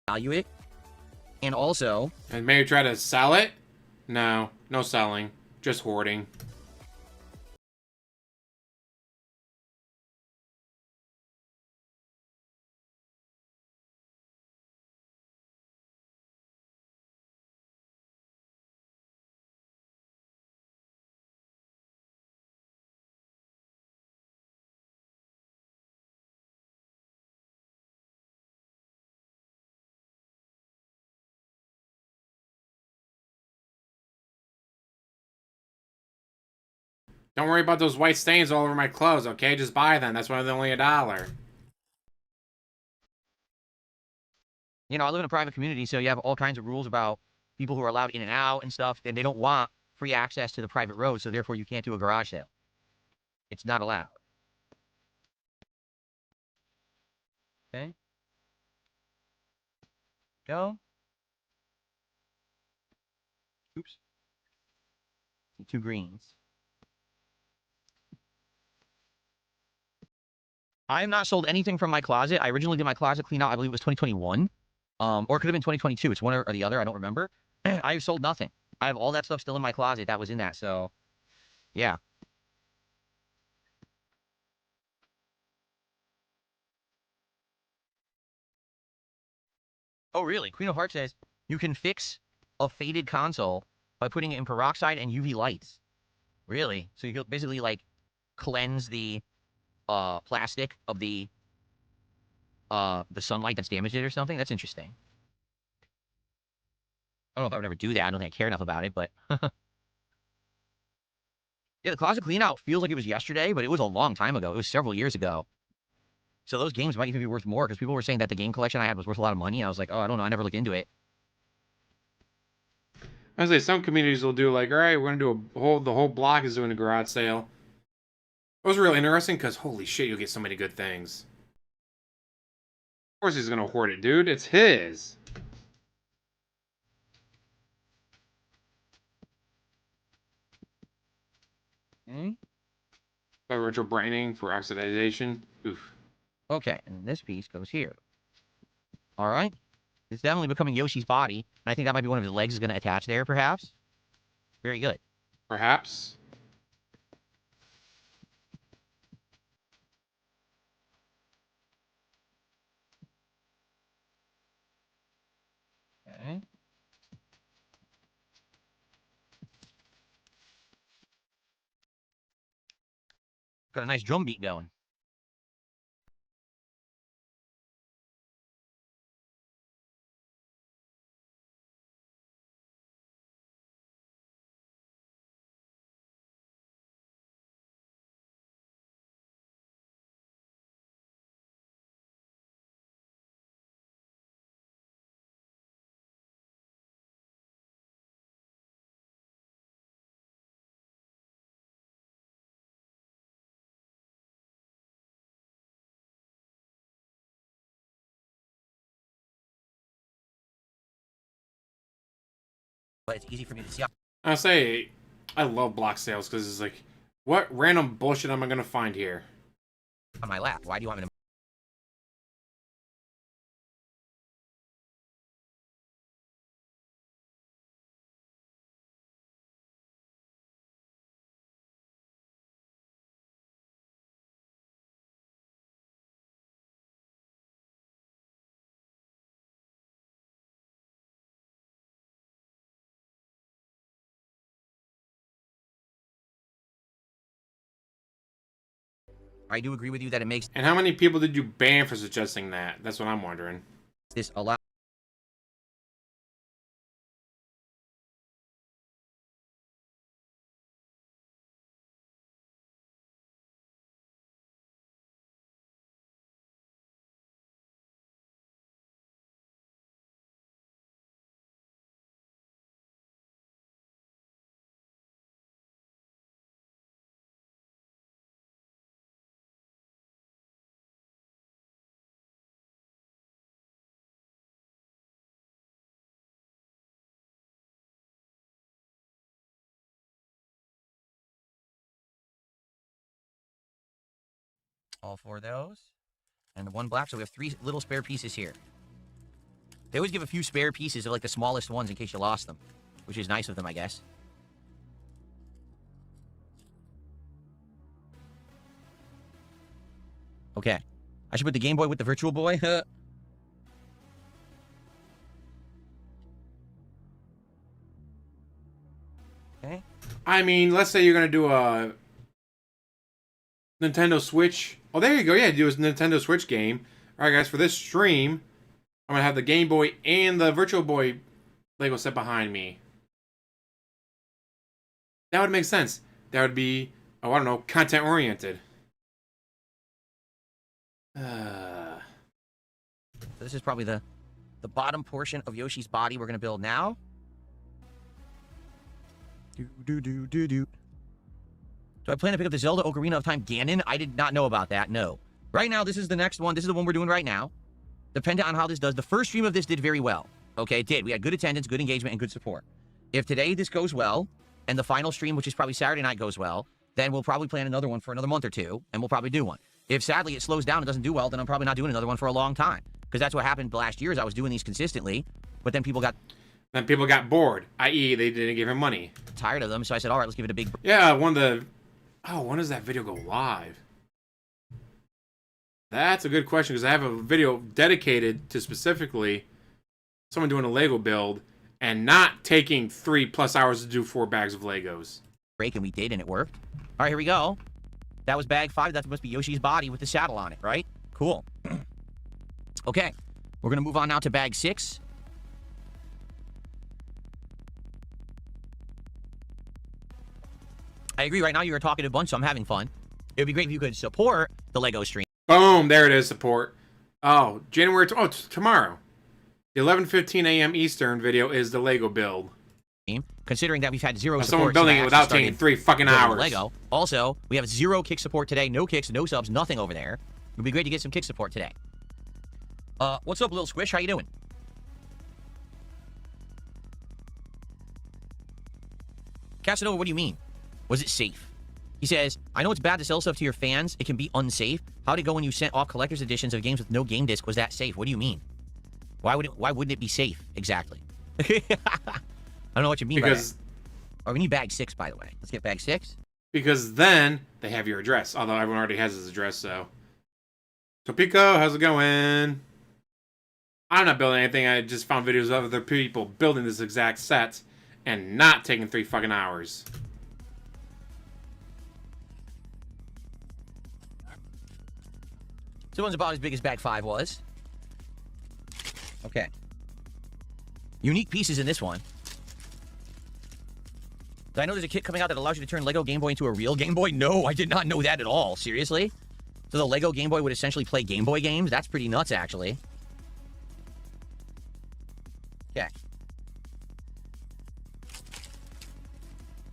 value it. And also... And maybe try to sell it? No, no selling. Just hoarding. Don't worry about those white stains all over my clothes, okay? Just buy them. That's why they're only $1. You know, I live in a private community, so you have all kinds of rules about people who are allowed in and out and stuff, and they don't want free access to the private road, so therefore you can't do a garage sale. It's not allowed. Okay? Go. Oops. 2 greens. I have not sold anything from my closet. I originally did my closet clean out, I believe it was 2021. Or it could have been 2022. It's one or the other. I don't remember. I've sold nothing. I have all that stuff still in my closet that was in that. So, yeah. Oh, really? Queen of Hearts says you can fix a faded console by putting it in peroxide and UV lights. Really? So you can basically, like, cleanse the plastic of the sunlight that's damaged it or something? That's interesting. I don't know if I would ever do that. I don't think I care enough about it, but... Yeah, the closet clean out feels like it was yesterday, but it was a long time ago. It was several years ago. So those games might even be worth more, because people were saying that the game collection I had was worth a lot of money. I was like, oh, I don't know. I never looked into it. I was say some communities will do like, all right, we're gonna do the whole block is doing a garage sale. It was really interesting because holy shit, you'll get so many good things. Of course he's gonna hoard it, dude. It's his. Okay. By retro brightening for oxidization. Oof. Okay, and this piece goes here. All right. It's definitely becoming Yoshi's body, and I think that might be one of his legs is going to attach there, perhaps. Very good. Perhaps. Okay. Got a nice drum beat going. but it's easy for me to see I say, I love block sales because it's like, what random bullshit am I gonna find here? on my lap. Why do you want me to? I do agree with you that it makes And how many people did you ban for suggesting that? That's what I'm wondering. this a lot. All four of those. And the one black, so we have 3 little spare pieces here. They always give a few spare pieces of like the smallest ones in case you lost them, which is nice of them, I guess. Okay. I should put the Game Boy with the Virtual Boy. Okay. I mean, let's say you're gonna do a Nintendo Switch. Oh, there you go. Yeah, do a Nintendo Switch game. All right, guys. For this stream, I'm gonna have the Game Boy and the Virtual Boy Lego set behind me. That would make sense. That would be, oh, I don't know, content oriented. This is probably the bottom portion of Yoshi's body we're going to build now. Do. I plan to pick up the Zelda Ocarina of Time Ganon? I did not know about that, no. Right now, this is the next one. This is the one we're doing right now. Depending on how this does. The first stream of this did very well. Okay, it did. We had good attendance, good engagement, and good support. If today this goes well, and the final stream, which is probably Saturday night, goes well, then we'll probably plan another one for another month or two, and we'll probably do one. If sadly it slows down and doesn't do well, then I'm probably not doing another one for a long time. Because that's what happened last year is I was doing these consistently, but then people got... Then people got bored, i.e. they didn't give him money. Tired of them, so I said, all right, let's give it a big... Yeah, when does that video go live? That's a good question, because I have a video dedicated to specifically someone doing a Lego build and not taking 3+ hours to do 4 bags of Legos. Break, and we did, and it worked. All right, here we go. That was bag 5. That must be Yoshi's body with the saddle on it, right? Cool. Okay, we're going to move on now to bag 6. I agree. Right now, you're a talkative bunch, so I'm having fun. It would be great if you could support the Lego stream. Boom, there it is, support. Oh, tomorrow. The 11:15 a.m. Eastern video is the Lego build. Considering that we've had 0 support. Someone building it without taking 3 fucking hours. Lego. Also, we have 0 kick support today. No kicks, no subs, nothing over there. It would be great to get some kick support today. What's up, Lil Squish? How you doing? Casanova, what do you mean? Was it safe? He says, I know it's bad to sell stuff to your fans. It can be unsafe. How'd it go when you sent off collector's editions of games with no game disc? Was that safe? What do you mean? Why wouldn't it be safe? Exactly. I don't know what you mean by that. Oh, we need bag 6, by the way. Let's get bag 6. Because then they have your address. Although everyone already has his address, so. Topiko, how's it going? I'm not building anything. I just found videos of other people building this exact set and not taking 3 fucking hours. So one's about as big as bag 5 was. Okay. Unique pieces in this one. Did I know there's a kit coming out that allows you to turn Lego Game Boy into a real Game Boy? No, I did not know that at all. Seriously? So the Lego Game Boy would essentially play Game Boy games? That's pretty nuts, actually. Okay.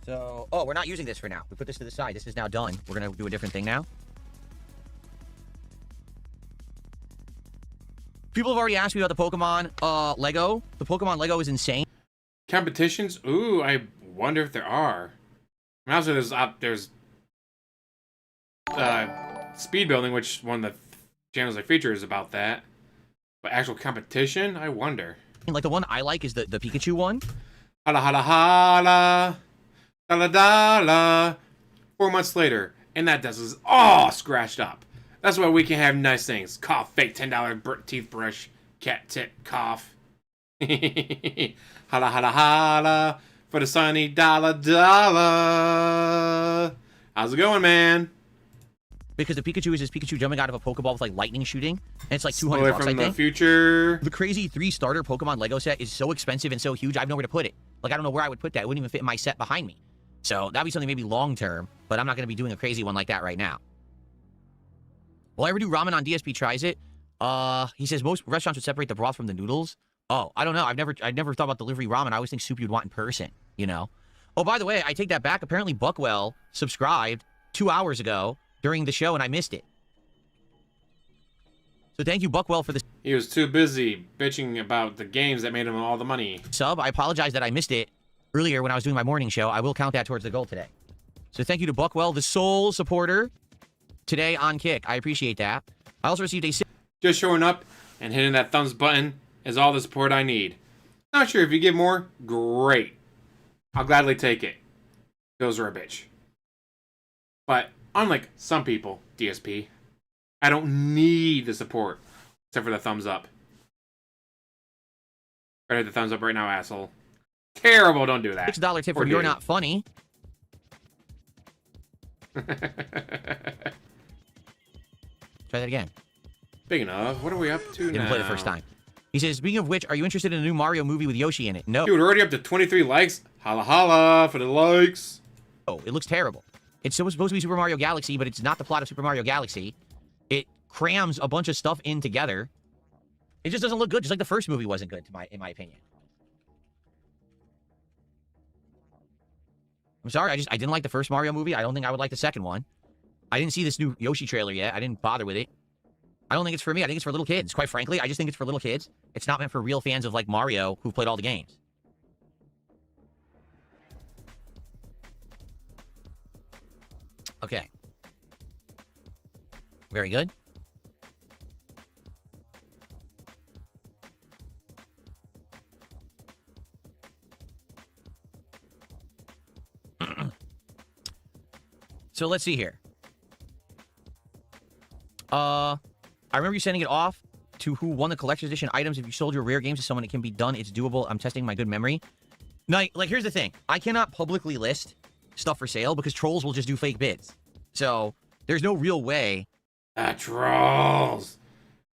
So, oh, we're not using this for now. We put this to the side. This is now done. We're going to do a different thing now. People have already asked me about the Pokemon Lego. The Pokemon Lego is insane. Competitions? Ooh, I wonder if there are. I mean, obviously there's speed building, which one of the channels I feature is about that. But actual competition? I wonder. Like the one I like is the Pikachu one. Hala hala hala. Dala dala. 4 months later, and that desk is all scratched up. That's why we can have nice things. Cough, fake $10 teeth brush, cat tip, cough. Hala hala hala. For the sunny dollar dollar. How's it going, man? Because the Pikachu is this Pikachu jumping out of a Pokeball with like lightning shooting, and it's like 200 Spoiler bucks, I from the think. future. The crazy 3-starter Pokemon Lego set is so expensive and so huge, I have nowhere to put it. Like, I don't know where I would put that. It wouldn't even fit in my set behind me. So that'd be something maybe long-term, but I'm not going to be doing a crazy one like that right now. Will I ever do ramen on DSP tries it? He says most restaurants would separate the broth from the noodles. Oh, I don't know. I've never thought about delivery ramen. I always think soup you'd want in person, you know? Oh, by the way, I take that back. Apparently Buckwell subscribed 2 hours ago during the show, and I missed it. So thank you, Buckwell, for the He was too busy bitching about the games that made him all the money. sub. I apologize that I missed it earlier when I was doing my morning show. I will count that towards the goal today. So thank you to Buckwell, the sole supporter today on Kick. I appreciate that. I also received a... Just showing up and hitting that thumbs button is all the support I need. Not sure if you give more, great. I'll gladly take it. Those are a bitch. But unlike some people, DSP, I don't need the support except for the thumbs up. Better hit the thumbs up right now, asshole. Terrible, don't do that. $6 tip Or from You're do. Not Funny. Try that again. Speaking of, what are we up to now? Didn't play the first time. He says, speaking of which, are you interested in a new Mario movie with Yoshi in it? No. Dude, we're already up to 23 likes. Holla holla for the likes. Oh, it looks terrible. It's supposed to be Super Mario Galaxy, but it's not the plot of Super Mario Galaxy. It crams a bunch of stuff in together. It just doesn't look good, just like the first movie wasn't good, in my opinion. I'm sorry, I didn't like the first Mario movie. I don't think I would like the second one. I didn't see this new Yoshi trailer yet. I didn't bother with it. I don't think it's for me. I think it's for little kids. Quite frankly, I just think it's for little kids. It's not meant for real fans of, like, Mario who've played all the games. Okay. Very good. So let's see here. I remember you sending it off to who won the collector's edition items. If you sold your rare games to someone, it can be done. It's doable. I'm testing my good memory. Now, like, here's the thing. I cannot publicly list stuff for sale because trolls will just do fake bids. So there's no real way Trolls.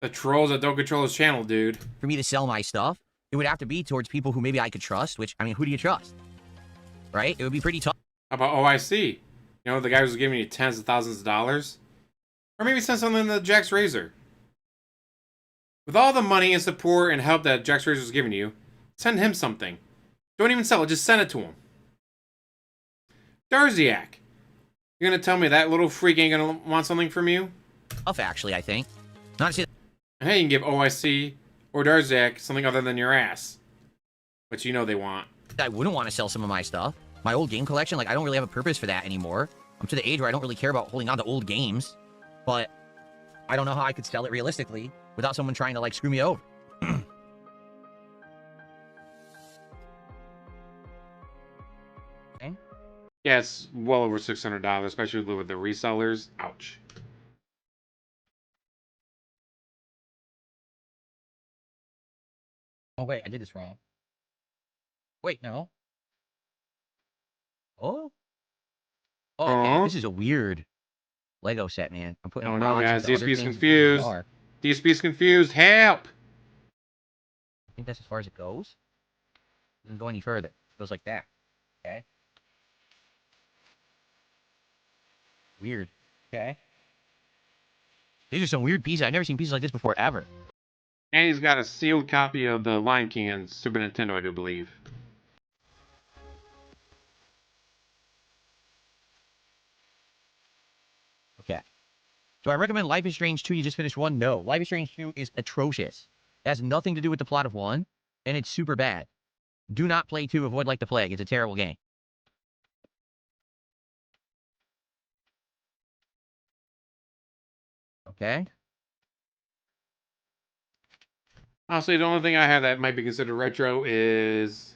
The trolls that don't control his channel, dude. for me to sell my stuff. It would have to be towards people who maybe I could trust, which, I mean, who do you trust? Right? It would be pretty tough. How about OIC? You know, the guy who's giving you tens of thousands of dollars? Or maybe send something to Jax Razor. With all the money and support and help that Jax Razor's giving you, send him something. Don't even sell it, just send it to him. Darziak. You're gonna tell me that little freak ain't gonna want something from you? Tough, actually, I think. Not to say And hey, you can give OIC or Darziak something other than your ass. Which you know they want. that I wouldn't want to sell some of my stuff. My old game collection, like, I don't really have a purpose for that anymore. I'm to the age where I don't really care about holding on to old games. But I don't know how I could sell it realistically without someone trying to, like, screw me over. Okay. Yeah, it's well over $600, especially with the resellers. Ouch. Oh, wait, I did this wrong. Wait, no. Oh? Oh, okay. This is a weird Lego set, man. I'm putting Oh no, rods guys, into other DSP's things confused. than they are. DSP's confused. Help! I think that's as far as it goes. It doesn't go any further. It goes like that. Okay. Weird. Okay. These are some weird pieces. I've never seen pieces like this before, ever. And he's got a sealed copy of the Lion King on Super Nintendo, I do believe. Okay. Do I recommend Life is Strange 2? You just finished 1? No. Life is Strange 2 is atrocious. It has nothing to do with the plot of 1, and it's super bad. Do not play 2. Avoid like the plague. It's a terrible game. Okay. Honestly, the only thing I have that might be considered retro is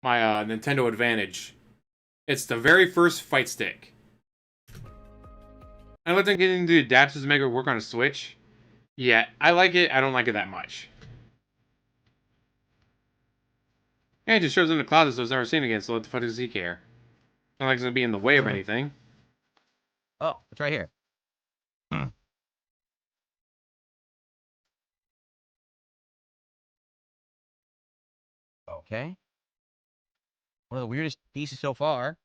my Nintendo Advantage. It's the very first fight stick. I looked at getting the adapters to make it work on a Switch. Yeah, I like it. I don't like it that much. Yeah, it just shows in the closet, so it's never seen again. So what the fuck does he care? Not like it's gonna be in the way of anything. Oh, it's right here. Okay. One of the weirdest pieces so far.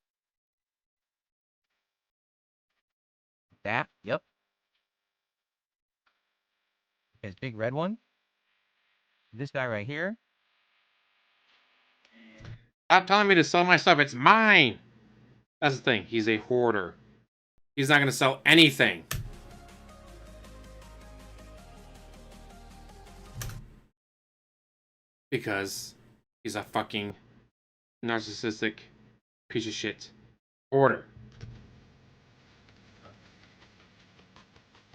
That, yep. His big red one. This guy right here. Stop telling me to sell my stuff. It's mine. That's the thing. He's a hoarder. He's not gonna sell anything. Because he's a fucking narcissistic piece of shit hoarder.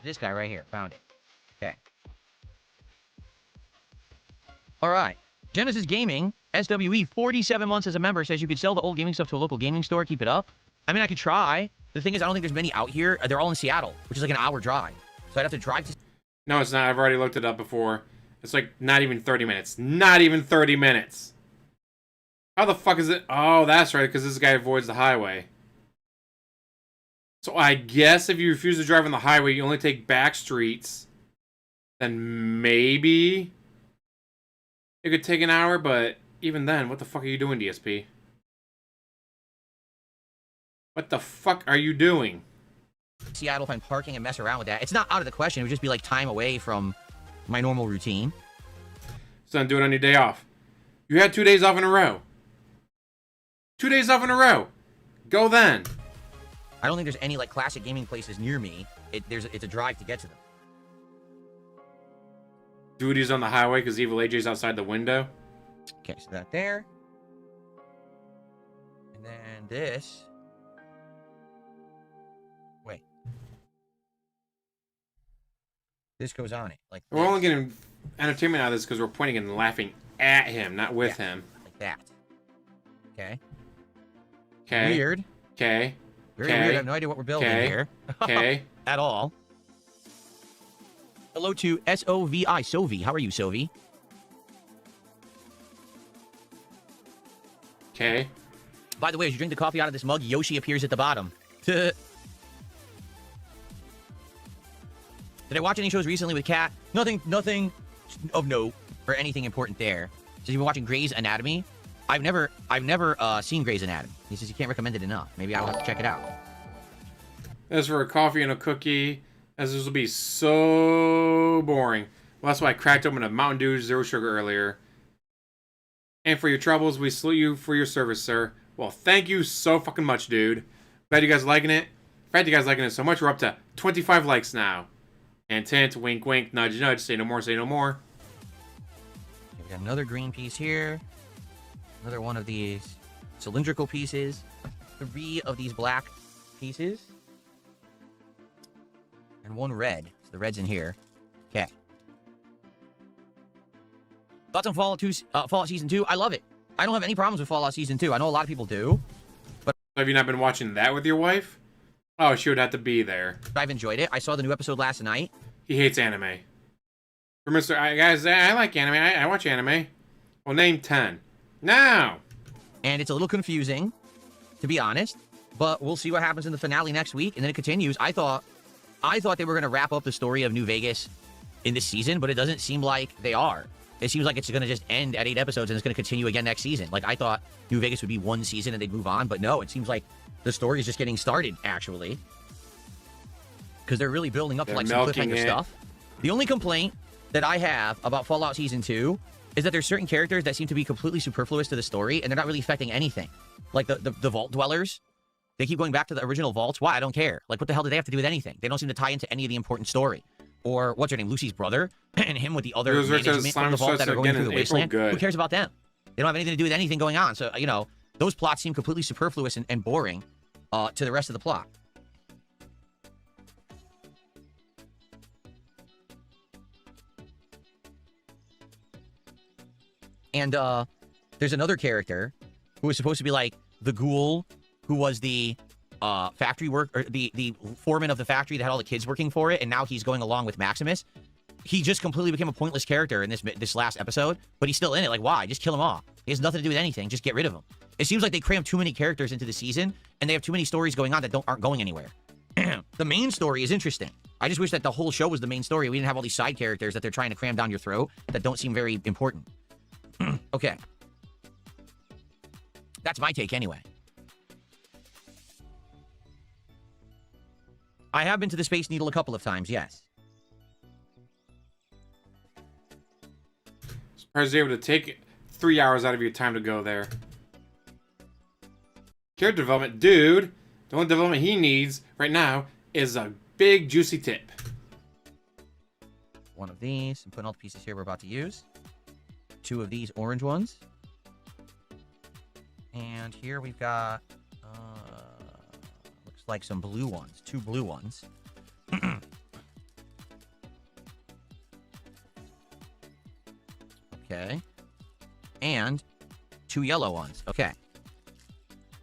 This guy right here. Found it. Okay. All right. Genesis Gaming, SWE, 47 months as a member, says you could sell the old gaming stuff to a local gaming store, keep it up. I mean, I could try. The thing is, I don't think there's many out here. They're all in Seattle, which is like an hour drive. So I'd have to drive to... No, it's not. I've already looked it up before. It's like not even 30 minutes. Not even 30 minutes. How the fuck is it? Oh, that's right, because this guy avoids the highway. So I guess if you refuse to drive on the highway, you only take back streets. Then maybe it could take an hour, but even then, what the fuck are you doing, DSP? What the fuck are you doing? Seattle, find parking and mess around with that. It's not out of the question. It would just be like time away from my normal routine. So then do it on your day off. You had 2 days off in a row. 2 days off in a row. Go then. I don't think there's any like classic gaming places near me. It's a drive to get to them. Duty's on the highway because Evil AJ's outside the window. Okay, so that there. And then this. Wait. This goes on it. Like We're this. only getting entertainment out of this because we're pointing and laughing at him, not with him. Like that. Okay. Okay. Weird. Okay. Very weird. I have no idea what we're building here. Okay. At all. Hello to S-O-V-I, Sovi. How are you, Sovi? Okay. By the way, as you drink the coffee out of this mug, Yoshi appears at the bottom. Did I watch any shows recently with Kat? Nothing of note or anything important there. So you've been watching Grey's Anatomy? I've never seen Grey's Anatomy. He says you can't recommend it enough. Maybe I'll have to check it out. As for a coffee and a cookie, as this will be so boring. Well, that's why I cracked open a Mountain Dew Zero Sugar earlier. And for your troubles, we salute you for your service, sir. Well, thank you so fucking much, dude. Glad you guys liking it. In fact, you guys liking it so much, we're up to 25 likes now. And tint, wink, wink, nudge, nudge, say no more, say no more. We got another green piece here. Another one of these cylindrical pieces. 3 of these black pieces. And 1 red. So the red's in here. Okay. Thoughts on Fallout Season 2? I love it. I don't have any problems with Fallout Season 2. I know a lot of people do. But Have you not been watching that with your wife? Oh, she would have to be there. I've enjoyed it. I saw the new episode last night. He hates anime. For Mr. Guys, I like anime. I watch anime. Well, name 10. Now! And it's a little confusing, to be honest. But we'll see what happens in the finale next week. And then it continues. I thought they were going to wrap up the story of New Vegas in this season, but it doesn't seem like they are. It seems like it's going to just end at 8 episodes and it's going to continue again next season. Like, I thought New Vegas would be 1 season and they'd move on, but no, it seems like the story is just getting started, actually. Because they're really building up to, like, some cliffhanger stuff. The only complaint that I have about Fallout Season 2 is that there's certain characters that seem to be completely superfluous to the story, and they're not really affecting anything. Like, the Vault Dwellers. They keep going back to the original vaults. Why? I don't care. Like, what the hell do they have to do with anything? They don't seem to tie into any of the important story. Or, what's her name? Lucy's brother? And him with the other management from the vault that are going through the wasteland. Who cares about them? They don't have anything to do with anything going on. So, you know, those plots seem completely superfluous and boring to the rest of the plot. And there's another character who was supposed to be like the ghoul who was the factory the foreman of the factory that had all the kids working for it, and now he's going along with Maximus. He just completely became a pointless character in this last episode, but he's still in it. Like, why? Just kill him off. He has nothing to do with anything. Just get rid of him. It seems like they crammed too many characters into the season, and they have too many stories going on that aren't going anywhere. The main story is interesting. I just wish that the whole show was the main story. We didn't have all these side characters that they're trying to cram down your throat that don't seem very important. Okay. That's my take anyway. I have been to the Space Needle a couple of times, yes. Surprised you're able to take 3 hours out of your time to go there. Character development, dude. The only development he needs right now is a big juicy tip. One of these. I'm putting all the pieces here we're about to use. 2 of these orange ones. And here we've got, looks like some blue ones. 2 blue ones. Okay. And 2 yellow ones. Okay.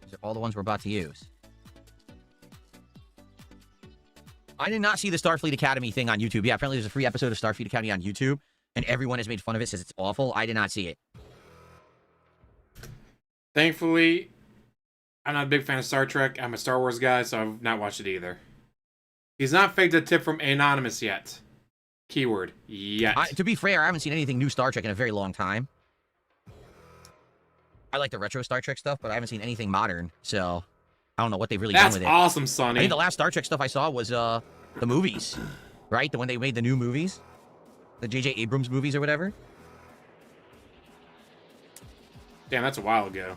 These are all the ones we're about to use. I did not see the Starfleet Academy thing on YouTube. Yeah, apparently there's a free episode of Starfleet Academy on YouTube, and everyone has made fun of it, says it's awful. I did not see it. Thankfully, I'm not a big fan of Star Trek. I'm a Star Wars guy, so I've not watched it either. He's not faked a tip from Anonymous yet. Keyword, yet. To be fair, I haven't seen anything new Star Trek in a very long time. I like the retro Star Trek stuff, but I haven't seen anything modern, so I don't know what they've really done with it. That's awesome, Sonny. I think the last Star Trek stuff I saw was the movies, right? The when they made the new movies, the J.J. Abrams movies or whatever. Damn, that's a while ago.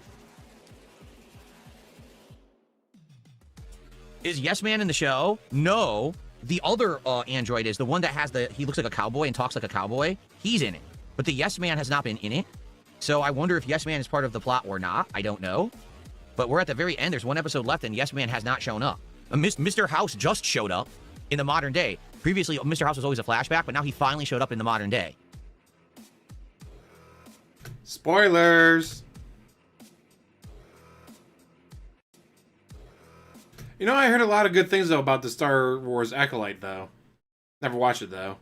Is Yes Man in the show? No. The other android is the one that has he looks like a cowboy and talks like a cowboy. He's in it. But the Yes Man has not been in it. So I wonder if Yes Man is part of the plot or not. I don't know. But we're at the very end. There's 1 episode left, and Yes Man has not shown up. Mr. House just showed up in the modern day. Previously, Mr. House was always a flashback, but now he finally showed up in the modern day. Spoilers! You know, I heard a lot of good things, though, about the Star Wars Acolyte, though. Never watched it, though.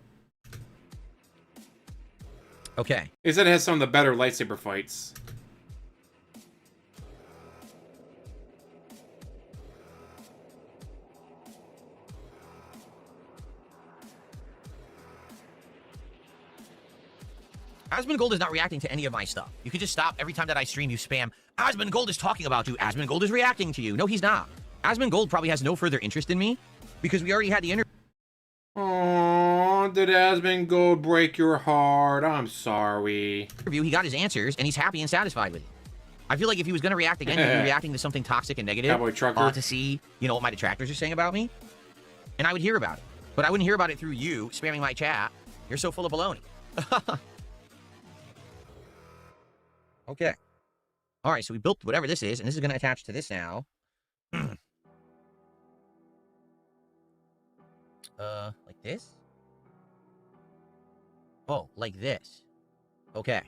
Okay. They said it has some of the better lightsaber fights. Asmongold is not reacting to any of my stuff. You can just stop every time that I stream, you spam, Asmongold is talking about you. Asmongold is reacting to you. No, he's not. Asmongold probably has no further interest in me because we already had the interview. Aww, did Asmongold break your heart? I'm sorry. He got his answers, and he's happy and satisfied with it. I feel like if he was going to react again, he'd be reacting to something toxic and negative. Cowboy trucker. To see, you know, what my detractors are saying about me. And I would hear about it. But I wouldn't hear about it through you spamming my chat. You're so full of baloney. Okay. All right, so we built whatever this is, and this is going to attach to this now. Like this? Oh, like this. Okay.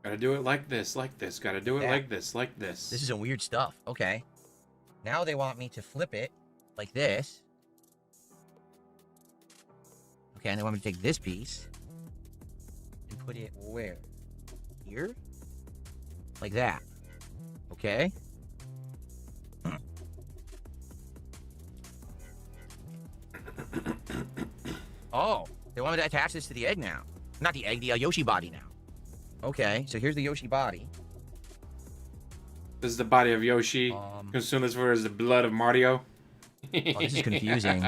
Gotta do it like this, like this. Gotta do it like this, like this. This is some weird stuff. Okay. Now they want me to flip it like this. Okay, and they want me to take this piece and put it where? Here? Like that. Okay. Oh, they want me to attach this to the egg now. Not the egg, the Yoshi body now. Okay, so here's the Yoshi body. This is the body of Yoshi. Consume this for as the blood of Mario. Oh, this is confusing.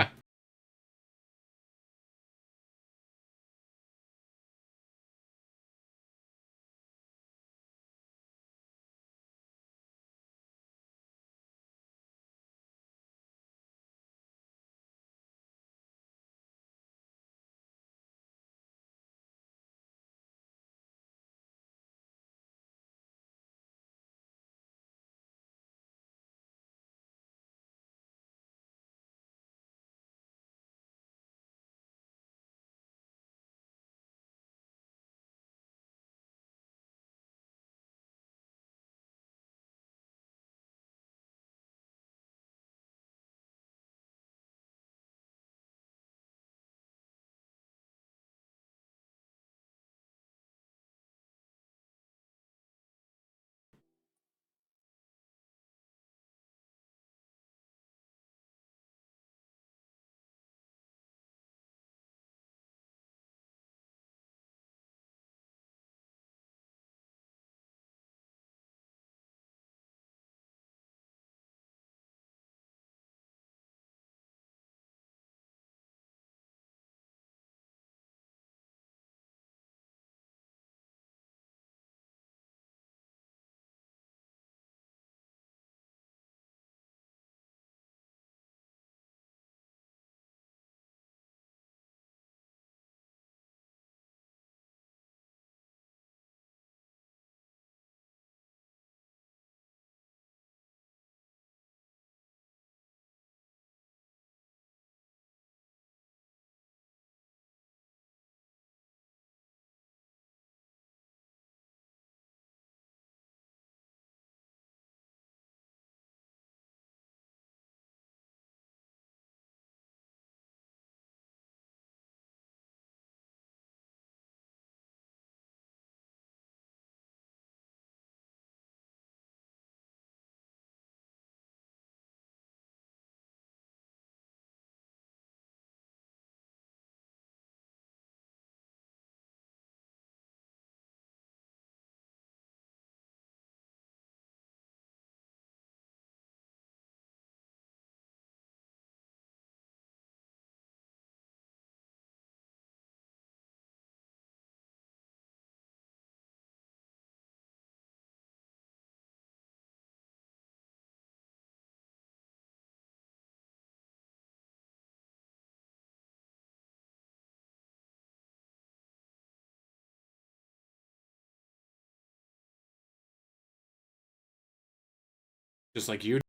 Just like you.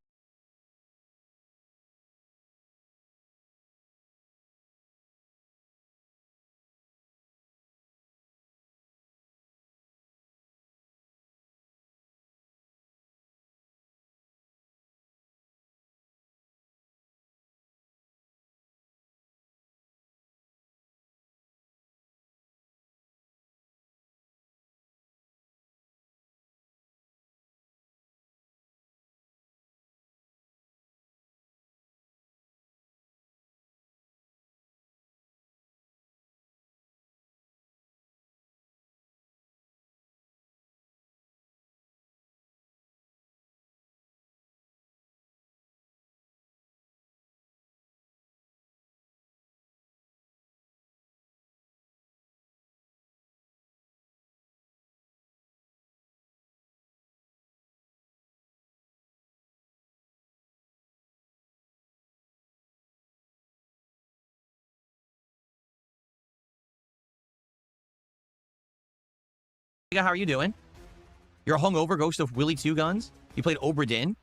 How are you doing? You're a hungover ghost of Willie Two Guns? You played Obra Dinn?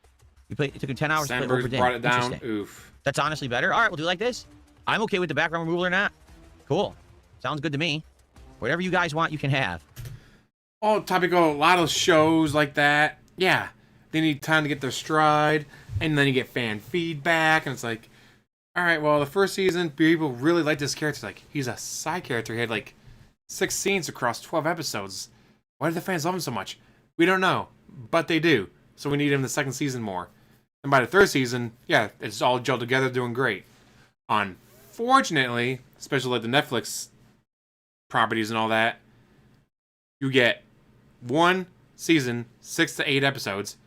It took you 10 hours to play Sandberg Obra Dinn. brought it down. Interesting. Oof. That's honestly better. All right, we'll do like this. I'm okay with the background removal or not. Cool. Sounds good to me. Whatever you guys want, you can have. Oh, topical. A lot of shows like that. Yeah. They need time to get their stride. And then you get fan feedback. And it's like, all right, well, the first season, people really liked this character. Like, he's a side character. He had like 6 scenes across 12 episodes. Why do the fans love him so much? We don't know. But they do. So we need him in the second season more. And by the third season, yeah, it's all gelled together, doing great. Unfortunately, especially like the Netflix properties and all that, you get 1 season, 6 to 8 episodes.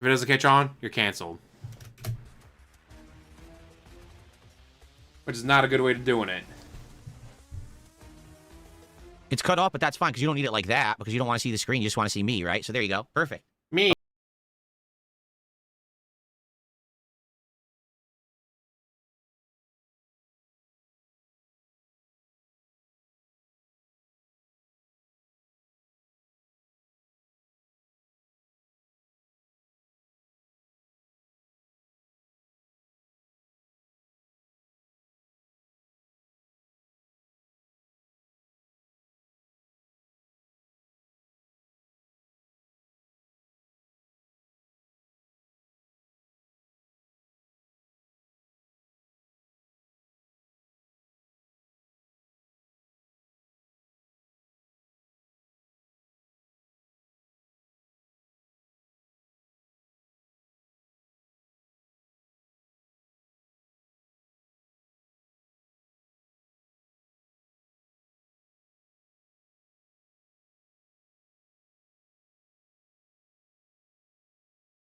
If it doesn't catch on, you're canceled. Which is not a good way of doing it. It's cut off, but that's fine because you don't need it like that because you don't want to see the screen. You just want to see me, right? So there you go. Perfect. Me.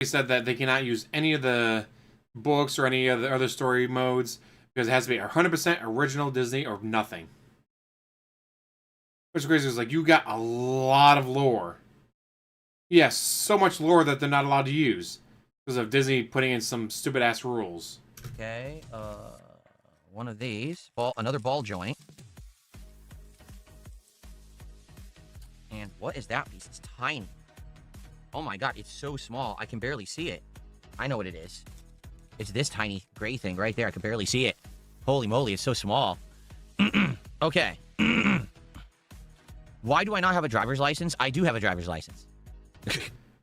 They said that they cannot use any of the books or any of the other story modes because it has to be 100% original Disney or nothing. Which is crazy. Is like, you got a lot of lore. Yes, so much lore that they're not allowed to use because of Disney putting in some stupid ass rules. Okay, one of these. Another ball joint. And what is that piece? It's tiny. Oh my god, it's so small. I can barely see it. I know what it is. It's this tiny gray thing right there. I can barely see it. Holy moly, it's so small. Okay. Why do I not have a driver's license? I do have a driver's license.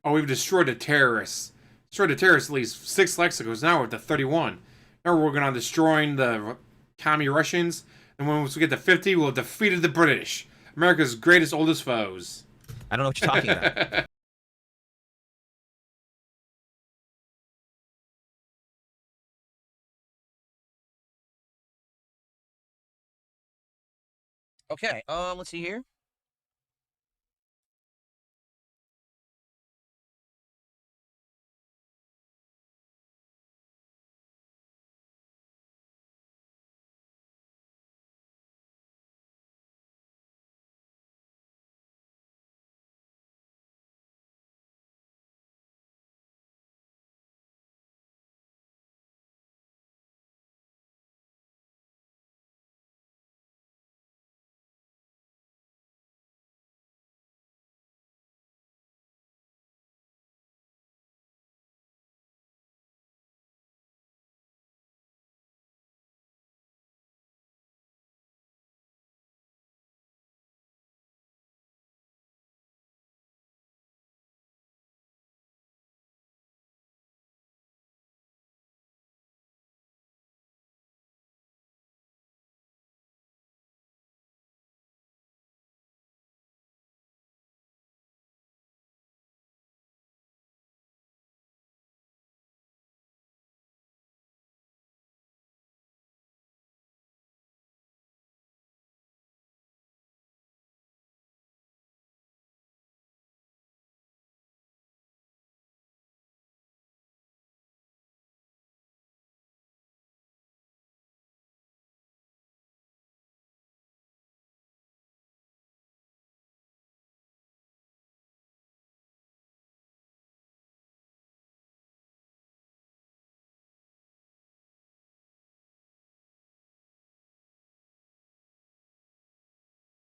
Oh, we've destroyed the terrorists. Destroyed the terrorists at least 6 lexicons. Now we're at the 31. Now we're working on destroying the commie Russians. And once we get to 50, we'll have defeated the British. America's greatest, oldest foes. I don't know what you're talking about. Okay, let's see here.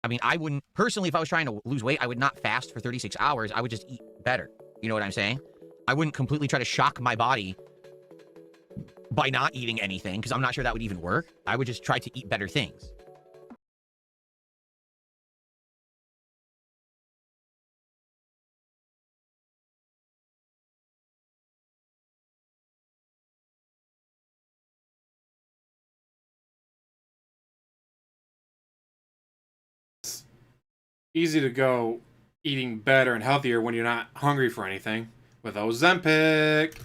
I mean, I wouldn't, personally, if I was trying to lose weight, I would not fast for 36 hours. I would just eat better. You know what I'm saying? I wouldn't completely try to shock my body by not eating anything, because I'm not sure that would even work. I would just try to eat better things. Easy to go eating better and healthier when you're not hungry for anything with Ozempic.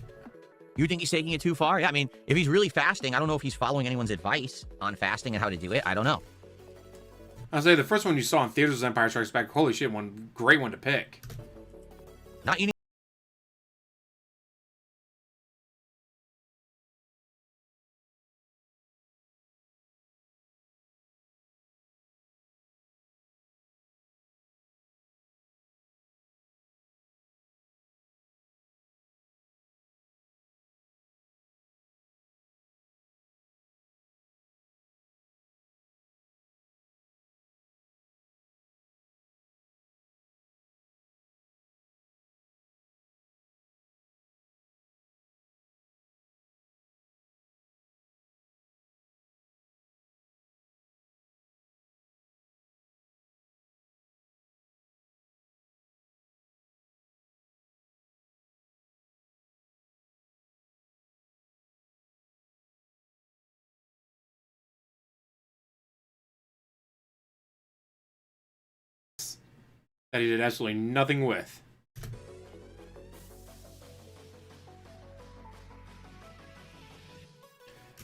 You think he's taking it too far? Yeah, I mean, if he's really fasting, I don't know if he's following anyone's advice on fasting and how to do it. I don't know. I'll say the first one you saw in theaters was Empire Strikes Back. Holy shit, one great one to pick. Not eating. That he did absolutely nothing with.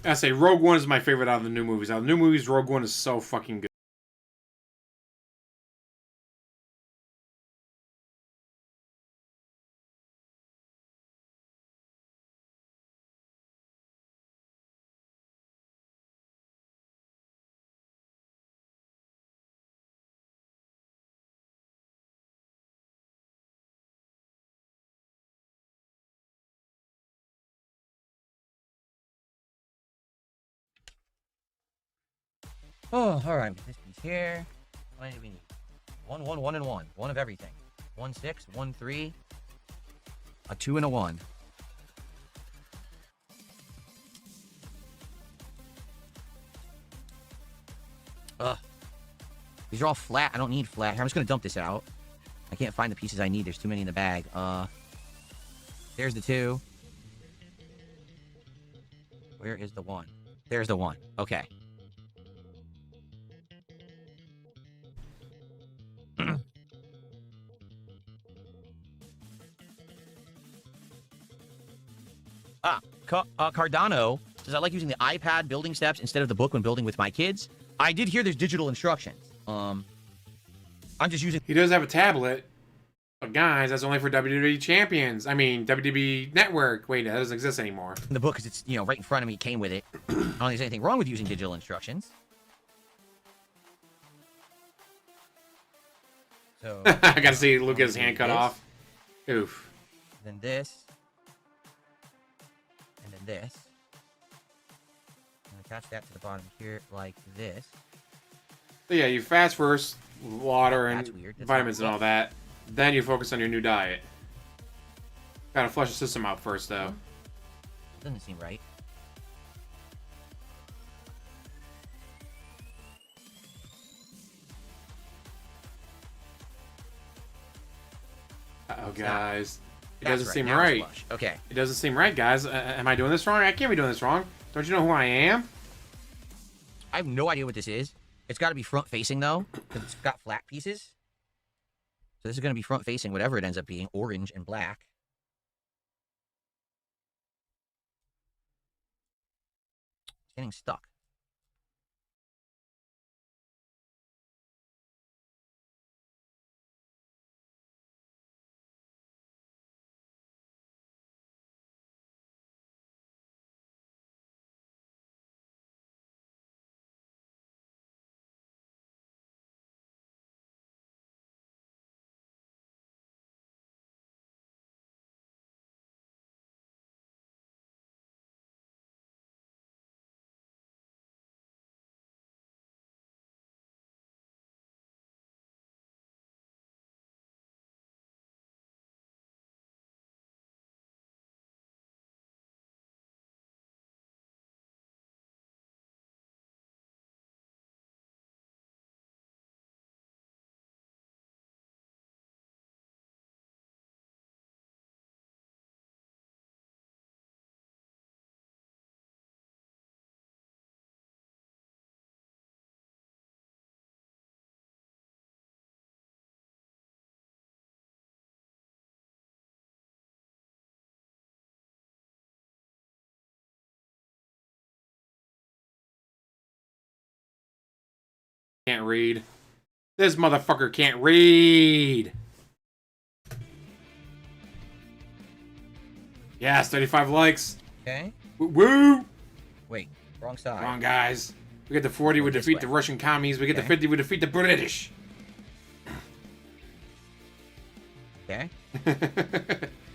I say Rogue One is my favorite out of the new movies. Out of the new movies, Rogue One is so fucking good. Oh, all right. This piece here. What do we need? 1, 1, 1, and 1. One of everything. 1, 6, 1, 3. A 2 and a 1. Ugh. These are all flat. I don't need flat. Here, I'm just gonna dump this out. I can't find the pieces I need. There's too many in the bag. There's the 2. Where is the 1? There's the 1. Okay. Cardano says, I like using the iPad building steps instead of the book when building with my kids. I did hear there's digital instructions. I'm just using... He does have a tablet, but guys, that's only for WWE Champions. I mean, WWE Network. Wait, that doesn't exist anymore. the book because it's, you know, right in front of me. It came with it. I don't think there's anything wrong with using digital instructions. So... I gotta see Luke get his hand cut off. Oof. Then this. And then this. And attach that to the bottom here like this. So yeah, you fast first, water and That's weird. That's vitamins not- and all that. Then you focus on your new diet. Gotta flush the system out first, though. Doesn't seem right. Uh-oh, guys. It That's doesn't seem Now it's right. flush. Okay. It doesn't seem right, guys. Am I doing this wrong? I can't be doing this wrong. Don't you know who I am? I have no idea what this is. It's got to be front facing though, because it's got flat pieces. So this is going to be front facing, whatever it ends up being, orange and black. It's getting stuck. Can't read. This motherfucker can't read. Yes, 35 likes. Okay. Woo! Wait, wrong side. Come on, guys. We get to 40, we defeat the Russian commies. We get to 50, we defeat the British. Okay.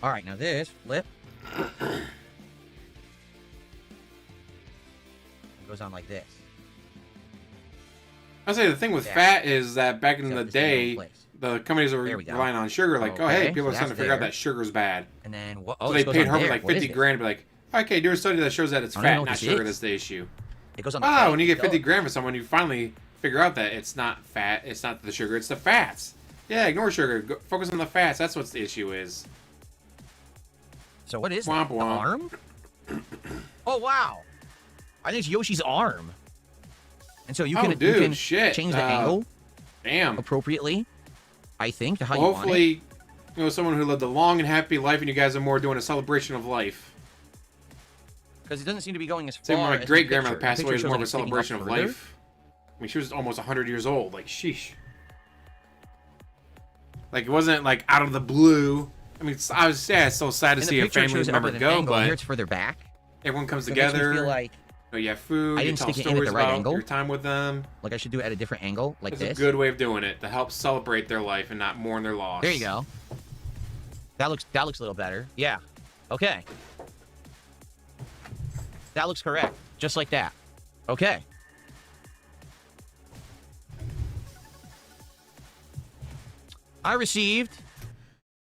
All right, now this flip. It goes on like this. I'll say the thing with fat is that back in the day, the companies were There we go. relying on sugar. Like, oh, Okay, hey, people so are starting to that's figure out there. that sugar's bad. And then what? So Oh, they this goes paid on Harvard there. like What is 50 this? grand to be like, okay, do a study that shows that it's I don't know fat, what not this sugar is. that's the issue. It goes on the Ah, peg. when you get 50 Go. grand for someone, you finally figure out that it's not fat, it's not the sugar, it's the fats. Yeah, ignore sugar. Go, focus on the fats. That's what the issue is. So what is Womp that? The womp. arm? Oh wow! I think it's Yoshi's arm. And so you Oh, can, dude, you can shit. change the angle Damn. appropriately. I think to how Well, you want it. hopefully, you know, someone who lived a long and happy life, and you guys are more doing a celebration of life. Because it doesn't seem to be going as far. Same when my as the great grandmother picture. passed The away, it was picture more of a shows like it's celebration of sticking up life. I mean, she was almost 100 years old. Like, sheesh. Like, it wasn't like out of the blue. I mean, I was it's so sad to further. see a And the picture family shows it up member at an go, angle. Here but it's further back. everyone comes So it makes me together. feel like You know, you have food. I You didn't tell stick it in at stories the right about angle. your time with them. I should do it at a different angle, like It's this. a good way of doing it to help celebrate their life and not mourn their loss. There you go. That looks a little better. Yeah. Okay. That looks correct. Just like that. Okay. I received.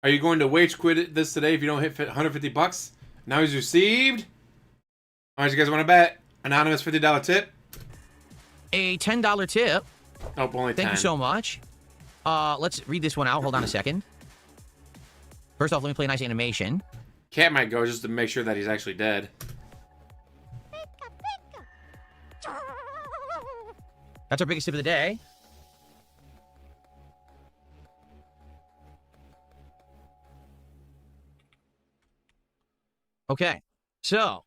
Are you going to wage quit this today if you don't hit 150 bucks? Now he's received. How much you guys want to bet? Anonymous $50 tip. A $10 tip. Nope, only 10. Thank you so much. Let's read this one out. Hold on a second. First off, let me play a nice animation. Cat might go just to make sure that he's actually dead. That's our biggest tip of the day. Okay, so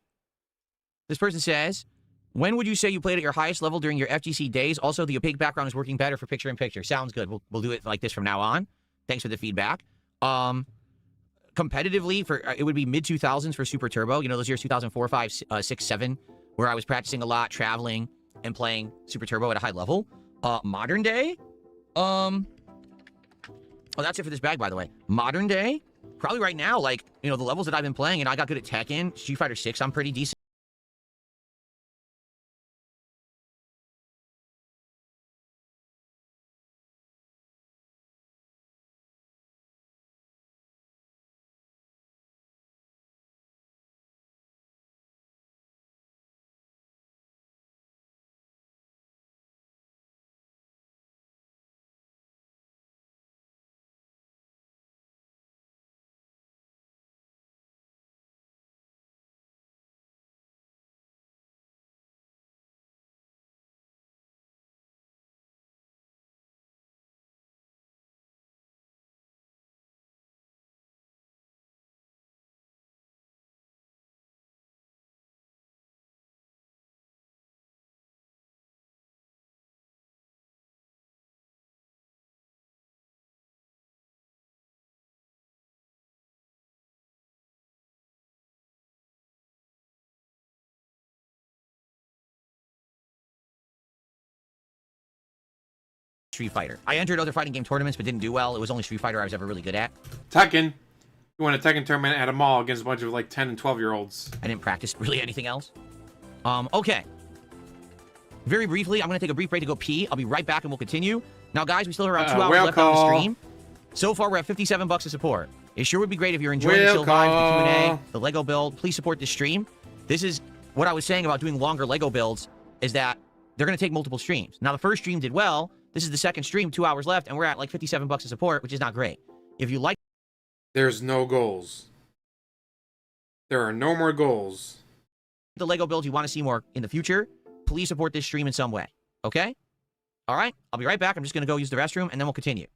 this person says, when would you say you played at your highest level during your FGC days? Also, the opaque background is working better for picture-in-picture. Sounds good. We'll do it like this from now on. Thanks for the feedback. Competitively, for it would be mid-2000s for Super Turbo. You know, those years 2004, 5, 6, 7, where I was practicing a lot, traveling, and playing Super Turbo at a high level. Modern day? Oh, that's it for this bag, by the way. Modern day? Probably right now, like, you know, the levels that I've been playing, and I got good at Tekken, Street Fighter 6, I'm pretty decent. Street Fighter. I entered other fighting game tournaments, but didn't do well. It was only Street Fighter I was ever really good at. Tekken. You won a Tekken tournament at a mall against a bunch of like 10 and 12-year-olds. I didn't practice really anything else. Okay. Very briefly, I'm going to take a brief break to go pee. I'll be right back and we'll continue. Now, guys, we still have around 2 hours whale left on the call. stream. So far, we're at 57 bucks to support. It sure would be great if you're enjoying the Whale chill vibes, the call. Q&A, the Lego build. Please support this stream. This is what I was saying about doing longer Lego builds, is that they're going to take multiple streams. Now, the first stream did well. This is the second stream, 2 hours left, and we're at like 57 bucks to support, which is not great. If you like There's no goals. There are no more goals. the Lego builds, you want to see more in the future, please support this stream in some way. Okay? All right? I'll be right back. I'm just going to go use the restroom, and then we'll continue.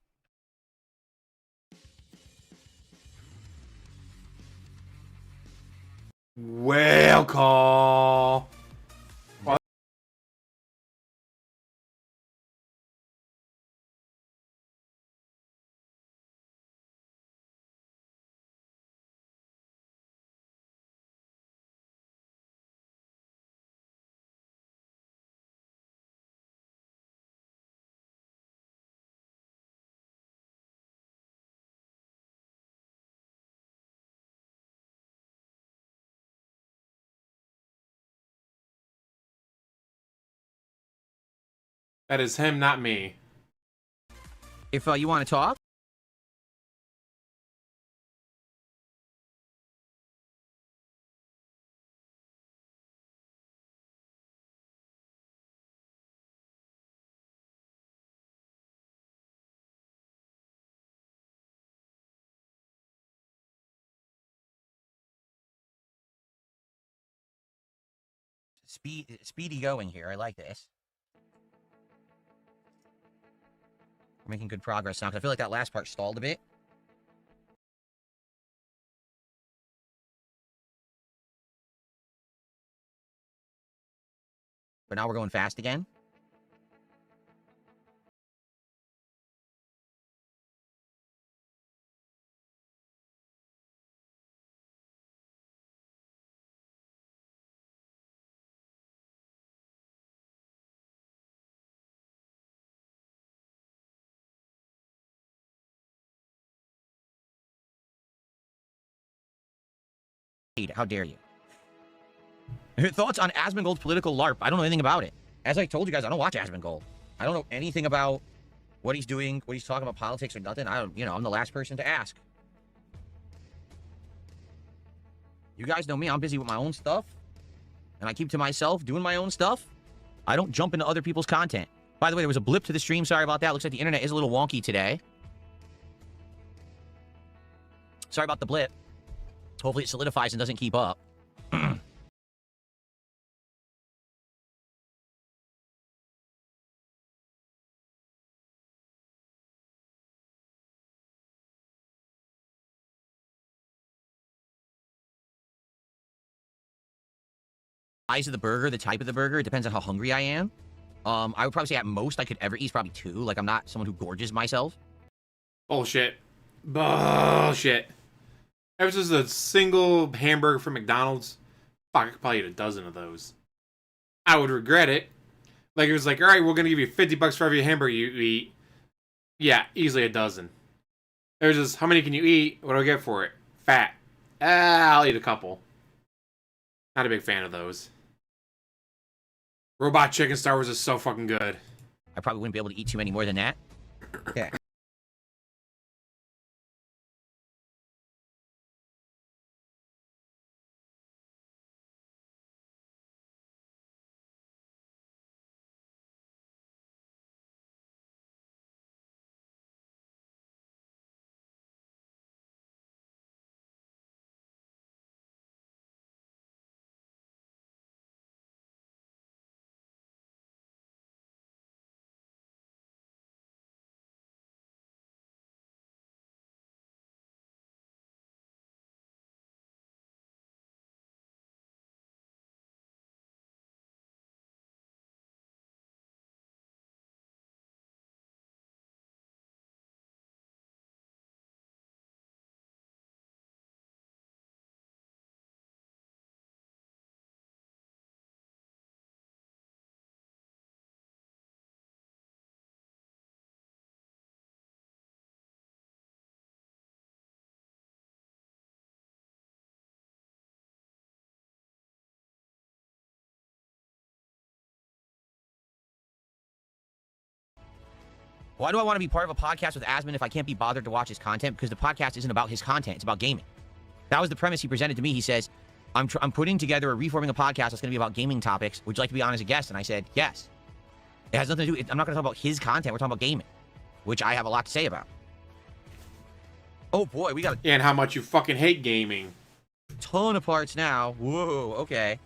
Whale call. That is him, not me. If you want to talk. Speedy going here. I like this. We're making good progress now, because I feel like that last part stalled a bit. But now we're going fast again. How dare you? Thoughts on Asmongold's political LARP? I don't know anything about it. As I told you guys, I don't watch Asmongold. I don't know anything about what he's doing, what he's talking about, politics or nothing. I don't, I'm the last person to ask. You guys know me. I'm busy with my own stuff. And I keep to myself doing my own stuff. I don't jump into other people's content. By the way, there was a blip to the stream. Sorry about that. Looks like the internet is a little wonky today. Sorry about the blip. Hopefully it solidifies and doesn't keep up. Size of the burger, the type of the burger, it depends on how hungry I am. I would probably say at most I could ever eat is probably 2. Like, I'm not someone who gorges myself. Bullshit. Bullshit. If this is a single hamburger from McDonald's, fuck, I could probably eat a dozen of those. I would regret it. Like, it was like, alright, we're gonna give you $50 for every hamburger you eat. Yeah, easily a dozen. There's just, how many can you eat? What do I get for it? Fat. I'll eat a couple. Not a big fan of those. Robot Chicken Star Wars is so fucking good. I probably wouldn't be able to eat too many more than that. Okay. Why do I want to be part of a podcast with Asmon if I can't be bothered to watch his content? Because the podcast isn't about his content. It's about gaming. That was the premise he presented to me. He says, I'm putting together reforming a podcast that's going to be about gaming topics. Would you like to be on as a guest? And I said, yes. It has nothing to do... I'm not going to talk about his content. We're talking about gaming, which I have a lot to say about. Oh, boy. We got a And how much you fucking hate gaming. ton of parts now. Whoa. Okay.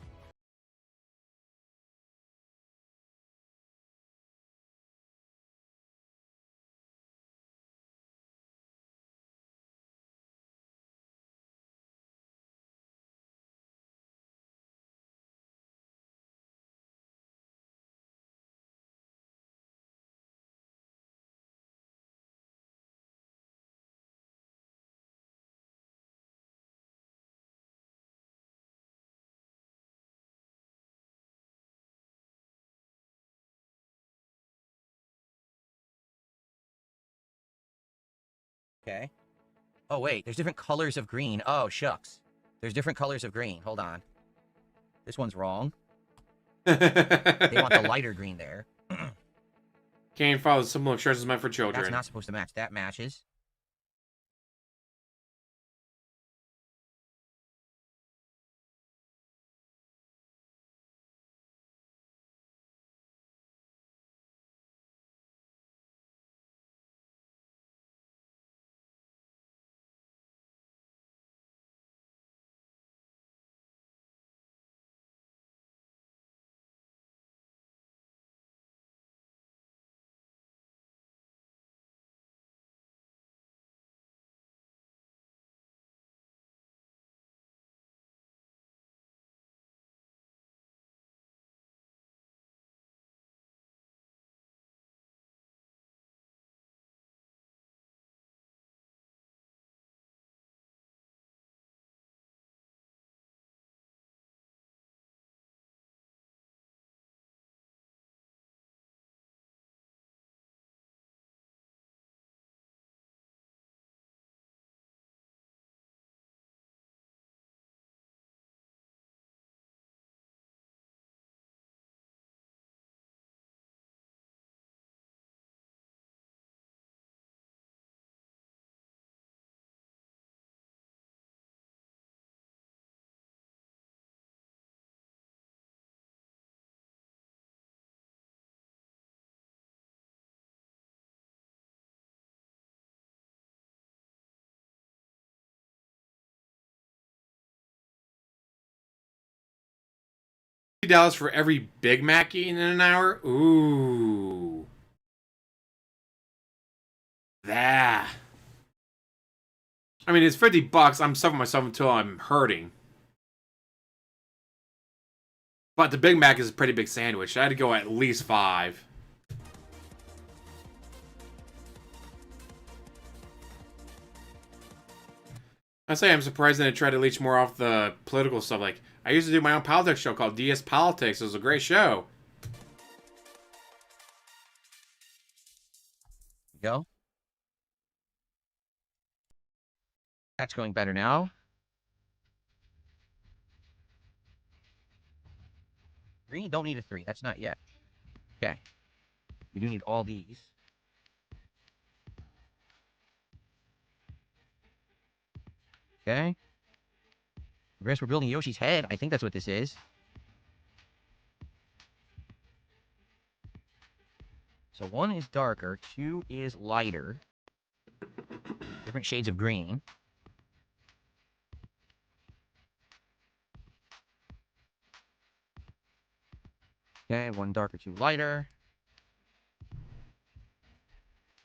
Okay. Oh, wait. There's different colors of green. Oh, shucks. There's different colors of green. Hold on. This one's wrong. They want the lighter green there. Can't follow the symbol of church is meant for That's children. not supposed to match. That matches. $50 for every Big Mac eaten in an hour? Ooh. That. I mean, it's $50. I'm stuffing myself until I'm hurting. But the Big Mac is a pretty big sandwich. I had to go at least 5. I say I'm surprised they tried to leech more off the political stuff. Like, I used to do my own politics show called DS Politics. It was a great show. Go. That's going better now. Green, don't need a 3. That's not yet. Okay. You do need all these. Okay. I guess we're building Yoshi's head. I think that's what this is. So 1 is darker, 2 is lighter. Different shades of green. Okay, 1 darker, 2 lighter.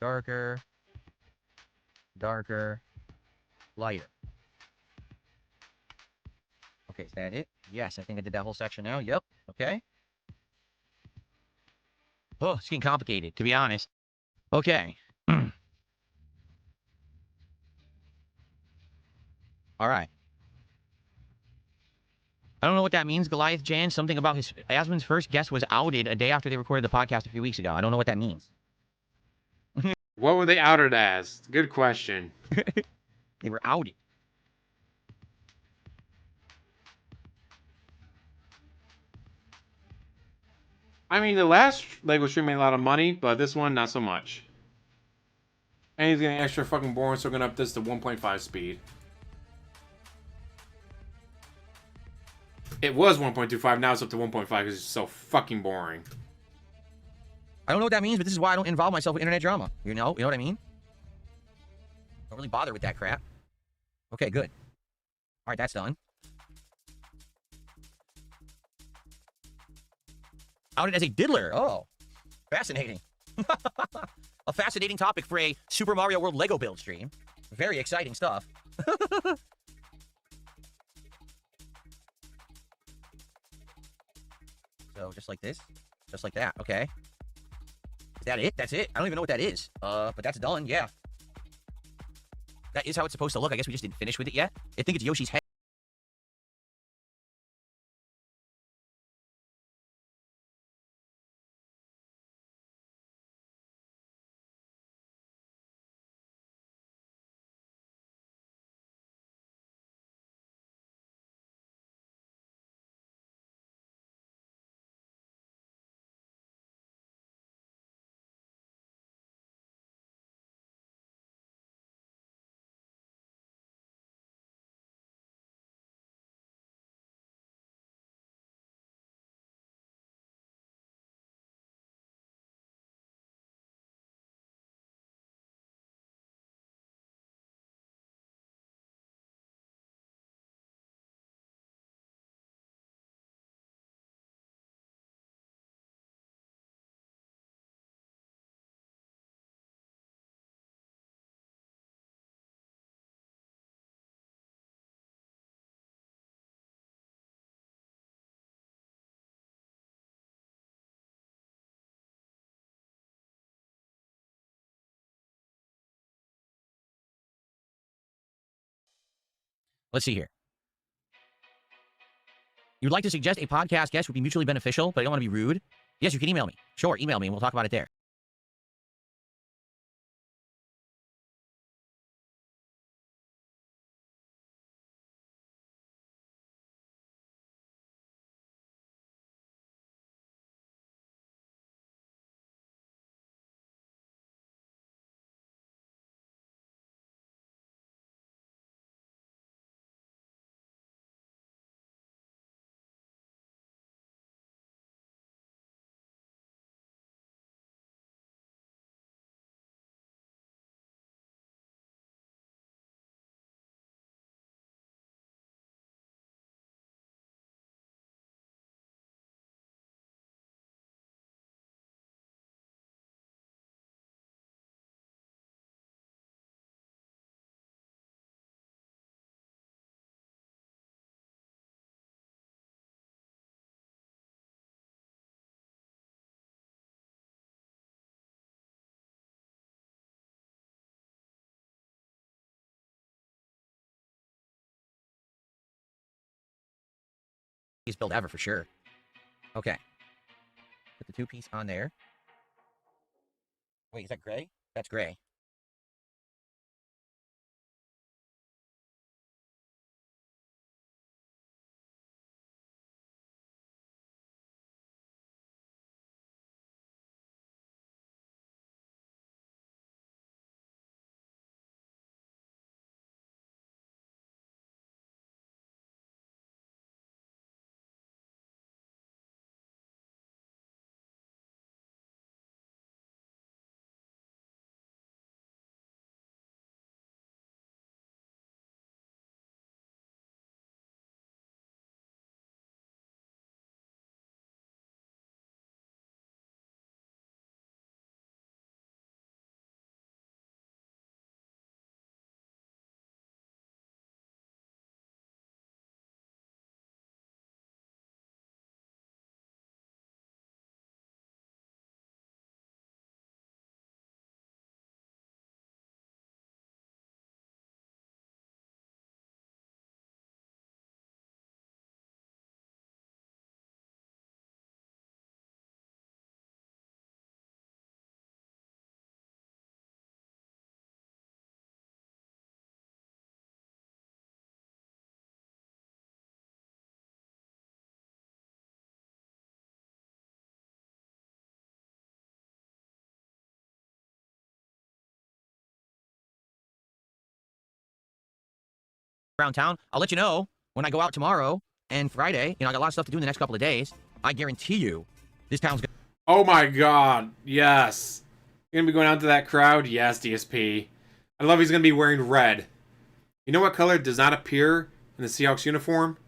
Darker. Darker. Lighter. Okay, is that it? Yes, I think I did that whole section now. Yep. Okay. Oh, it's getting complicated, to be honest. Okay. All right. I don't know what that means, Goliath Jan. Something about his Asmon's first guest was outed a day after they recorded the podcast a few weeks ago. I don't know what that means. What were they outed as? Good question. They were outed. I mean, the last Lego stream made a lot of money, but this one, not so much. And he's getting extra fucking boring, so we're gonna up this to 1.5 speed. It was 1.25, now it's up to 1.5 because it's so fucking boring. I don't know what that means, but this is why I don't involve myself with internet drama. You know what I mean? Don't really bother with that crap. Okay, good. All right, that's done. Outed as a diddler. Oh, fascinating. A fascinating topic for a Super Mario World Lego build stream. Very exciting stuff. So just like this, just like that. Okay. Is that it? That's it. I don't even know what that is. But that's done. Yeah. That is how it's supposed to look. I guess we just didn't finish with it yet. I think it's Yoshi's head. Let's see here. You'd like to suggest a podcast guest would be mutually beneficial, but I don't want to be rude? Yes, you can email me. Sure, email me and we'll talk about it there. Build ever for sure. Okay. Put the 2-piece on there. Wait, is that gray? That's gray. Around town. I'll let you know when I go out tomorrow and Friday. You know, I got a lot of stuff to do in the next couple of days. I guarantee you, this town's gonna. Oh my god, yes. You're gonna be going out to that crowd? Yes, DSP. I love he's gonna be wearing red. You know what color does not appear in the Seahawks uniform?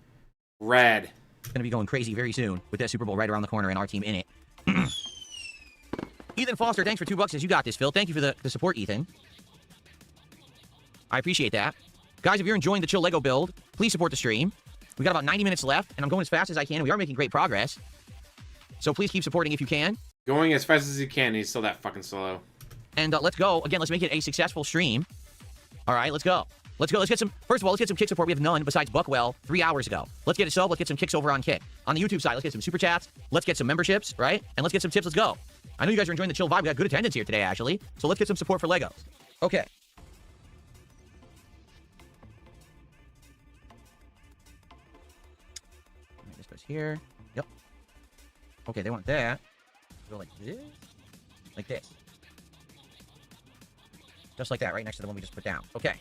Red. Gonna be going crazy very soon with that Super Bowl right around the corner and our team in it. Ethan Foster, thanks for $2. Says you got this, Phil. Thank you for the support, Ethan. I appreciate that. Guys, if you're enjoying the Chill Lego build, please support the stream. We got about 90 minutes left, and I'm going as fast as I can. We are making great progress. So please keep supporting if you can. Going as fast as you can, he's still that fucking slow. And let's go. Again, let's make it a successful stream. All right, let's go. Let's go. Let's get some, first of all, let's get some kick support. We have none besides Buckwell 3 hours ago. Let's get it sub. Let's get some kicks over on Kick. On the YouTube side, let's get some super chats. Let's get some memberships, right? And let's get some tips. Let's go. I know you guys are enjoying the chill vibe. We got good attendance here today, actually. So let's get some support for Legos. Okay. This goes here. Yep. Okay, they want that. Go like this. Like this. Just like that, right next to the one we just put down. Okay.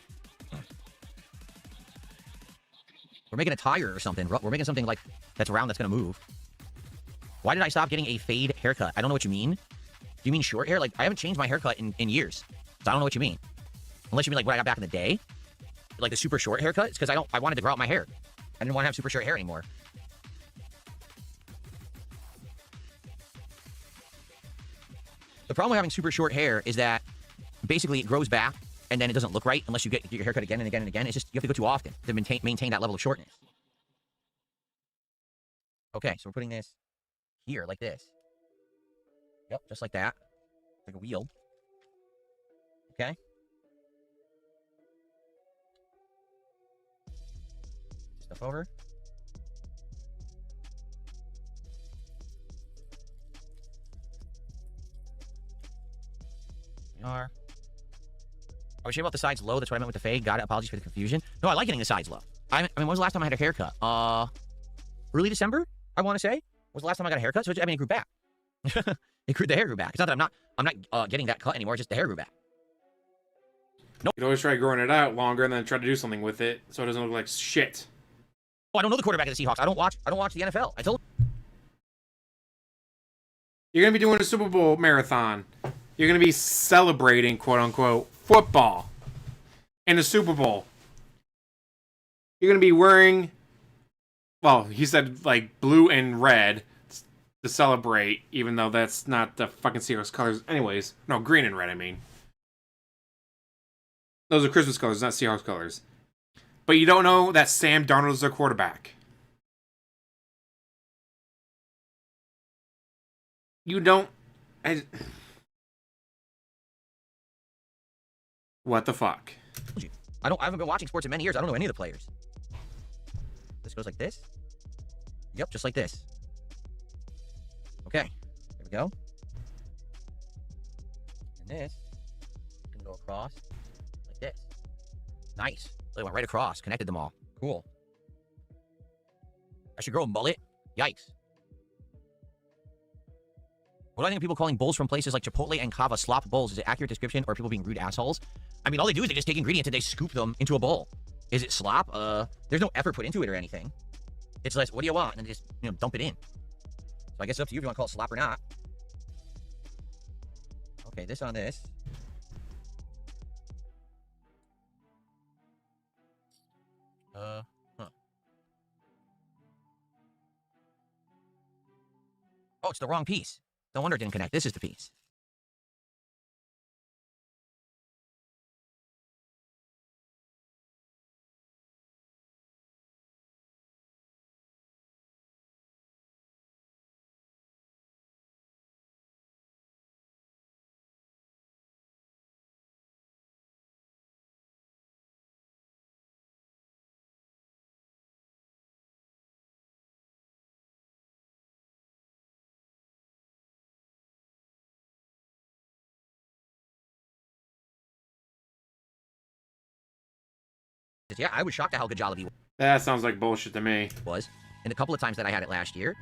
We're making a tire or something. We're making something like that's round that's going to move. Why did I stop getting a fade haircut? I don't know what you mean. Do you mean short hair? Like, I haven't changed my haircut in years. So I don't know what you mean. Unless you mean like what I got back in the day. Like the super short haircut. It's because I wanted to grow out my hair. I didn't want to have super short hair anymore. The problem with having super short hair is that basically it grows back and then it doesn't look right unless you get your haircut again and again and again. It's just, you have to go too often to maintain that level of shortness. Okay, so we're putting this here like this. Yep, just like that. Like a wheel. Okay. stuff over. We are. I was sure about the sides low. That's what I meant with the fade. Got it. Apologies for the confusion. No, I like getting the sides low. I mean, when was the last time I had a haircut? Early December, I want to say, was the last time I got a haircut. So, it grew back. The hair grew back. It's not that I'm not getting that cut anymore. Just the hair grew back. You could always try growing it out longer and then try to do something with it so it doesn't look like shit. Oh, I don't know the quarterback of the Seahawks. I don't watch the NFL. I told. You're going to be doing a Super Bowl marathon. You're going to be celebrating, quote-unquote, football in the Super Bowl. You're going to be wearing, well, he said, like, blue and red to celebrate, even though that's not the fucking Seahawks colors anyways. No, green and red, I mean. Those are Christmas colors, not Seahawks colors. But you don't know that Sam Darnold is their quarterback. You don't... What the fuck? I haven't been watching sports in many years. I don't know any of the players. This goes like this. Yep, just like this. Okay, there we go. And this can go across like this. Nice. They went right across, connected them all. Cool. I should grow a mullet. Yikes. What do I think of people calling bowls from places like Chipotle and Kava slop bowls? Is it accurate description or are people being rude assholes? I mean, all they do is they just take ingredients and they scoop them into a bowl. Is it slop? There's no effort put into it or anything. It's like, what do you want? And they just, dump it in. So I guess it's up to you if you want to call it slop or not. Okay, this on this. Huh. Oh, it's the wrong piece. No wonder it didn't connect. This is the piece. Yeah, I was shocked at how good Jollibee That sounds like bullshit to me. was. And a couple of times that I had it last year.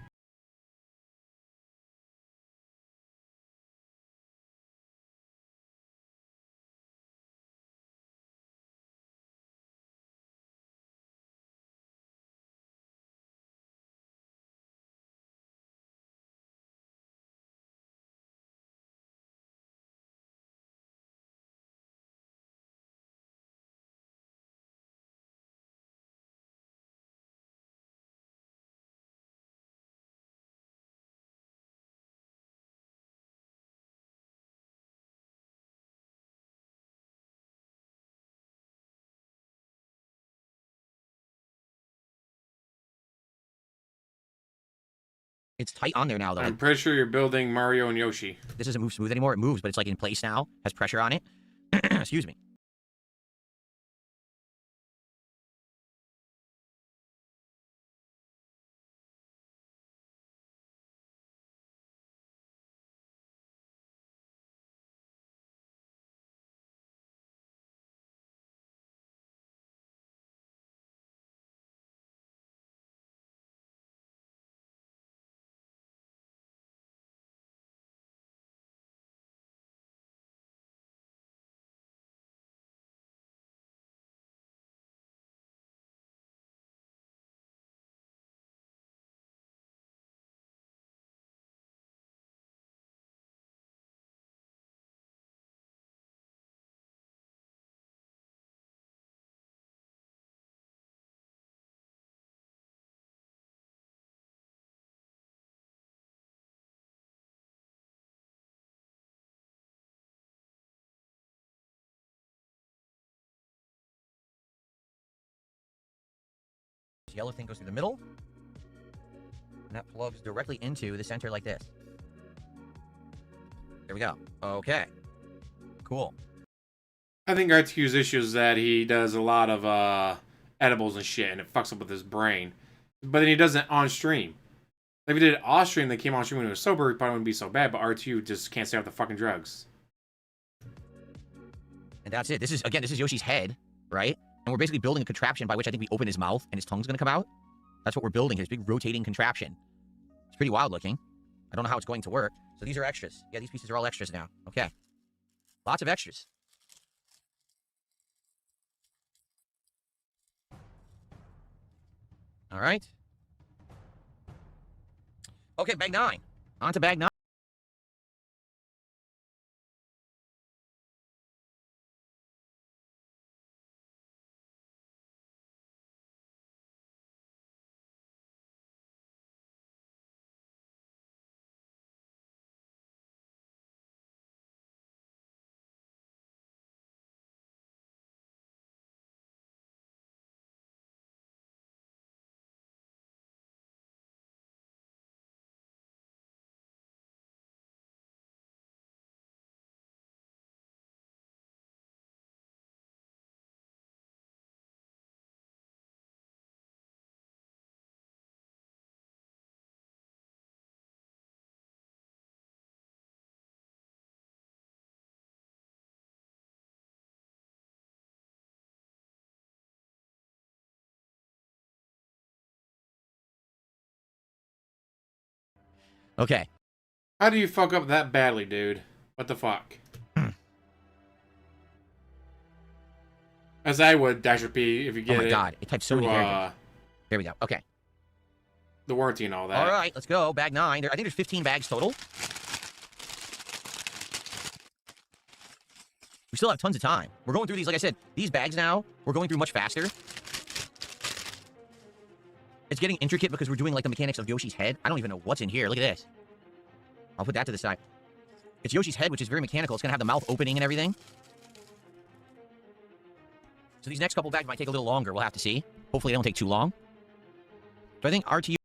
It's tight on there now, though. I'm pretty sure you're building Mario and Yoshi. This doesn't move smooth anymore. It moves, but it's like in place now. Has pressure on it. Excuse me. This yellow thing goes through the middle. And that plugs directly into the center like this. There we go. Okay. Cool. I think RTQ's issue is that he does a lot of edibles and shit, and it fucks up with his brain. But then he does it on stream. If he did it off stream, they came on stream when he was sober, it probably wouldn't be so bad. But R2 just can't stay off the fucking drugs. And that's it. This is Yoshi's head, right? And we're basically building a contraption by which I think we open his mouth and his tongue's gonna come out. That's what we're building, his big rotating contraption. It's pretty wild looking. I don't know how it's going to work. So these are extras. Yeah, these pieces are all extras now. Okay. Lots of extras. All right. Okay, bag 9. On to bag 9. Okay. How do you fuck up that badly, dude? What the fuck? As I would, Dasher P, if you get it. Oh my god, it types so many characters. There we go. Okay. The warranty and all that. All right, let's go. Bag 9. I think there's 15 bags total. We still have tons of time. We're going through these, like I said, these bags now, we're going through much faster. It's getting intricate because we're doing, like, the mechanics of Yoshi's head. I don't even know what's in here. Look at this. I'll put that to the side. It's Yoshi's head, which is very mechanical. It's going to have the mouth opening and everything. So these next couple bags might take a little longer. We'll have to see. Hopefully they don't take too long. So I think RTU...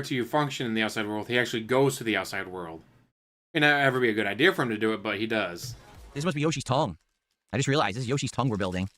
To function in the outside world, he actually goes to the outside world. May not ever be a good idea for him to do it, but he does. This must be Yoshi's tongue. I just realized this is Yoshi's tongue we're building.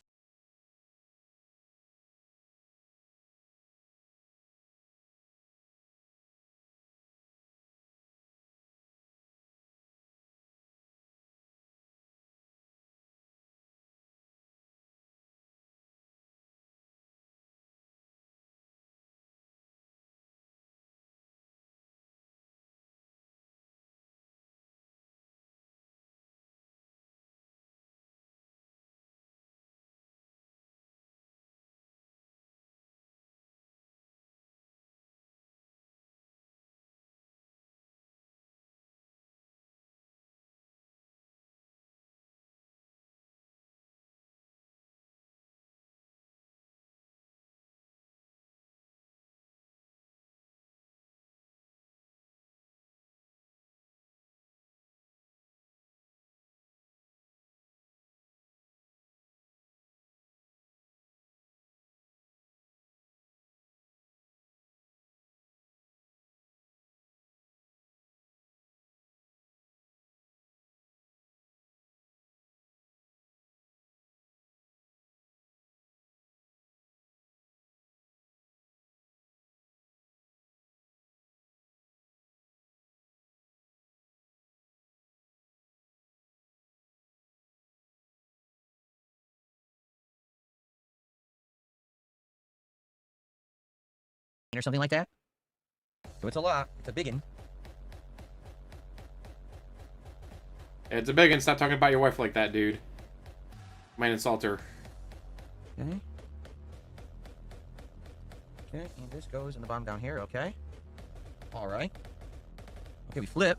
or something like that. So it's a lot. It's a biggin. It's a big one. Stop talking about your wife like that, dude. Might insult her. Okay. Okay, and this goes in the bottom down here, okay. Alright. Okay, we flip.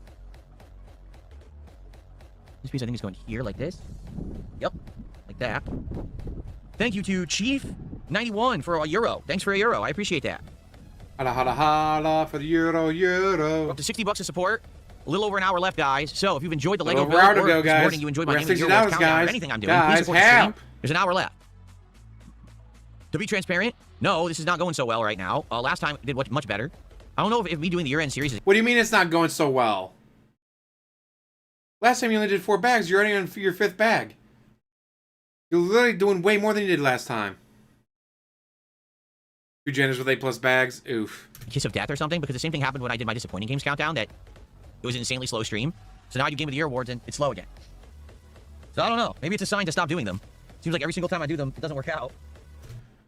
This piece I think is going here like this. Yep, like that. Thank you to Chief91 for a euro. Thanks for a euro, I appreciate that. Holla, holla, holla for the euro. We're up to 60 bucks of support. A little over an hour left, guys. So if you've enjoyed the Lego Over build, an hour to or go, this guys. morning you enjoyed my We're Game at of the Year $60, Awards countdown, or guys. anything I'm doing, Guys, please support the help. stream. There's an hour left. To be transparent, no, this is not going so well right now. Last time it did much better. I don't know if me doing the year-end series is... What do you mean it's not going so well? Last time you only did 4 bags. You're already on your 5th bag. You're literally doing way more than you did last time. 2 genders with 8+ bags. Oof. Kiss of death or something, because the same thing happened when I did my disappointing games countdown, that it was an insanely slow stream. So now I do Game of the Year awards and it's slow again. So I don't know. Maybe it's a sign to stop doing them. Seems like every single time I do them, it doesn't work out.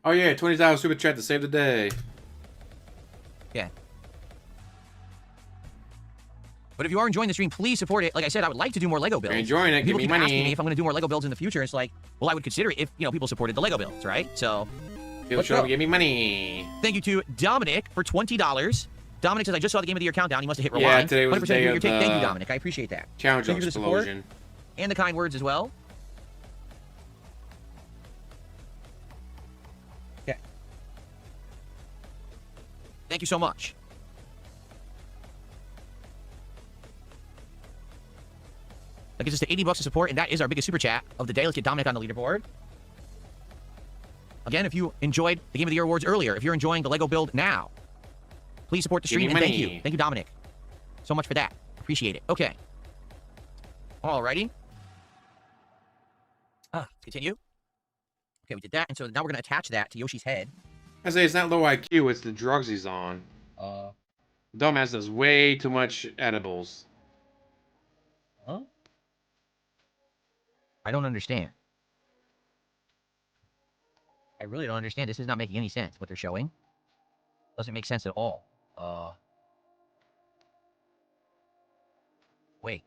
Oh yeah, $20 super chat to save the day. Yeah. But if you are enjoying the stream, please support it. Like I said, I would like to do more Lego builds. You're enjoying it, People give me keep asking money. me if I'm going to do more Lego builds in the future. It's like, well, I would consider it if, you know, people supported the Lego builds, right? So, People let's show up go. and give me money. Thank you to Dominic for $20. Dominic says, I just saw the Game of the Year countdown. You must have hit Yeah, rewind. today was the 100% day your of take. Thank you, the Dominic. I appreciate that. Challenge Thank you for the support. explosion. And the kind words as well. Okay. Thank you so much. That gets us to 80 bucks of support, and that is our biggest super chat of the day. Let's get Dominic on the leaderboard. Again, if you enjoyed the Game of the Year awards earlier, if you're enjoying the Lego build now, please support the Give me stream, and thank money. you. Thank you, Dominic. So much for that. Appreciate it. Okay. Alrighty. Let's continue. Okay, we did that, and so now we're going to attach that to Yoshi's head. I say it's not low IQ, it's the drugs he's on. Dumbass does way too much edibles. Huh? I don't understand. I really don't understand. This is not making any sense, what they're showing. Doesn't make sense at all. Wait.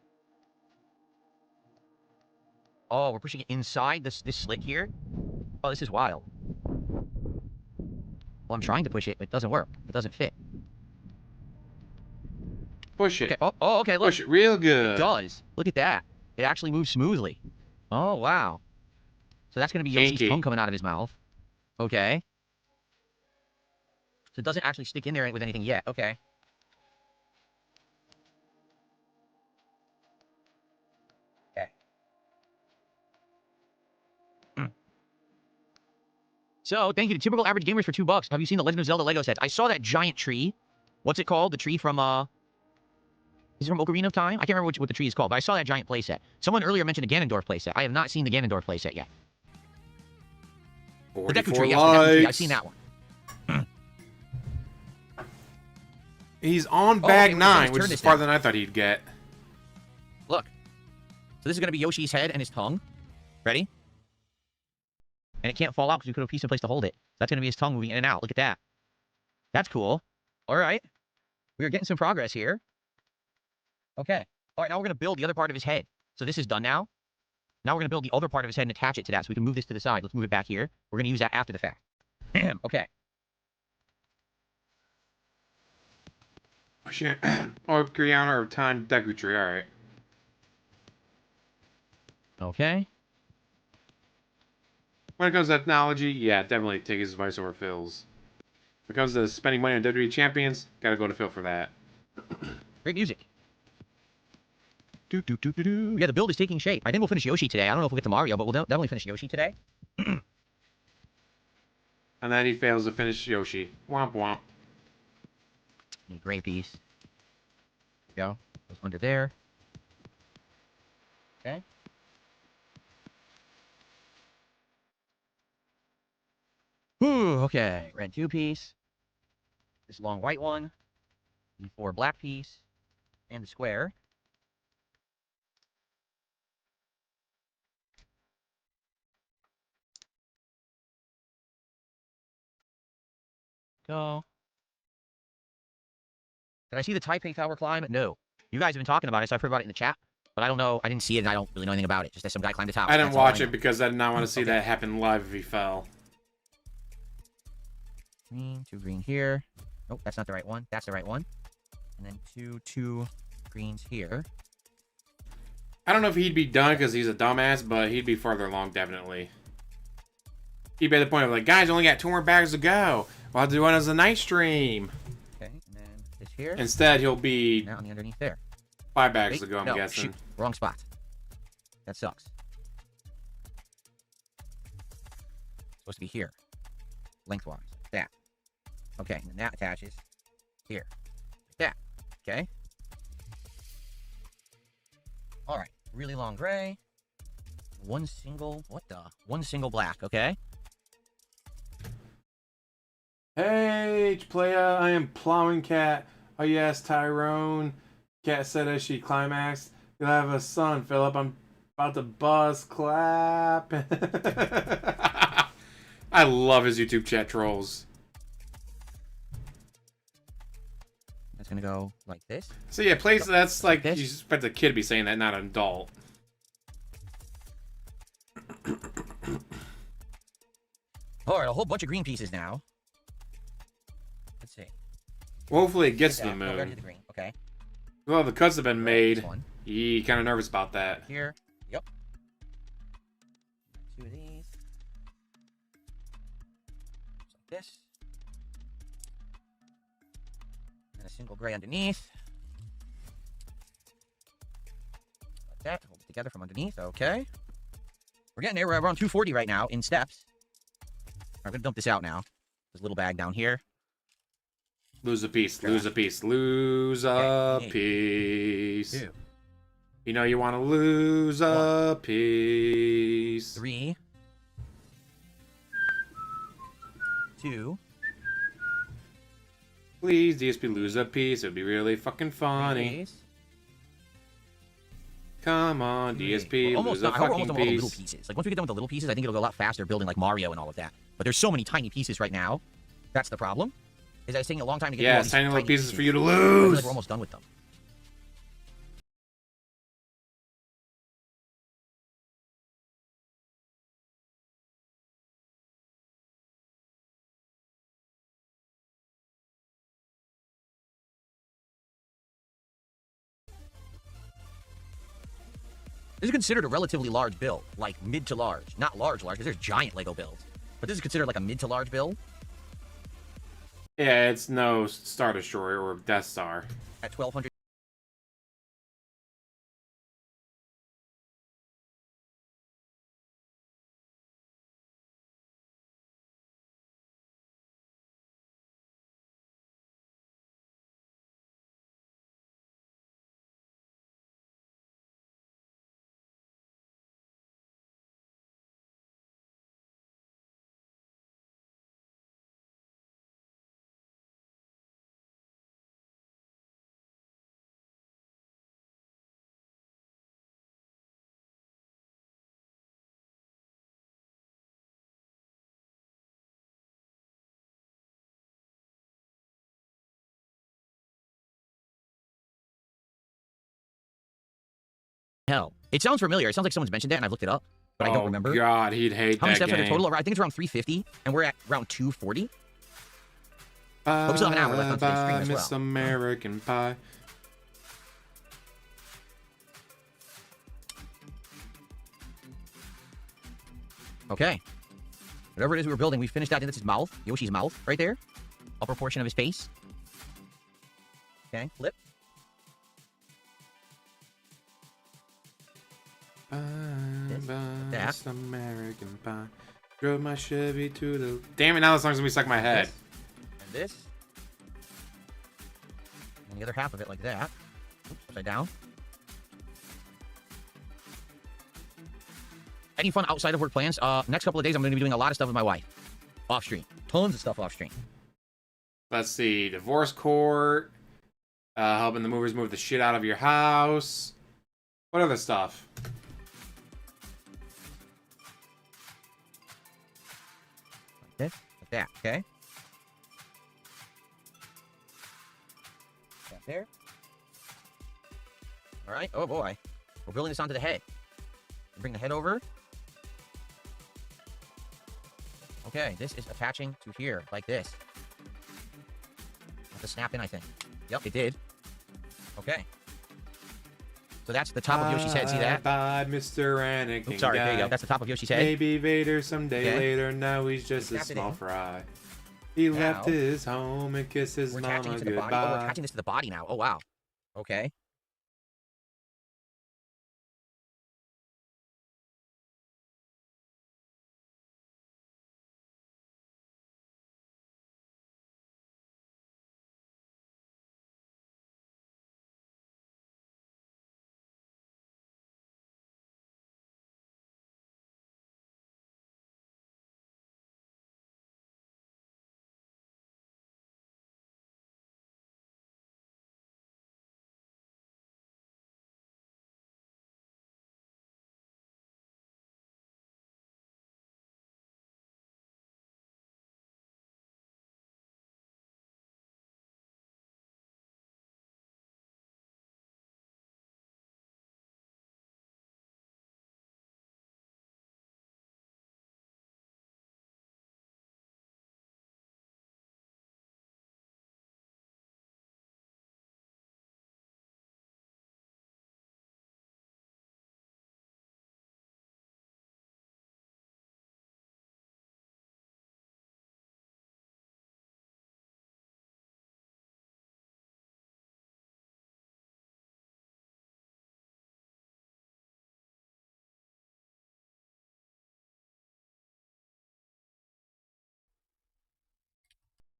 Oh, we're pushing it inside this slit here? Oh, this is wild. Well, I'm trying to push it, but it doesn't work. It doesn't fit. Push it. Okay. Oh, okay, look. Push it real good. It does. Look at that. It actually moves smoothly. Oh, wow. So that's going to be Yoshi's Kinky. tongue coming out of his mouth. Okay. So it doesn't actually stick in there with anything yet. Okay. Okay. So, thank you to Typical Average Gamers for $2. Have you seen the Legend of Zelda Lego sets? I saw that giant tree. What's it called? The tree from, is it from Ocarina of Time? I can't remember what the tree is called, but I saw that giant playset. Someone earlier mentioned a Ganondorf playset. I have not seen the Ganondorf playset yet. The Deku 44 tree, yes, the Deku tree. I've likes. seen that one. He's on Oh, bag okay, we're gonna 9, turn which is this farther down. than I thought he'd get. Look. So this is going to be Yoshi's head and his tongue. Ready? And it can't fall out because we put a piece in place to hold it. That's going to be his tongue moving in and out. Look at that. That's cool. All right. We are getting some progress here. Okay. All right, now we're going to build the other part of his head. So this is done now. Now we're going to build the other part of his head and attach it to that so we can move this to the side. Let's move it back here. We're going to use that after the fact. Okay. Push it. Ocarina of Time Deku Tree, alright. Okay. When it comes to technology, yeah, definitely take his advice over Phil's. When it comes to spending money on WWE champions, gotta go to Phil for that. Great music. Yeah, the build is taking shape. I think we'll finish Yoshi today. I don't know if we'll get to Mario, but we'll definitely finish Yoshi today. And then he fails to finish Yoshi. Womp womp. Need gray piece. There we go. Goes under there. Okay. Ooh, okay. Red 2-piece. This long white one. The 4 black piece. And the square. Go. Did I see the Taipei Tower climb? No. You guys have been talking about it, so I've heard about it in the chat. But I don't know. I didn't see it, and I don't really know anything about it. Just that some guy climbed a tower. I didn't That's all watch know. it because I did not want to see Okay. that happen live if he fell. Green, 2 green here. Nope, that's not the right one. That's the right one. And then two greens here. I don't know if he'd be done because he's a dumbass, but he'd be farther along, definitely. He'd be at the point of like, guys, only got 2 more bags to go. We'll have to do one as a night stream. Okay, and then this here. Instead, he'll be Now on the underneath there. 5 bags Wait, to go, I'm no, guessing. shoot. Wrong spot. That sucks. Supposed to be here. Lengthwise. That. Okay, and then that attaches here. Like that. Okay. Alright. Really long gray. One single black, okay? Hey, playa, I am Plowing Cat. Oh yes, Tyrone. Cat said as she climaxed, you'll have a son, Philip. I'm about to bust clap. I love his YouTube chat trolls. That's gonna go like this. So yeah, place that's like This? you expect a kid to be saying that, not an adult. Alright, a whole bunch of green pieces now. Let's see. Well, hopefully it gets to the Yeah, no, ready moon. the green. Okay. Well, the cuts have been made. This one. Kind of nervous about that. Here. Yep. 2 of these. Just like this. And a single gray underneath. Like that. Hold it together from underneath. Okay. We're getting there. We're around 240 right now in steps. I'm going to dump this out now. This little bag down here. Lose a piece, lose a piece, lose a Okay, piece. 2, You know you want to lose a piece. 3, 2. Please, DSP, lose a piece. It would be really fucking funny. These. Come on, Three. DSP, We're almost lose a done. I hope we're fucking almost done with all the little piece. pieces. Like once we get done with the little pieces, I think it'll go a lot faster building like Mario and all of that. But there's so many tiny pieces right now. That's the problem. Is that it's taking a long time to get through all Yeah, these tiny little pieces for you to I feel lose. like we're almost done with them. This is considered a relatively large build, like mid to large. Not large, because there's giant Lego builds. But this is considered like a mid to large build Yeah, it's no Star Destroyer or Death Star. at 1200. Hell, it sounds familiar. It sounds like someone's mentioned it, and I've looked it up, but I don't remember. Oh God, he'd hate How many that steps are game. there total? I think it's around 350, and we're at around 240. But we still have an hour left on today's stream as Miss well. American Pie. Okay. Whatever it is we were building, we finished that. I think that's his mouth. Yoshi's mouth, right there. Upper portion of his face. Okay, flip. This, that. Miss American Pie. Drove my Chevy to the. Damn it! Now the song's gonna be stuck in my head. This, and this. And the other half of it like that. Oops, upside down. Any fun outside of work plans? Next couple of days, I'm going to be doing a lot of stuff with my wife. Off stream. Tons of stuff off stream. Let's see, divorce court. Helping the movers move the shit out of your house. What other stuff? Like this, like that, okay? Got there. All right. Oh boy, we're building this onto the head. Bring the head over. Okay, this is attaching to here, like this. Have to snap in, I think. Yep, it did. Okay. So that's the top of Yoshi's head. See that? Bye, Mr. Anakin. Oops, sorry, guy. there you go. That's the top of Yoshi's head. Maybe Vader someday Okay. later. Now he's just a Snapped it small in. fry. He left Now- his home and kissed his We're attaching mama it to the body. Oh, we're goodbye. attaching this to the body now. Oh, wow. Okay.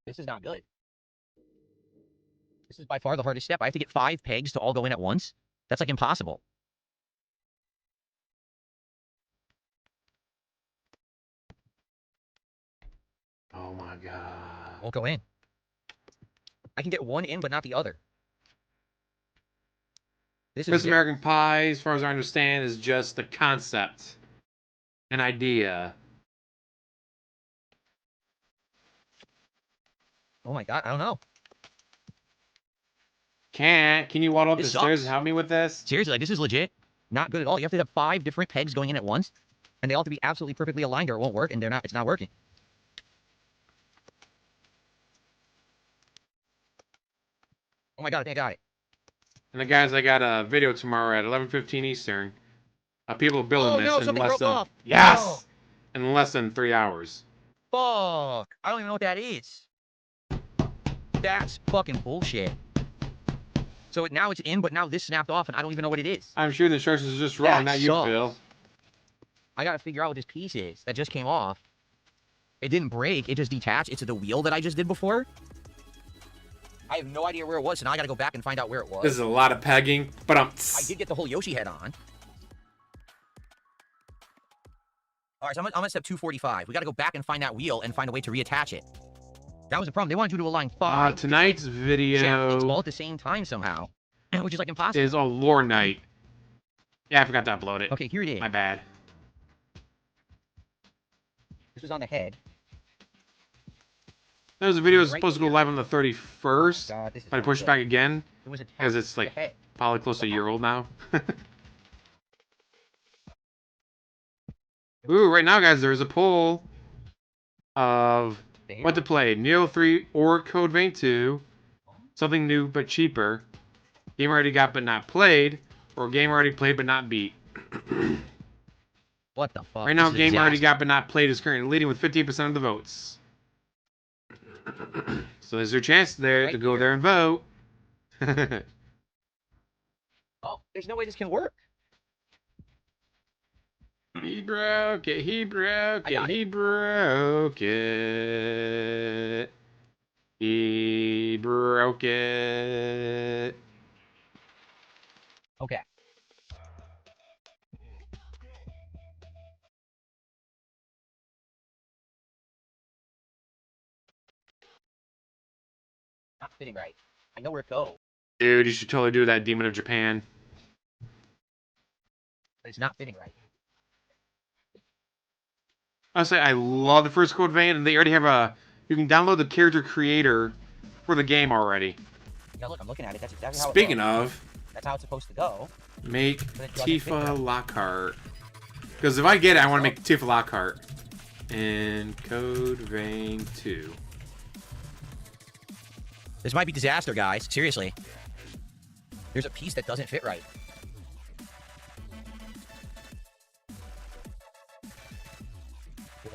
This is not good. This is by far the hardest step. I have to get 5 pegs to all go in at once. That's like impossible. Oh my god. Won't go in. I can get one in, but not the other. This is Miss American Pie, as far as I understand, is just the concept, an idea. Oh my god, I don't know. Can you waddle up the This stairs sucks. and help me with this? Seriously, like, this is legit not good at all. You have to have 5 different pegs going in at once, and they all have to be absolutely perfectly aligned or it won't work, and it's not working. Oh my god, I think I got it. And the guys, I got a video tomorrow at 11:15 Eastern. People building this in something less broke than off. yes, Oh. in less than 3 hours. Fuck. I don't even know what that is. That's fucking bullshit. So now it's in, but now this snapped off, and I don't even know what it is. I'm sure the instructions are just wrong, That not you, sucks. Phil. I gotta figure out what this piece is that just came off. It didn't break, it just detached. It's the wheel that I just did before. I have no idea where it was, so now I gotta go back and find out where it was. This is a lot of pegging, but I did get the whole Yoshi head on. Alright, so I'm at step 245. We gotta go back and find that wheel and find a way to reattach it. That was the problem. They wanted you to align 5 tonight's shafts video all at the same time somehow. Which is like impossible. is on lore night. Yeah, I forgot to upload it. Okay, here it is. My bad. This was on the head. There's a video that's Right supposed to go here. live on the 31st. God, this is But I not pushed it good. back again It was attached because it's to like the head. probably close to a year old now. Ooh, right now, guys, there's a poll of There. what to play: Neo 3 or Code Vein 2. Something new but cheaper. Game already got but not played, or game already played but not beat. What the fuck? Right now, This is a game already disaster. got but not played is currently leading with 15% of the votes. So there's your chance there Right to go here. there and vote. Oh, there's no way this can work. He broke it, he broke I it, got he broke it. He broke it. Okay. Not fitting right. I know where it goes, Dude, you should totally do that Demon of Japan. but it's not fitting right. I'll say I love the first Code Vein, and they already have a... You can download the character creator for the game already. Yeah, look, I'm looking at it. That's exactly how Speaking it of, that's how it's supposed to go. make But it doesn't fit Tifa right. Lockhart. Because if I get it, I want to make Tifa Lockhart. In Code Vein 2. This might be disaster, guys. Seriously. There's a piece that doesn't fit right.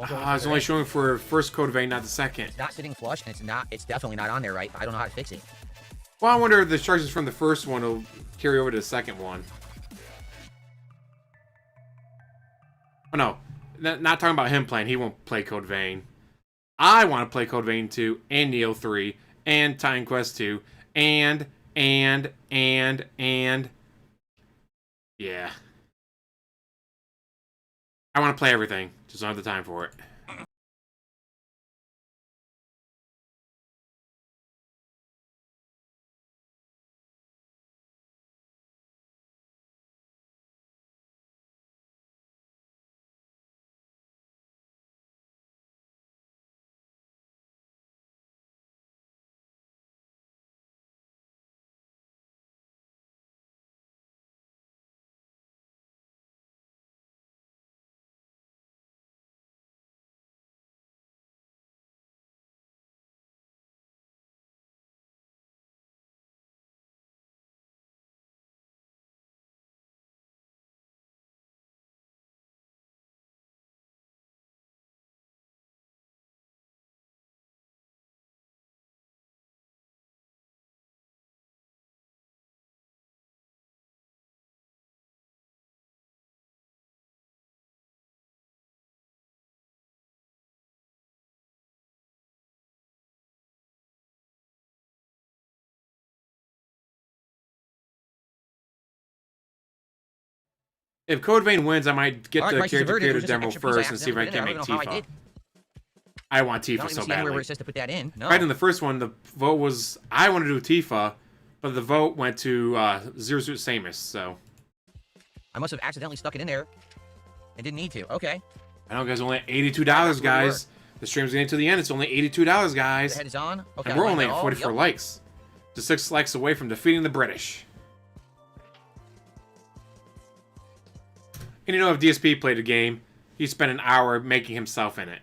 I was only showing for first Code Vein, not the second. It's not sitting flush, and it's definitely not on there right. I don't know how to fix it. Well, I wonder if the charges from the first one will carry over to the second one. Oh, no. Not talking about him playing. He won't play Code Vein. I want to play Code Vein 2 and Neo 3 and Titan Quest 2 and... Yeah. I want to play everything. Just don't have the time for it. If Code Vein wins, I might get the character creator demo first and see if I can make Tifa. I want Tifa so badly. Where it says to put that in. No. Right in the first one, the vote was I want to do Tifa, but the vote went to Zero Suit Samus. So I must have accidentally stuck it in there. I didn't need to. Okay. I know, guys. Only $82, guys. The stream's getting to the end. It's only $82, guys. The head is on. Okay. And we're only at 44 likes. Just 6 likes away from defeating the British. And you know, if DSP played a game, he spent an hour making himself in it.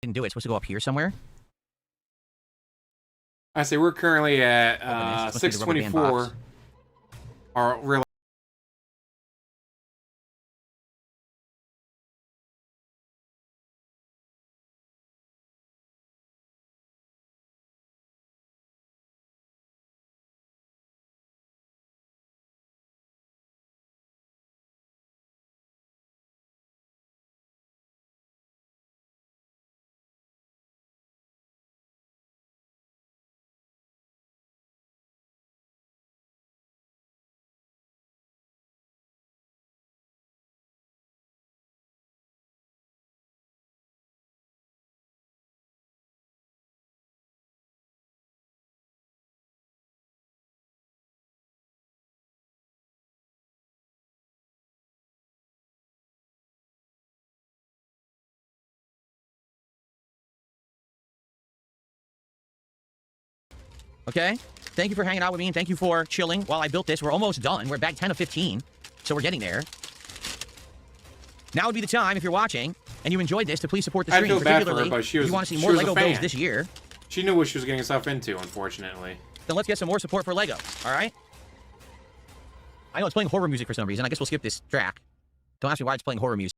Didn't do it. It's supposed to go up here somewhere. I say we're currently at It's supposed to be the rubber band 624. Our real. Okay? Thank you for hanging out with me, and thank you for chilling while I built this. We're almost done. We're at bag 10 of 15, so we're getting there. Now would be the time, if you're watching, and you enjoyed this, to please support the I stream. feel bad for her, Particularly, but she if was- you want to see she more was a LEGO builds fan. this year, She knew what she was getting herself into, unfortunately. then let's get some more support for LEGO, all right? I know it's playing horror music for some reason. I guess we'll skip this track. Don't ask me why it's playing horror music.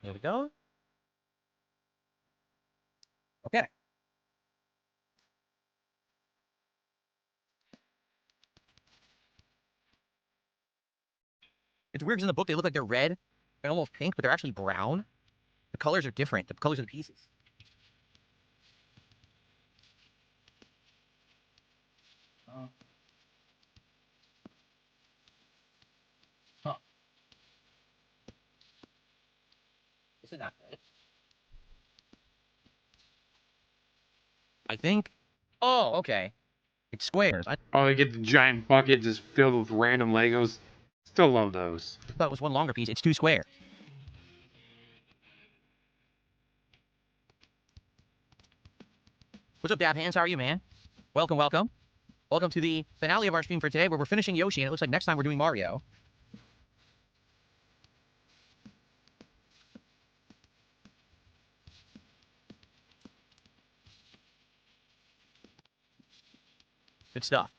There we go. Okay. It's weird because in the book they look like they're red and almost pink, but they're actually brown. The colors are different. The colors of the pieces. Huh. This is not good. I think. Oh, okay. It's squares. I Oh, they get the giant bucket just filled with random Legos. Still love those. thought it was one longer piece. It's two squares. What's up, Dab Hands? How are you, man? Welcome, welcome. Welcome to the finale of our stream for today, where we're finishing Yoshi, and it looks like next time we're doing Mario. Good stuff.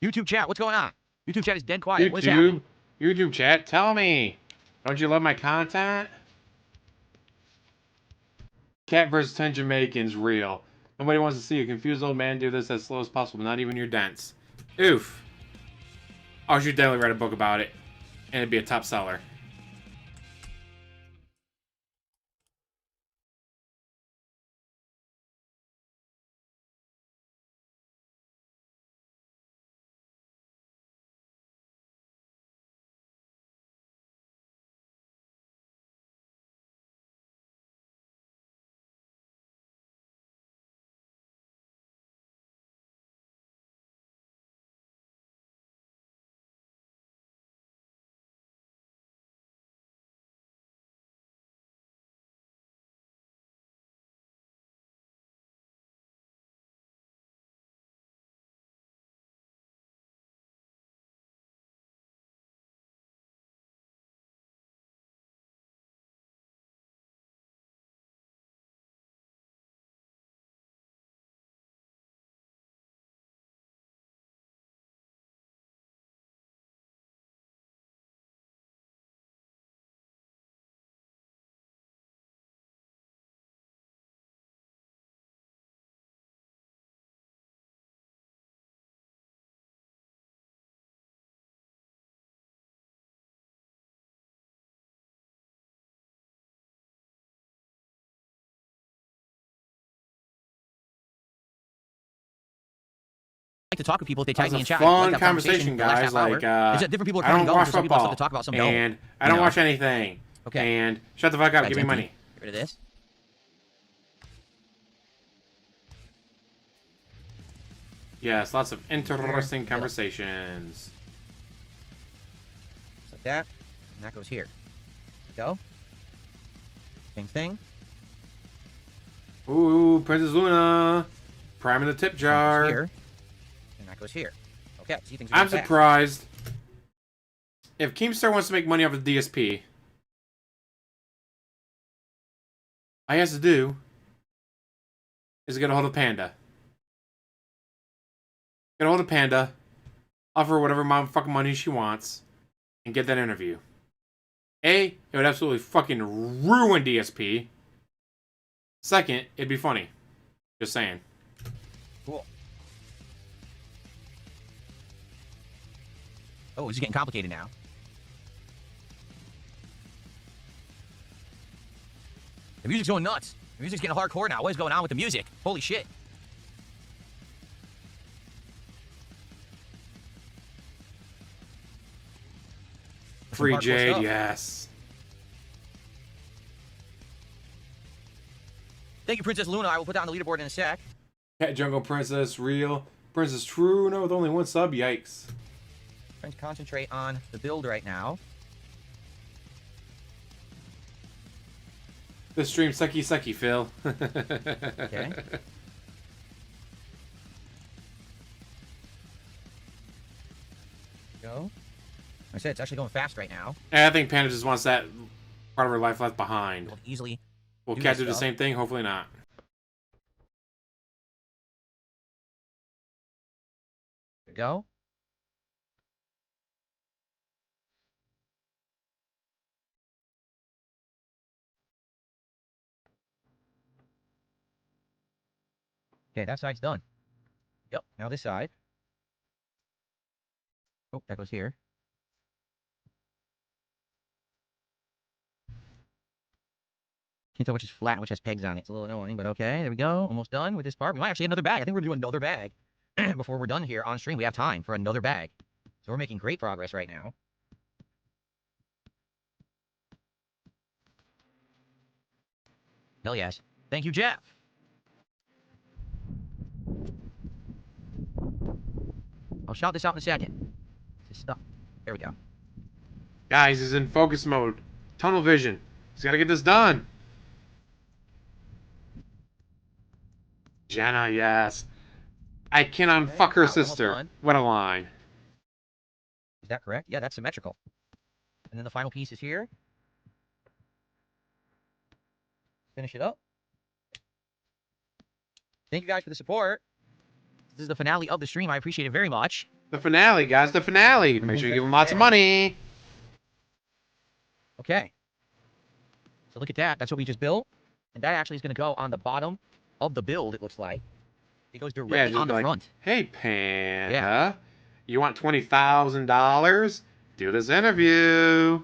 YouTube chat, what's going on? YouTube chat is dead quiet. What is happening? YouTube chat, tell me. Don't you love my content? Cat versus 10 Jamaicans real. Nobody wants to see a confused old man do this as slow as possible, not even your dents. Oof. I should definitely write a book about it, and it'd be a top seller. to talk with people if they tag That me in was a chat. fun Like that conversation, the last guys. half hour. Like, Is that different people are I coming don't and going, watch so some people have football, stuff to talk about, some don't. and I don't watch anything. Okay. And shut the fuck up. That's Give me empty. money. Get rid of this. Yes, lots of interesting conversations. Just like that. And that goes here. Go. Same thing. Ooh, Princess Luna. Priming the tip That jar. goes here. And that goes here. Okay, see things are I'm going fast. surprised. If Keemstar wants to make money off of DSP, all he has to do is get a hold of Panda. Get a hold of Panda, offer her whatever fucking money she wants, and get that interview. A, it would absolutely fucking ruin DSP. Second, it'd be funny. Just saying. Cool. Oh, this is getting complicated now. The music's going nuts. The music's getting hardcore now. What is going on with the music? Holy shit. Free hardcore Jade, stuff. yes. Thank you, Princess Luna. I will put that on the leaderboard in a sec. Cat Jungle Princess, real. Princess True, no, with only one sub, yikes. Trying to concentrate on the build right now. This stream sucky, Phil. Okay. Go. Like I said, it's actually going fast right now. And I think Panda just wants that part of her life left behind. We'll easily. Will do Cat this do the stuff. same thing? Hopefully not. There we go. Okay, that side's done. Yep, now this side. Oh, that goes here. Can't tell which is flat and which has pegs on it. It's a little annoying, but okay. There we go. Almost done with this part. We might actually get another bag. I think we're going to do another bag. Before we're done here on stream, we have time for another bag. So we're making great progress right now. Hell yes. Thank you, Jeff. I'll shout this out in a second. This stuff. There we go. Guys, he's in focus mode. Tunnel vision. He's got to get this done. Jenna, yes. I can unfuck her wow, almost sister. done. What a line. Is that correct? Yeah, that's symmetrical. And then the final piece is here. Finish it up. Thank you guys for the support. This is the finale of the stream. I appreciate it very much. The finale, guys, the finale. Make sure you give him lots of money. Okay. So look at that. That's what we just built. And that actually is going to go on the bottom of the build, it looks like. It goes directly just on the like, front. Hey, Panda. You want $20,000? Do this interview.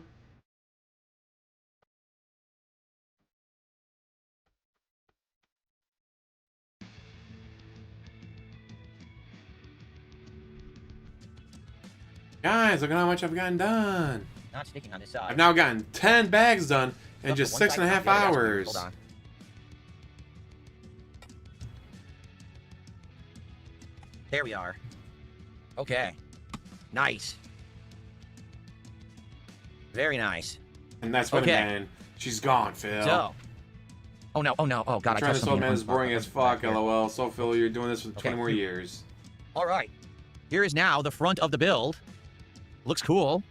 Guys, look at how much I've gotten done. Not sticking on this side. I've now gotten 10 bags done in Up just to one 6.5 side, the other guy's hours. Hold on. There we are. Okay. Nice. Very nice. And that's what Okay. man. She's gone, Phil. So. Oh no, oh no, oh god, I Trying touched this old something. man is boring as fuck, lol. So, Phil, you're doing this for Okay. 20 more years. Alright. Here is now the front of the build. Looks cool.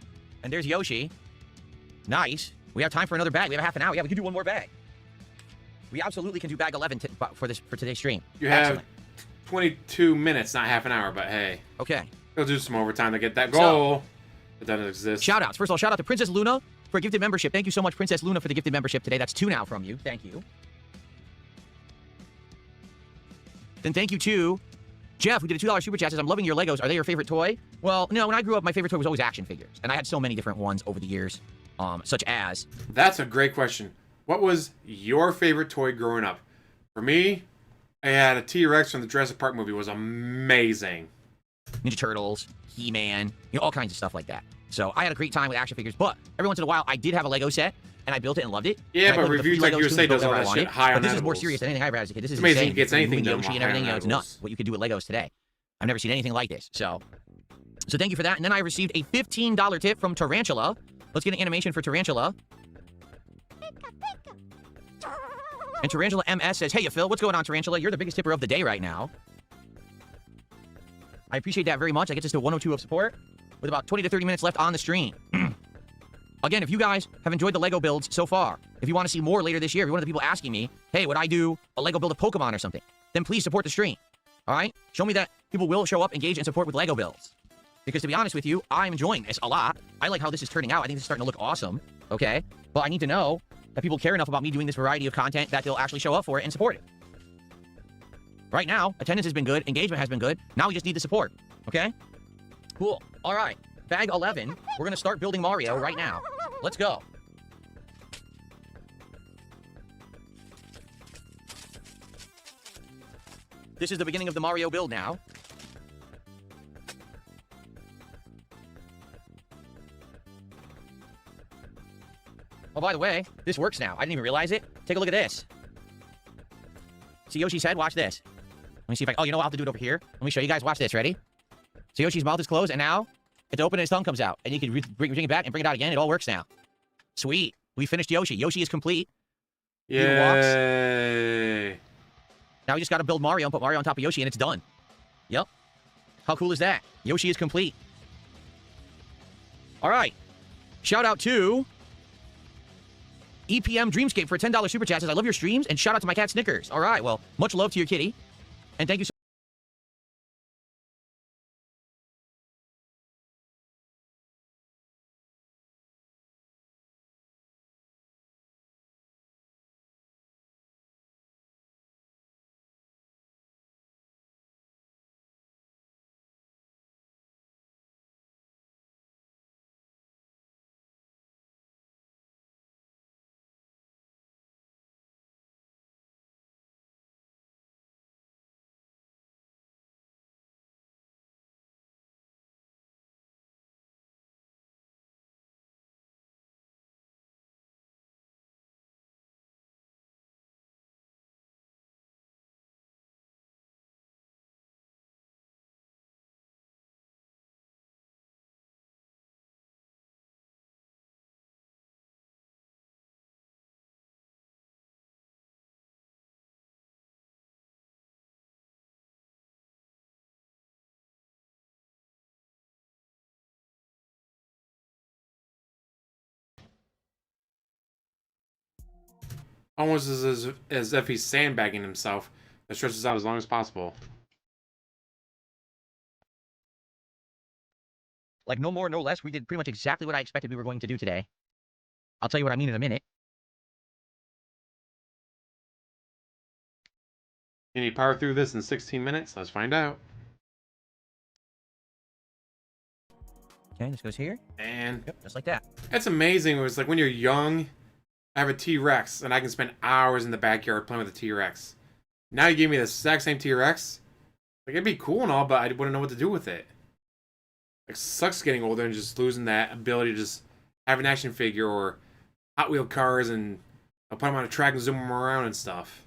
And there's Yoshi. Nice. We have time for another bag. We have a half an hour. Yeah, we can do one more bag. We absolutely can do bag 11 for today's stream. You have Excellent. 22 minutes, not half an hour, but hey. Okay. We'll do some overtime to get that goal. It doesn't exist. Shout outs. First of all, shout out to Princess Luna for a gifted membership. Thank you so much, Princess Luna, for the gifted membership today. That's 2 now from you. Thank you. Then thank you to Jeff, who did a $2 super chat. Says, I'm loving your Legos. Are they your favorite toy? Well, no, when I grew up, my favorite toy was always action figures. And I had so many different ones over the years, such as... That's a great question. What was your favorite toy growing up? For me, I had a T-Rex from the Jurassic Park movie. It was amazing. Ninja Turtles, He-Man, all kinds of stuff like that. So I had a great time with action figures, but every once in a while, I did have a Lego set, and I built it and loved it. Yeah, And I but played with the Reviews free Like Legos USA too, does all whatever I that shit wanted. high on But this is more edibles. serious than anything I ever had as a kid. This is It's amazing insane. he gets anything Moving done Yoshi and high on everything, it's nuts. edibles. What you can do with Legos today. I've never seen anything like this. So thank you for that. And then I received a $15 tip from Tarantula. Let's get an animation for Tarantula. And Tarantula MS says, "Hey, Phil, what's going on, Tarantula? You're the biggest tipper of the day right now." I appreciate that very much. I get us to 102 of support with about 20 to 30 minutes left on the stream. Again, if you guys have enjoyed the Lego builds so far, if you want to see more later this year, if you're one of the people asking me, hey, would I do a Lego build of Pokemon or something, then please support the stream. All right? Show me that people will show up, engage, and support with Lego builds. Because to be honest with you, I'm enjoying this a lot. I like how this is turning out. I think this is starting to look awesome. Okay? But I need to know that people care enough about me doing this variety of content that they'll actually show up for it and support it. Right now, attendance has been good, engagement has been good. Now we just need the support. Okay? Cool. All right. Bag 11. We're going to start building Mario right now. Let's go. This is the beginning of the Mario build now. Oh, by the way, this works now. I didn't even realize it. Take a look at this. See Yoshi's head? Watch this. Let me see if I... Oh, you know what? I'll have to do it over here. Let me show you guys. Watch this. Ready? So Yoshi's mouth is closed, and now it's open and his tongue comes out. And you can bring it back and bring it out again. It all works now. Sweet. We finished Yoshi. Yoshi is complete. Yay. Now we just got to build Mario and put Mario on top of Yoshi, and it's done. Yep. How cool is that? Yoshi is complete. All right. Shout out to EPM Dreamscape for a $10 super chat. Says, I love your streams, and shout out to my cat Snickers. All right. Well, much love to your kitty. And thank you so Almost as if he's sandbagging himself. That stretches out as long as possible. like no more, no less. We did pretty much exactly what I expected we were going to do today. I'll tell you what I mean in a minute. Can he power through this in 16 minutes? Let's find out. Okay, this goes here. And Yep, just like that. it's amazing. It was like when you're young, I have a T-Rex, and I can spend hours in the backyard playing with the T-Rex. Now you give me the exact same T-Rex. Like, it'd be cool and all, but I wouldn't know what to do with it. Like, sucks getting older and just losing that ability to just have an action figure or Hot Wheel cars and I'll put them on a track and zoom them around and stuff.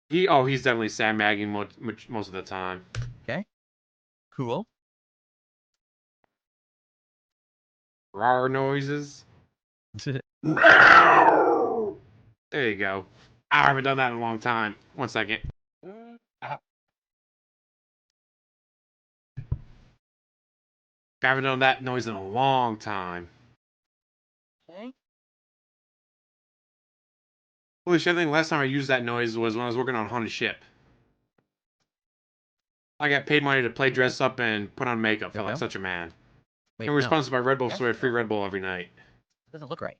He's definitely sandbagging most of the time. Okay. Cool. Rawr noises. There you go. I haven't done that in a long time. 1 second. I haven't done that noise in a long time. Okay. Holy shit, I think last time I used that noise was when I was working on Haunted Ship. I got paid money to play dress up and put on makeup. Felt like such a man. Wait, And we're sponsored by Red Bull, so we had free no. Red Bull every night. It doesn't look right.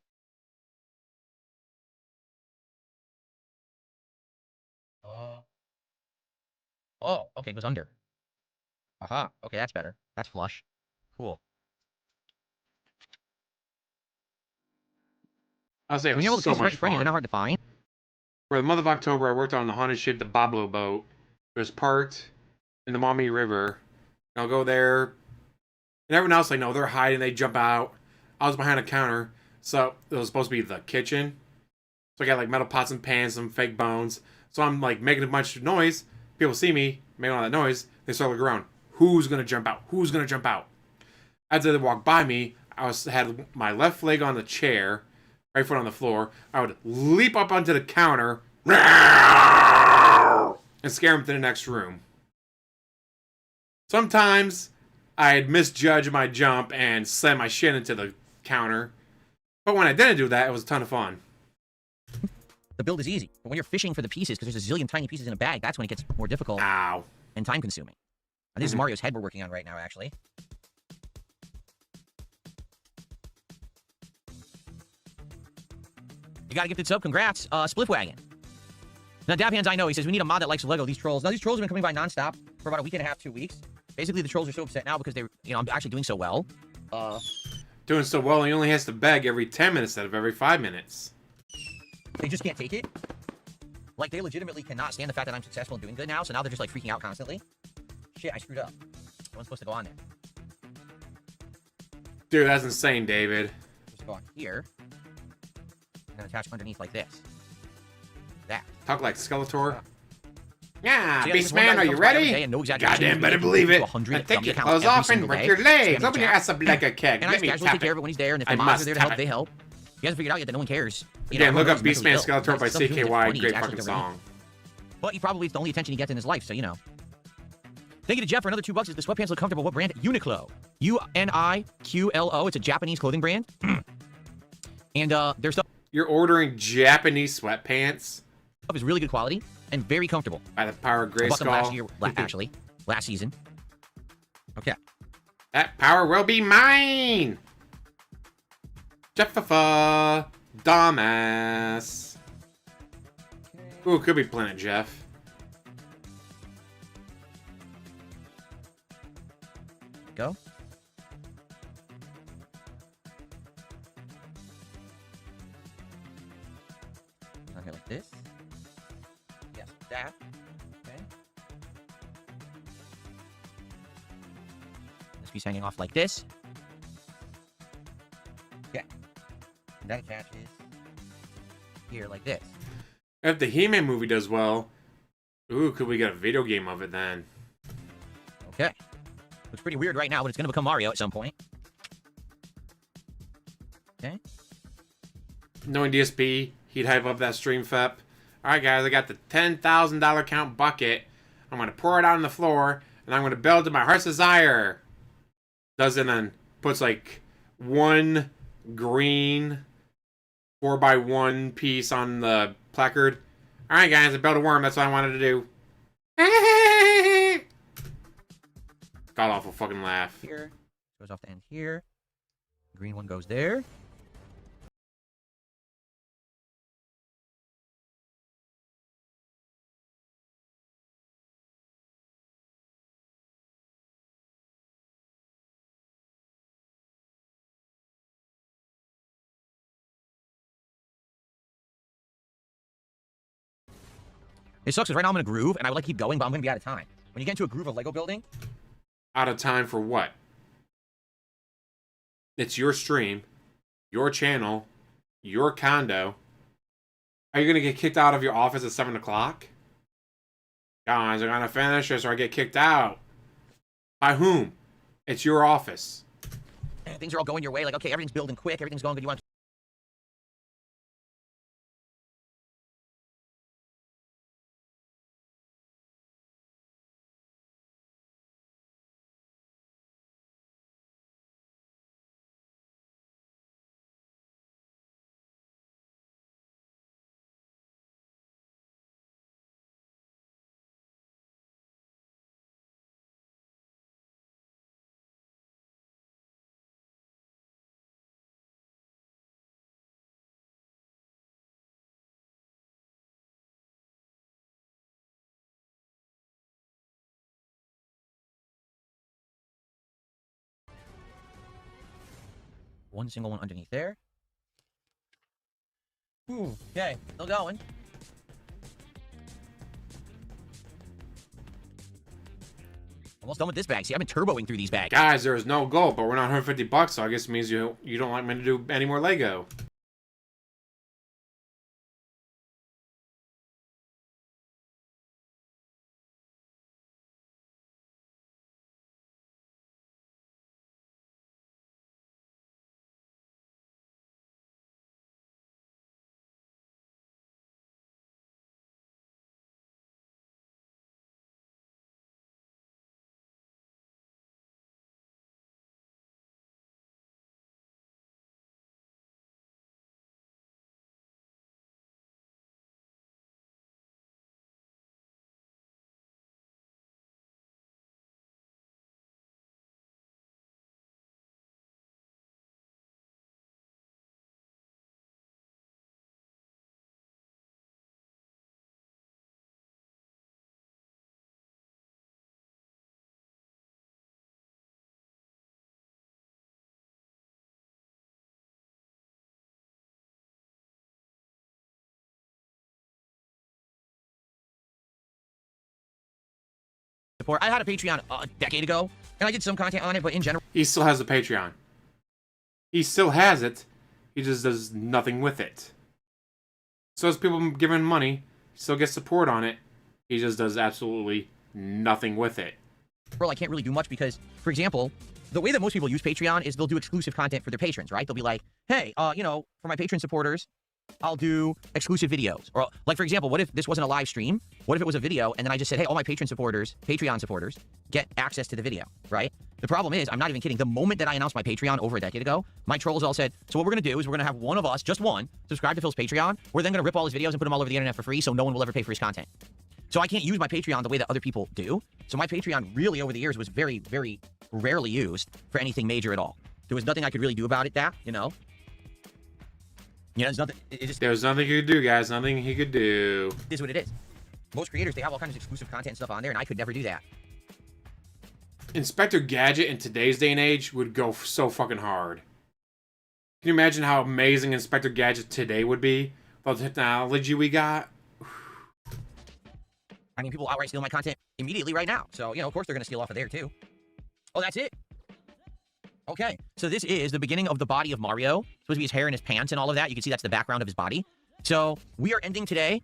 Oh, okay, it goes under. Aha, okay, that's better. That's flush. Cool. I'll say it When you're able was to so kill much friendly, they're fun. not hard to find. For the month of October, I worked on the Haunted Ship, the Boblo boat. It was parked. in the Maumee River. And I'll go there. And everyone else, like, no, they're hiding. They jump out. I was behind a counter. So it was supposed to be the kitchen. So I got, like, metal pots and pans, some fake bones. So I'm, like, making a bunch of noise. People see me making all that noise. They start looking around. Who's going to jump out? Who's going to jump out? As they walk by me, had my left leg on the chair, right foot on the floor. I would leap up onto the counter and scare them to the next room. Sometimes I'd misjudge my jump and slam my shin into the counter. But when I didn't do that, it was a ton of fun. The build is easy. But when you're fishing for the pieces, because there's a zillion tiny pieces in a bag, that's when it gets more difficult Ow. and time-consuming. And this is Mario's head we're working on right now, actually. You got a gifted sub. Congrats. Spliffwagon. Now, Dab Hands, I know. He says, we need a mod that likes Lego. These trolls. Now, these trolls have been coming by nonstop for about a week and a half, 2 weeks. Basically, the trolls are so upset now because they, I'm actually doing so well. Doing so well, he only has to beg every 10 minutes instead of every 5 minutes. They just can't take it. Like, they legitimately cannot stand the fact that I'm successful and doing good now, so now they're just, like, freaking out constantly. Shit, I screwed up. I wasn't supposed to go on there. Dude, that's insane, David. Just go on here. And attach underneath like this. That. Talk like Skeletor. Yeah, So Beastman, are you ready? And no exaggeration, Goddamn better believe it. And Take your clothes off and work your legs. Open your ass up like a keg. And I Let me casually take tap care of it. it when he's there, and if I the mods must are there to tap help, it. they help. You hasn't figured out yet that no one cares. Again, look up everyone's mental Beastman ill. Skeletor by Stuff he's doing is CKY. funny, Great it's fucking actually really- song. But he probably, it's the only attention he gets in his life, so you know. Thank you to Jeff for another $2. The sweatpants look comfortable. What brand? Uniqlo. UNIQLO. It's a Japanese clothing brand. And their stuff You're ordering Japanese sweatpants is really good quality and very comfortable. by the power of I bought them last Grayskull. year, actually. Last season. Okay. That power will be mine! Jeffa, dumbass. Ooh, could be Planet Jeff. Go. Down here like this. Yes, that. Okay. This piece hanging off like this. Okay. And that attaches here like this. If the He-Man movie does well, ooh, could we get a video game of it then? Okay. Looks pretty weird right now, but it's going to become Mario at some point. Okay. Knowing DSP, he'd hype up that stream FEP. Alright guys, I got the $10,000 count bucket. I'm going to pour it out on the floor, and I'm going to build to my heart's desire. Does it then puts like one green 4x1 piece on the placard. Alright guys, I built a worm, that's what I wanted to do. God awful fucking laugh. Here. Goes off the end here. Green one goes there. It sucks because right now I'm in a groove and I would like to keep going, but I'm going to be out of time. When you get into a groove of Lego building, Out of time for what? It's your stream, your channel, your condo. Are you going to get kicked out of your office at 7 o'clock? Guys, I'm going to finish this or I get kicked out. By whom? It's your office. things are all going your way. Like, okay, everything's building quick, everything's going good. You want one single one underneath there. Ooh, okay, still going. Almost done with this bag. See, I've been turboing through these bags. Guys, there is no goal, but we're not $150, so I guess it means you don't want me to do any more Lego. Support. I had a Patreon a decade ago, and I did some content on it, but in general, He still has a Patreon. He still has it. He just does nothing with it. So as people giving him money, he still gets support on it. He just does absolutely nothing with it. I can't really do much because, for example, the way that most people use Patreon is they'll do exclusive content for their patrons, right? They'll be like, hey, you know, for my patron supporters, I'll do exclusive videos. Or, like, for example, what if this wasn't a live stream? What if it was a video, and then I just said, hey, all my Patreon supporters, get access to the video, right? The problem is, I'm not even kidding, the moment that I announced my Patreon over a decade ago, my trolls all said, so what we're going to do is we're going to have one of us, just one, subscribe to Phil's Patreon. We're then going to rip all his videos and put them all over the internet for free, so no one will ever pay for his content. So I can't use my Patreon the way that other people do. So my Patreon really, over the years, was very, very rarely used for anything major at all. There was nothing I could really do about it, you know? You know, there's nothing. There's nothing he could do, guys. Nothing he could do. It is what it is. Most creators, they have all kinds of exclusive content and stuff on there, and I could never do that. Inspector Gadget in today's day and age would go so fucking hard. Can you imagine how amazing Inspector Gadget today would be? With all the technology we got? I mean, people outright steal my content immediately right now. So, you know, of course they're going to steal off of there, too. Oh, that's it? Okay. So this is the beginning of the body of Mario. It's supposed to be his hair and his pants and all of that. You can see that's the background of his body. So we are ending today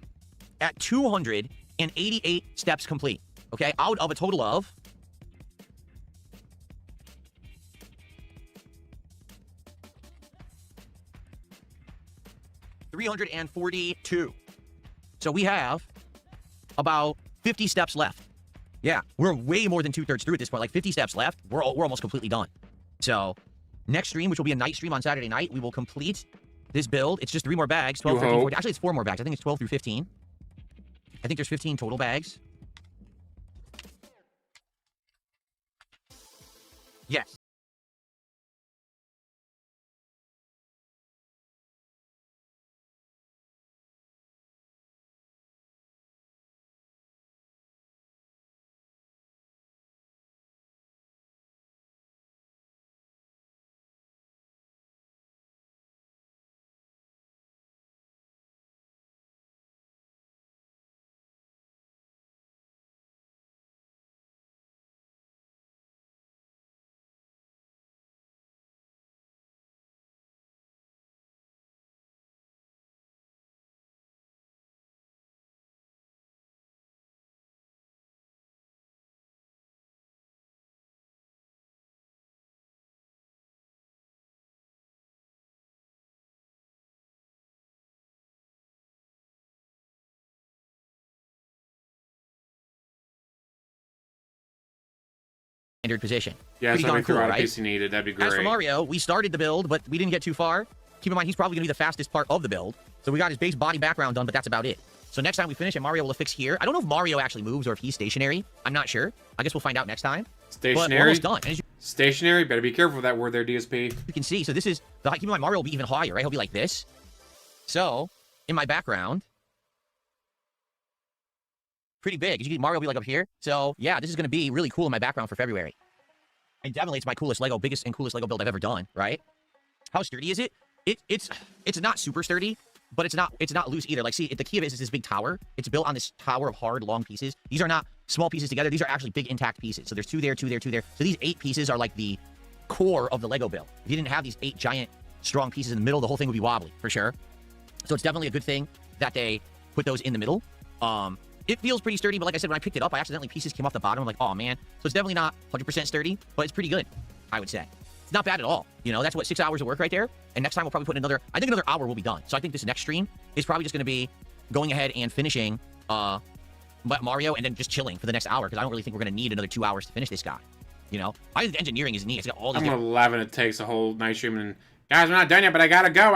at 288 steps complete. Okay? Out of a total of... $342. So we have about 50 steps left. Yeah, we're way more than 2/3 through at this point. Like 50 steps left. We're almost completely done. So next stream, which will be a night stream on Saturday night, we will complete this build. It's just 3 more bags. 12, 13, 14. Actually, it's 4 more bags. I think it's 12 through 15. I think there's 15 total bags. Yes. Standard position. Yeah, Pretty darn cool, right? piece he needed. That'd be great. As for Mario, we started the build, but we didn't get too far. Keep in mind, he's probably going to be the fastest part of the build. So we got his base body background done, but that's about it. So next time we finish it, Mario will affix here. I don't know if Mario actually moves or if he's stationary. I'm not sure. I guess we'll find out next time. Stationary? But we're almost done. And as Stationary? Better be careful with that word there, DSP. you can see, so this is the height. Keep in mind, Mario will be even higher, right? He'll be like this. So, in my background, pretty big. As you can see, Mario will be like up here. So, yeah, this is going to be really cool in my background for February. And definitely, it's my biggest and coolest Lego build I've ever done, right? How sturdy is it? It's not super sturdy, but it's not loose either. Like, see, the key of it is this big tower. It's built on this tower of hard, long pieces. These are not small pieces together. These are actually big intact pieces. So there's 2 there, 2 there, 2 there. So these 8 pieces are like the core of the Lego build. If you didn't have these 8 giant, strong pieces in the middle, the whole thing would be wobbly, for sure. So it's definitely a good thing that they put those in the middle. It feels pretty sturdy, but like I said, when I picked it up, pieces came off the bottom. I'm like, oh, man. So it's definitely not 100% sturdy, but it's pretty good, I would say. It's not bad at all. You know, that's what, 6 hours of work right there. And next time we'll probably put another, I think another hour will be done. So I think this next stream is probably just going to be going ahead and finishing Mario and then just chilling for the next hour, because I don't really think we're going to need another 2 hours to finish this guy. You know, I think the engineering is neat. It's got all these. I'm 11. It takes a whole night stream, and guys, we're not done yet, but I gotta go.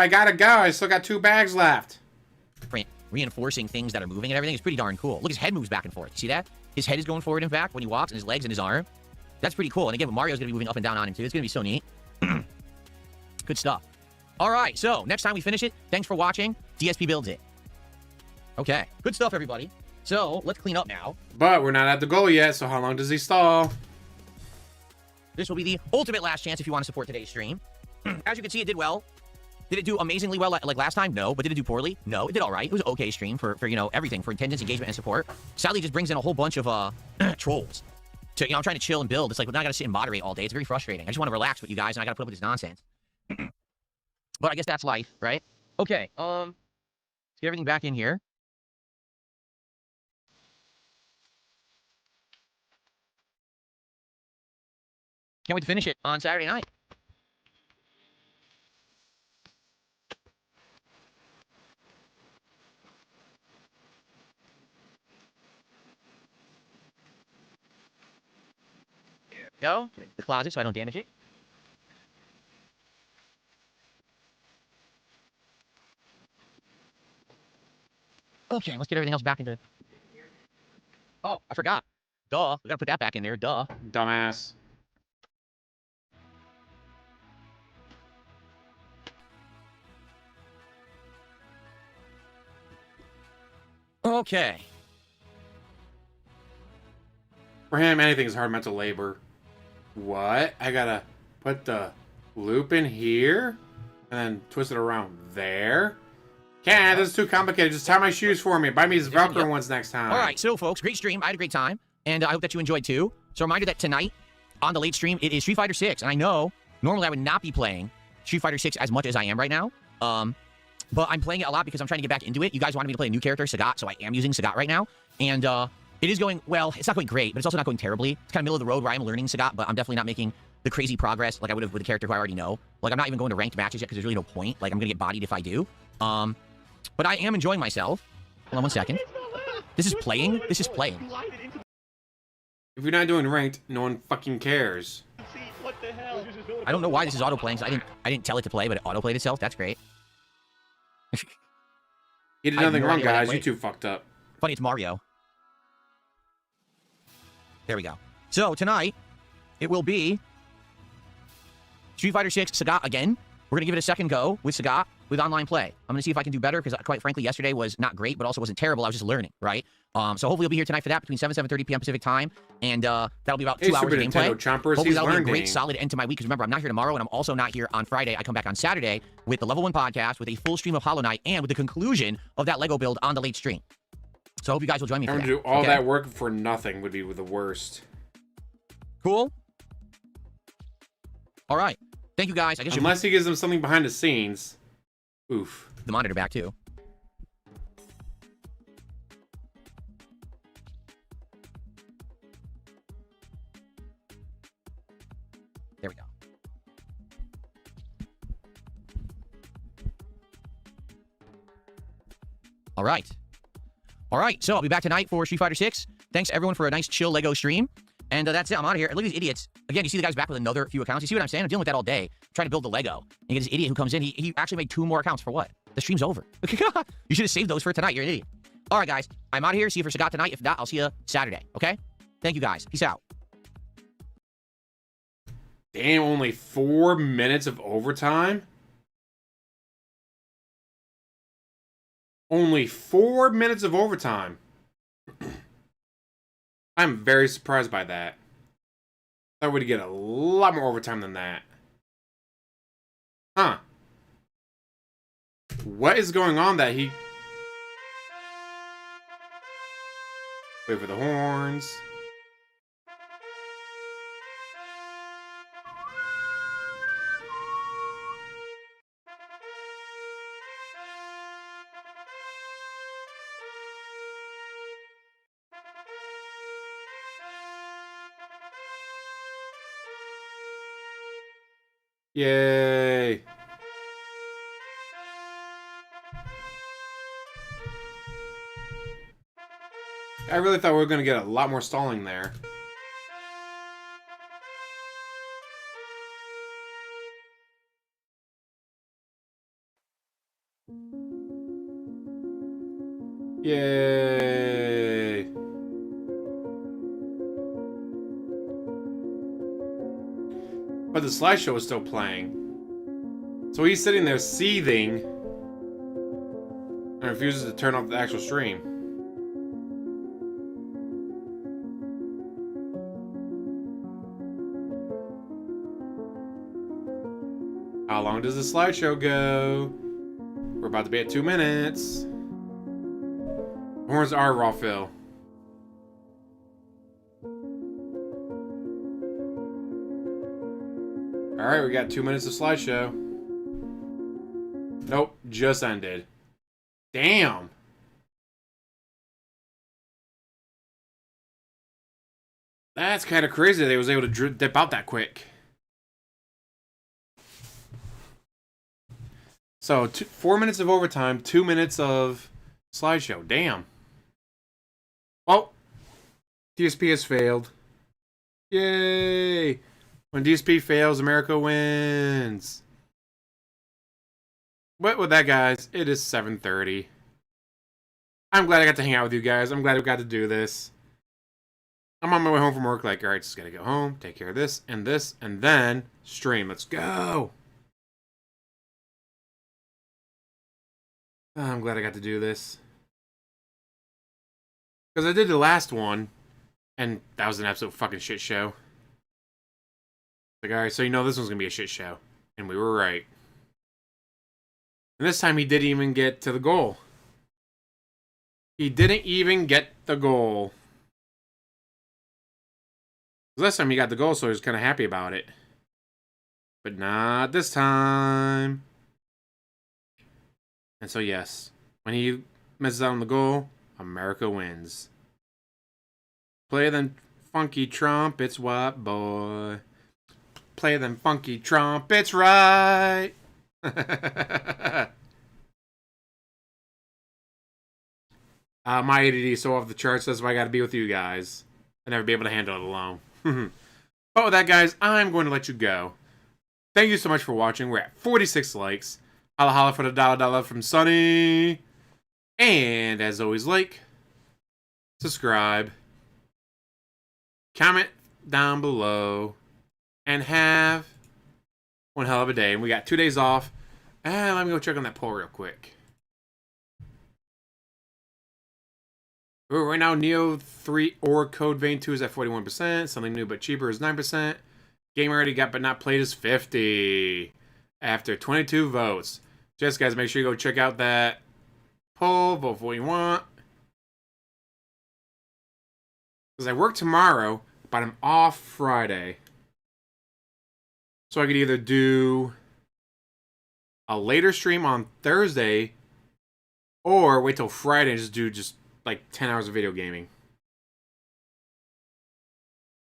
I still got 2 bags left. Different reinforcing things that are moving and everything is pretty darn cool. Look, his head moves back and forth. You see that? His head is going forward and back when he walks, and his legs and his arm. That's pretty cool. And again, Mario's gonna be moving up and down on him too. It's gonna be so neat. Good stuff. All right, so next time we finish it, thanks for watching. DSP builds it. Okay, good stuff, everybody. So let's clean up now. But we're not at the goal yet, so how long does he stall? This will be the ultimate last chance if you want to support today's stream. As you can see, it did well. Did it do amazingly well like last time? No. But did it do poorly? No. It did all right. It was an okay stream for you know, everything, for attendance, engagement, and support. Sadly, just brings in a whole bunch of trolls. To, you know, I'm trying to chill and build. It's like, well, now I got to sit and moderate all day. It's very frustrating. I just want to relax with you guys, and I got to put up with this nonsense. But I guess that's life, right? Okay. Let's get everything back in here. Can't wait to finish it on Saturday night. There we go. The closet so I don't damage it. Okay, let's get everything else back into... Oh, I forgot. Duh. We gotta put that back in there. Duh. Dumbass. Okay. For him, anything is hard mental labor. What? I gotta put the loop in here? And then twist it around there? Can't, this is too complicated. Just tie my shoes for me. Buy me these Velcro ones next time. All right, so folks, great stream. I had a great time, and I hope that you enjoyed too. So a reminder that tonight, on the late stream, it is Street Fighter 6. And I know, normally I would not be playing Street Fighter 6 as much as I am right now. But I'm playing it a lot because I'm trying to get back into it. You guys wanted me to play a new character, Sagat, so I am using Sagat right now. And it is going, well, it's not going great, but it's also not going terribly. It's kind of middle of the road where I'm learning Sagat, but I'm definitely not making the crazy progress like I would have with a character who I already know. Like, I'm not even going to ranked matches yet because there's really no point. Like, I'm going to get bodied if I do. But I am enjoying myself. Hold on one second. This is playing? This is playing. If you're not doing ranked, no one fucking cares. I don't know why this is auto-playing, so I didn't tell it to play, but it auto-played itself. That's great. You did nothing wrong, guys. You two fucked up. Funny, it's Mario. There we go. So, tonight, it will be Street Fighter 6 Sagat again. We're going to give it a second go with Sagat with online play. I'm going to see if I can do better, because quite frankly, yesterday was not great, but also wasn't terrible. I was just learning, right? So hopefully you'll be here tonight for that between 7:30 p.m. Pacific time, and that'll be about 2 hours of gameplay. Hopefully that'll be a great, solid end to my week, because remember, I'm not here tomorrow, and I'm also not here on Friday. I come back on Saturday with the Level 1 podcast, with a full stream of Hollow Knight, and with the conclusion of that Lego build on the late stream. So I hope you guys will join me for that. To do all that work for nothing would be the worst. Cool? All right. Thank you, guys. I guess unless he gives them something behind the scenes. Oof. The monitor back, too. There we go. All right. All right, so I'll be back tonight for Street Fighter 6. Thanks, everyone, for a nice, chill Lego stream. And that's it. I'm out of here. Look at these idiots. Again, you see the guy's back with another few accounts. You see what I'm saying? I'm dealing with that all day, trying to build the Lego. And you get this idiot who comes in. He actually made 2 more accounts for what? The stream's over. You should have saved those for tonight. You're an idiot. All right, guys. I'm out of here. See you for Sagat tonight. If not, I'll see you Saturday. Okay? Thank you, guys. Peace out. Damn, only 4 minutes of overtime? Only 4 minutes of overtime. I'm very surprised by that. I would get a lot more overtime than that. Huh. What is going on that he... Wait for the horns. Yay! I really thought we were going to get a lot more stalling there. Yay! But the slideshow is still playing. So he's sitting there seething and refuses to turn off the actual stream. How long does the slideshow go? We're about to be at 2 minutes. Horns are raw fill. Alright, we got 2 minutes of slideshow. Nope, just ended. Damn! That's kind of crazy that he was able to dip out that quick. So, 4 minutes of overtime, 2 minutes of slideshow. Damn. Well, DSP has failed. Yay! When DSP fails, America wins. But with that, guys, it is 7:30. I'm glad I got to hang out with you guys. I'm glad we got to do this. I'm on my way home from work, like, alright, just gotta go home, take care of this, and then stream. Let's go! Oh, I'm glad I got to do this. Because I did the last one, and that was an absolute fucking shit show. Like, alright, so you know this one's gonna be a shit show. And we were right. And this time he didn't even get to the goal. He didn't even get the goal. Last time he got the goal, so he was kind of happy about it. But not this time. And so, yes, when he misses out on the goal, America wins. Play them funky trumpets, what boy? Play them funky trumpets, right? My ADD is so off the charts, that's why I gotta be with you guys. I'll never be able to handle it alone. But with that, guys, I'm going to let you go. Thank you so much for watching. We're at 46 likes. Holla holla for the dollar from Sunny. And as always, like, subscribe, comment down below, and have one hell of a day. And we got 2 days off. And let me go check on that poll real quick. Ooh, right now, Neo 3 or Code Vein 2 is at 41%. Something new but cheaper is 9%. Game already got but not played is 50. After 22 votes. Just guys, make sure you go check out that poll. Vote for what you want. Because I work tomorrow, but I'm off Friday. So I could either do a later stream on Thursday or wait till Friday and just do like 10 hours of video gaming.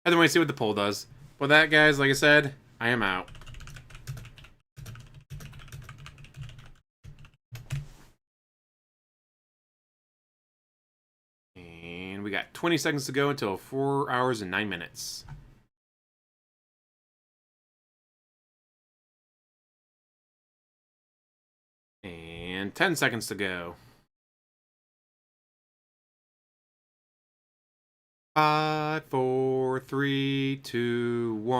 Either way, see what the poll does. With that, guys, like I said, I am out. And we got 20 seconds to go until 4 hours and 9 minutes. And 10 seconds to go. 5, 4, 3, 2, 1.